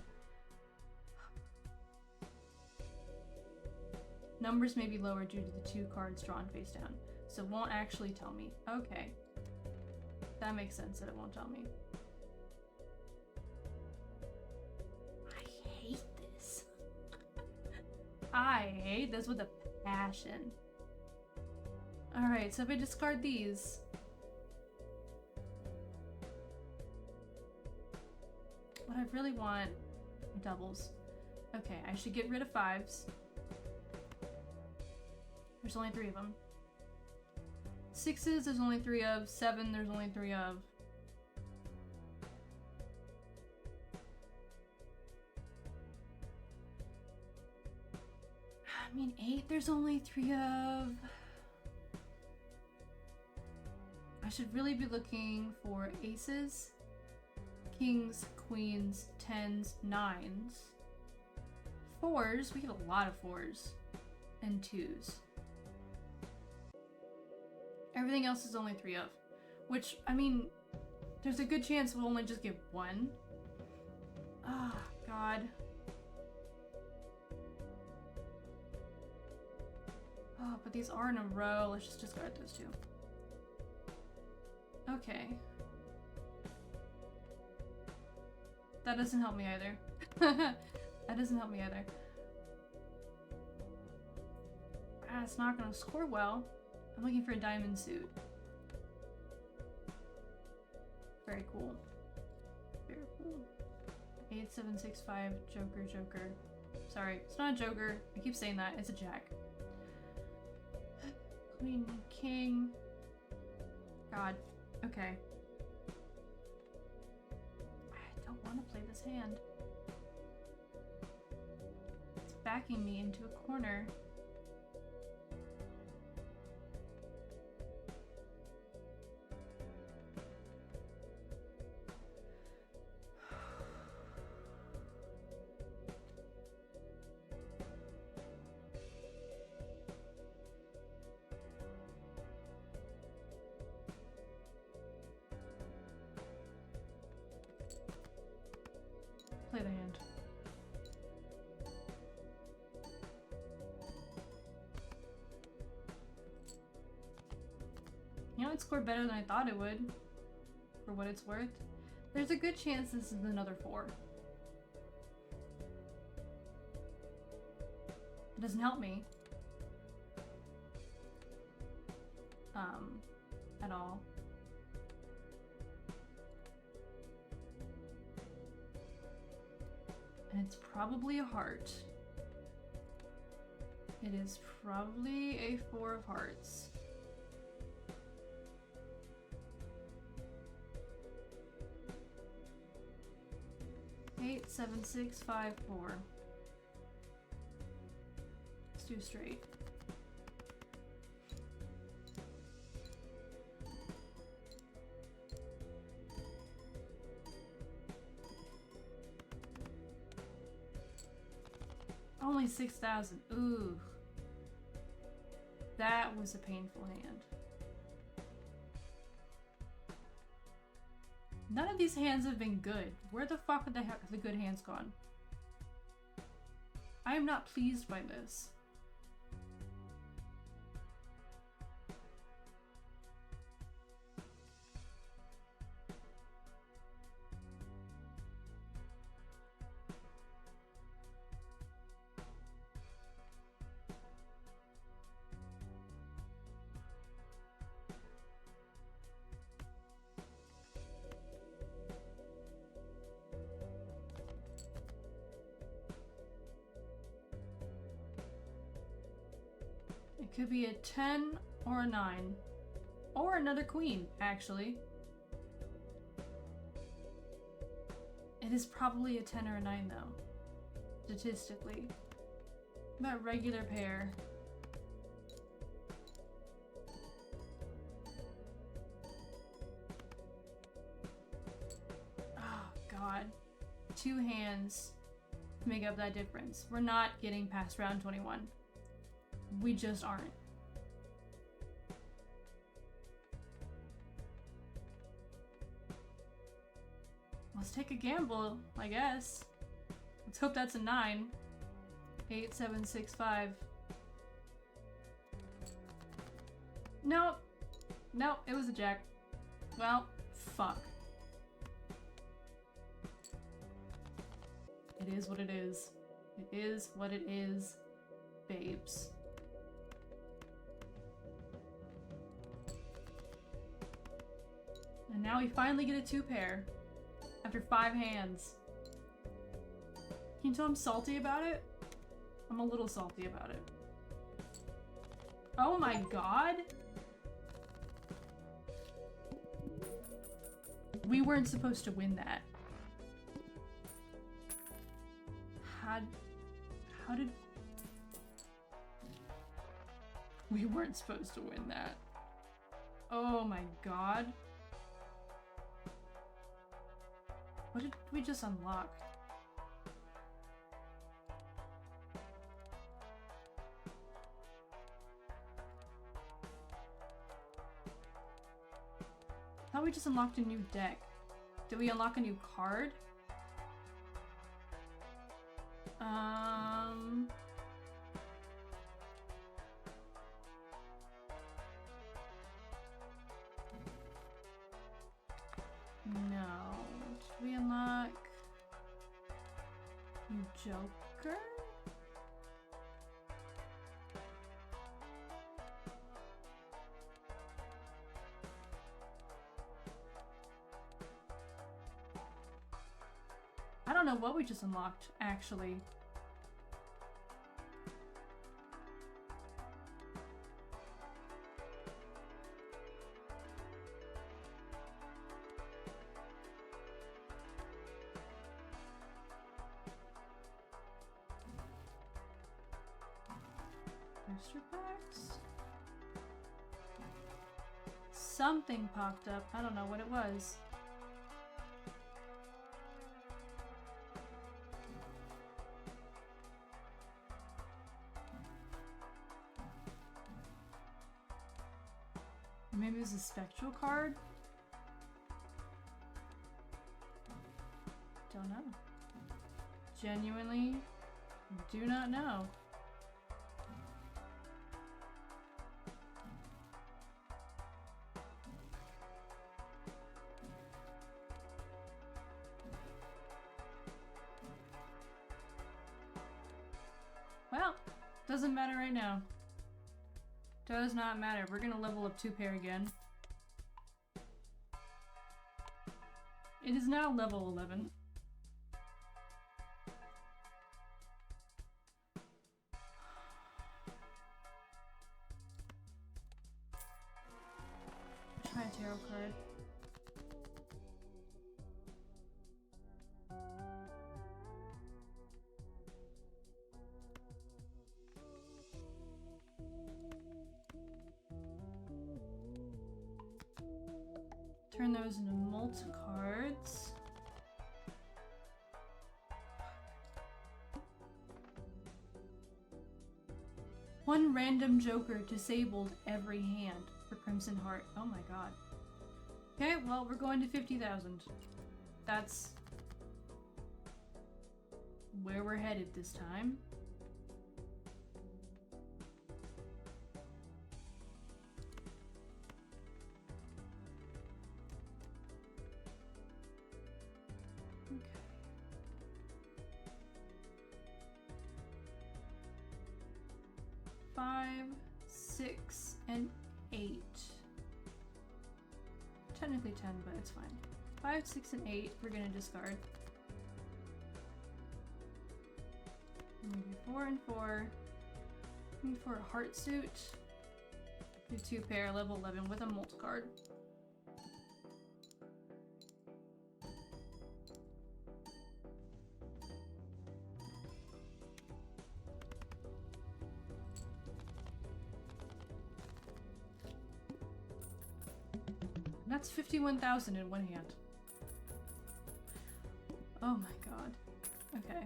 Numbers may be lower due to the 2 cards drawn face down, so it won't actually tell me. Okay. That makes sense that it won't tell me. I hate this with a passion. Alright, so if I discard these... What I really want are doubles. Okay, I should get rid of 5s. There's only 3 of them. 6s, there's only 3 of. 7, there's only 3 of. I mean, 8, there's only 3 of. I should really be looking for aces, kings, queens, 10s, 9s. 4s, we get a lot of 4s. And 2s. Everything else is only 3 of. Which, I mean, there's a good chance we'll only just get 1. Ah, oh, God. Oh, but these are in a row. Let's just discard those 2. Okay. That doesn't help me either. That doesn't help me either. Ah, it's not gonna score well. I'm looking for a diamond suit. Very cool. Very cool. 8, 7, 6, 5, joker, joker. Sorry, it's not a joker. I keep saying that. It's a jack. Queen, king. God. Okay. I don't want to play this hand. It's backing me into a corner. Play the hand. You know, it scored better than I thought it would, for what it's worth. There's a good chance this is another 4. It doesn't help me. At all. And it's probably a heart. It is probably a 4 of hearts. Eight, 7, 6, 5, 4. Let's do straight. Only 6,000. Ooh. That was a painful hand. None of these hands have been good. Where the fuck have the good hands gone? I am not pleased by this. It could be a 10 or a 9. Or another queen, actually. It is probably a 10 or a 9, though. Statistically. About regular pair. Oh, God. 2 hands to make up that difference. We're not getting past round 21. We just aren't. Let's take a gamble, I guess. Let's hope that's a 9. 8, 7, 6, 5. Nope. Nope, it was a jack. Well, fuck. It is what it is. It is what it is. babes. And now we finally get a 2-pair after 5 hands. Can you tell I'm salty about it? I'm a little salty about it. Oh my god! We weren't supposed to win that. How did... We weren't supposed to win that. Oh my god. What did we just unlock? I thought we just unlocked a new deck. Did we unlock a new card? No. Did we unlock new Joker? I don't know what we just unlocked, actually. Booster packs? Something popped up. I don't know what it was. Maybe it was a spectral card? Don't know. Genuinely do not know. Well, doesn't matter right now. Does not matter. We're gonna level up 2-pair again. It is now level 11. Try a tarot card. Turn those into multi-cards. One random Joker disabled every hand for Crimson Heart. Oh my god. Okay, well, we're going to 50,000. That's where we're headed this time. Okay. 5, 6, and 8. Technically 10, but it's fine. 5, 6, and 8, we're gonna discard. Maybe 4 and 4. Maybe for a heart suit. Do 2-pair, level 11 with a molt card. That's 51,000 in one hand. Oh my god. Okay.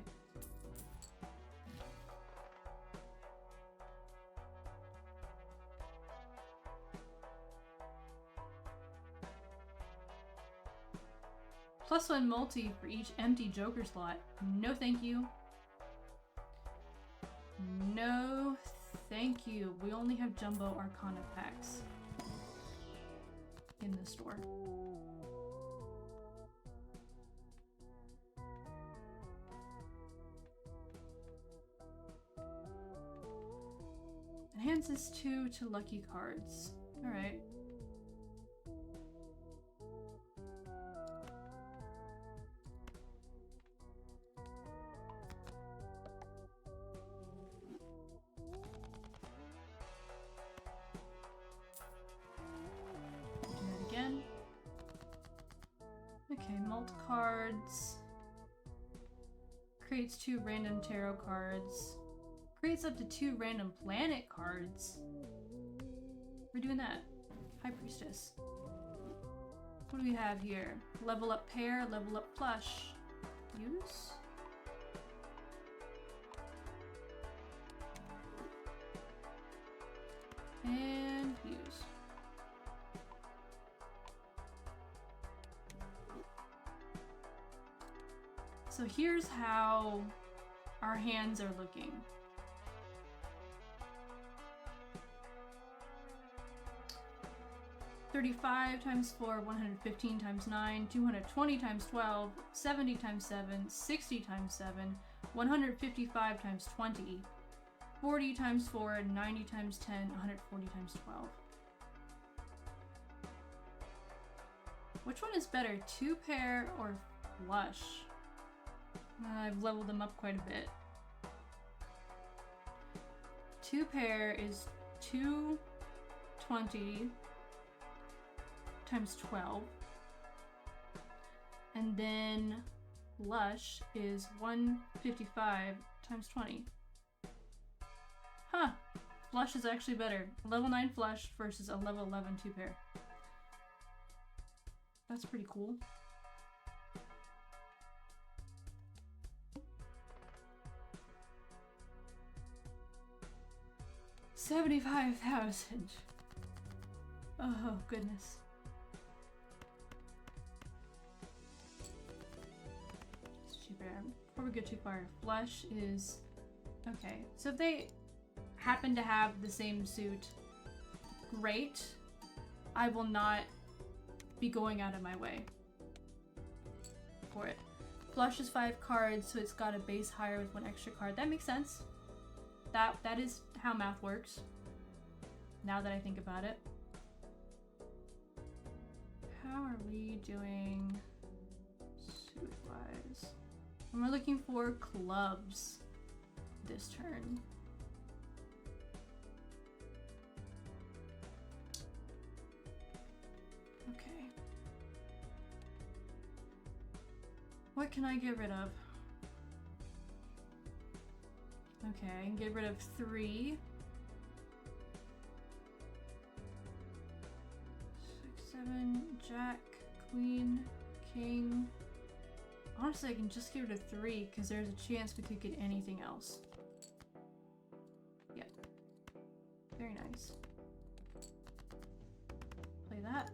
+1 multi for each empty Joker slot. No thank you. No thank you. We only have Jumbo Arcana packs in the store. Experience is 2 to lucky cards. Alright. Do that again. Okay, mult cards. Creates 2 random tarot cards. Creates up to 2 random planet cards. We're doing that. High Priestess. What do we have here? Level up pair, level up plush. Use? And use. So here's how our hands are looking. $35 times 4, 115 times 9, 220 times 12, 70 times 7, 60 times 7, 155 times 20, 40 times 4, 90 times 10, 140 times 12. Which one is better, 2 pair or flush? I've leveled them up quite a bit. 2 pair is 220 times 12. And then flush is 155 times 20. Huh. Flush is actually better. Level 9 flush versus a level 11 2 pair. That's pretty cool. $75,000. Oh goodness. It's cheaper. Before we go too far, flush is okay. So if they happen to have the same suit, great. I will not be going out of my way for it. Flush is 5 cards, so it's got a base higher with 1 extra card. That makes sense. That is how math works. Now that I think about it. How are we doing suit-wise? And we're looking for clubs this turn. Okay. What can I get rid of? Okay, I can get rid of 3. 6, 7, Jack, Queen, King. Honestly, I can just get rid of 3 because there's a chance we could get anything else. Yep. Very nice. Play that.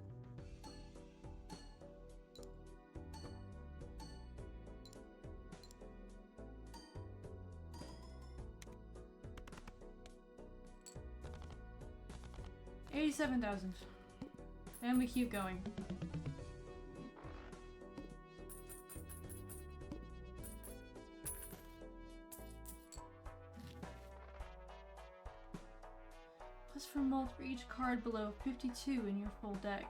$87,000. And we keep going. Plus for mult for each card below 52 in your full deck.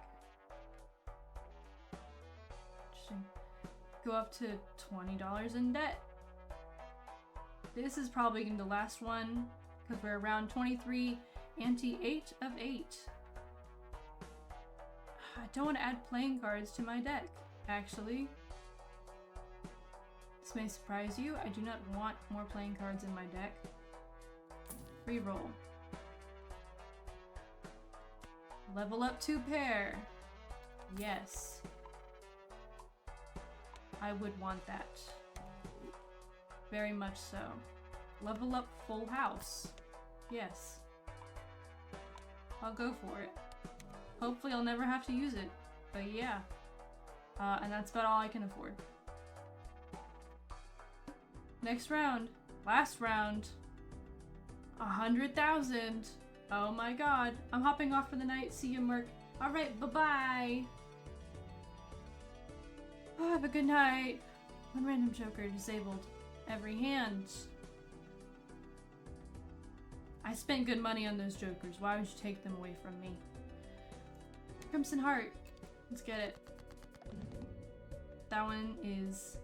Interesting. Go up to $20 in debt. This is probably going to be the last one because we're around 23. Ante 8 of 8. I don't want to add playing cards to my deck, actually. This may surprise you. I do not want more playing cards in my deck. Reroll. Level up 2 pair. Yes. I would want that. Very much so. Level up full house. Yes. I'll go for it. Hopefully I'll never have to use it, but yeah. And that's about all I can afford. Next round. Last round. 100,000. Oh my god. I'm hopping off for the night. See you, Merc. Alright, bye-bye. Oh, have a good night. 1 random joker disabled. Every hand. I spent good money on those jokers. Why would you take them away from me? Crimson Heart. Let's get it. That one is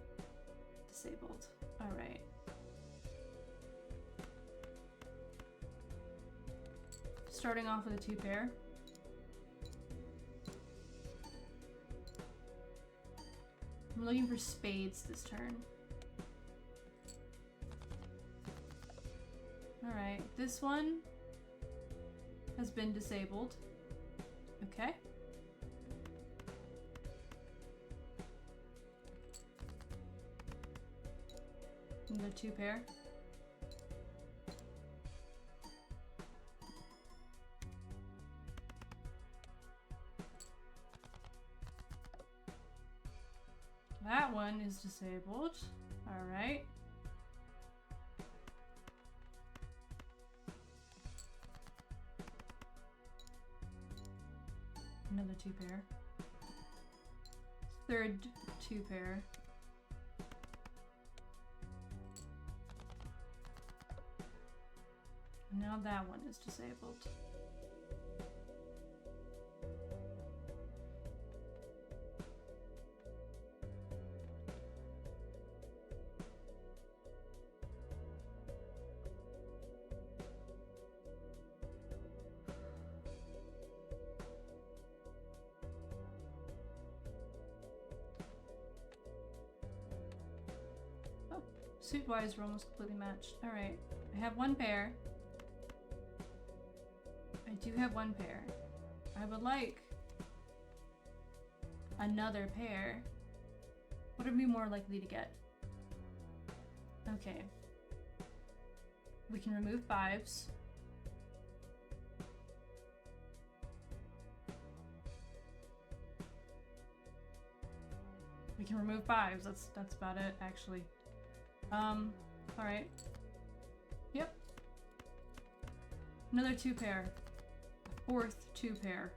disabled. Alright. Starting off with a 2 pair. I'm looking for spades this turn. Alright, this one has been disabled. Okay. Another 2 pair. That one is disabled. Alright. Another 2 pair. Third 2 pair. Now that one is disabled. Suit-wise, we're almost completely matched. Alright, I have 1 pair. I do have 1 pair. I would like another pair. What are we more likely to get? Okay. We can remove 5s. We can remove 5s. That's about it, actually. Alright. Yep. Another 2 pair. A 4th 2 pair.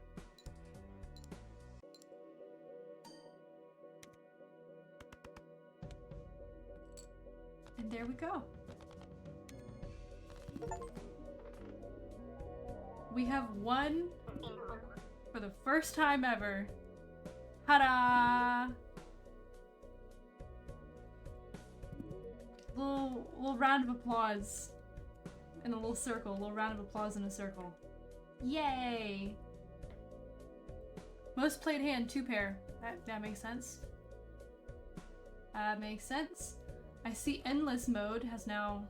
And there we go. We have won for the first time ever. Ta-da! Little round of applause in a little circle. A little round of applause in a circle. Yay! Most played hand, 2 pair. That makes sense. Makes sense. I see endless mode has now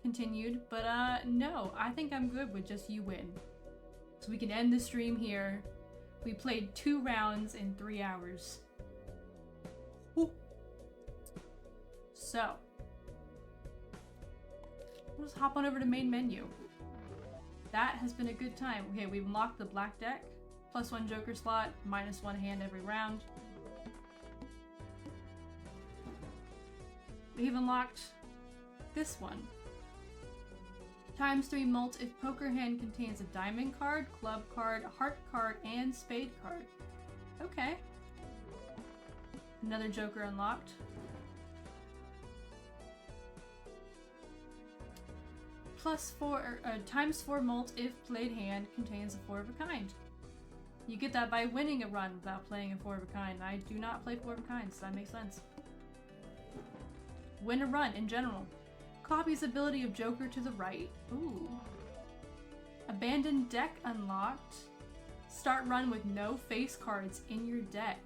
continued, but no, I think I'm good with just you win. So we can end the stream here. We played 2 rounds in 3 hours. Woo. So, we'll just hop on over to main menu. That has been a good time. Okay, we've unlocked the black deck. +1 joker slot, -1 hand every round. We've unlocked this one. ×3 mult if poker hand contains a diamond card, club card, heart card, and spade card. Okay. Another joker unlocked. ×4 mult if played hand contains a 4 of a kind. You get that by winning a run without playing a 4 of a kind. I do not play 4 of a kind, so that makes sense. Win a run in general. Copies ability of Joker to the right. Ooh. Abandoned deck unlocked. Start run with no face cards in your deck.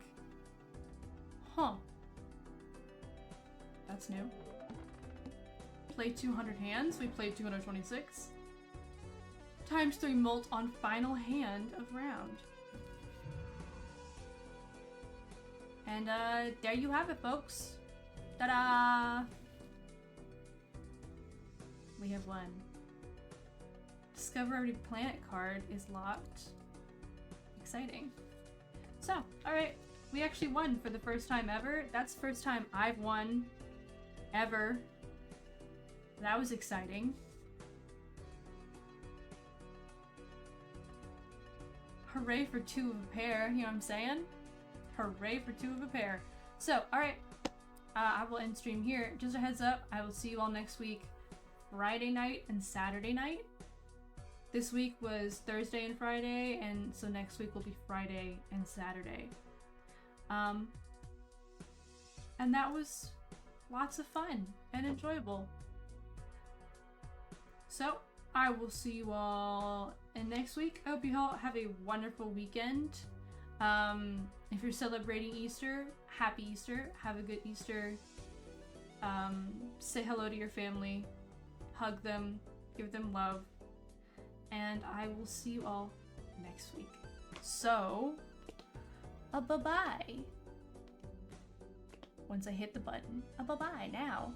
Huh. That's new. Play 200 hands. We played 226. ×3 mult on final hand of round. And there you have it, folks. Ta-da! We have won. Discover every planet card is locked. Exciting. So, alright. We actually won for the first time ever. That's the first time I've won ever. That was exciting. Hooray for 2 of a pair, you know what I'm saying? Hooray for 2 of a pair. So, alright. I will end stream here. Just a heads up, I will see you all next week. Friday night and Saturday night. This week was Thursday and Friday, and so next week will be Friday and Saturday. And that was lots of fun and enjoyable. So, I will see you all in next week. I hope you all have a wonderful weekend. If you're celebrating Easter, happy Easter. Have a good Easter. Say hello to your family. Hug them. Give them love. And I will see you all next week. So, bye-bye. Once I hit the button, bye-bye now.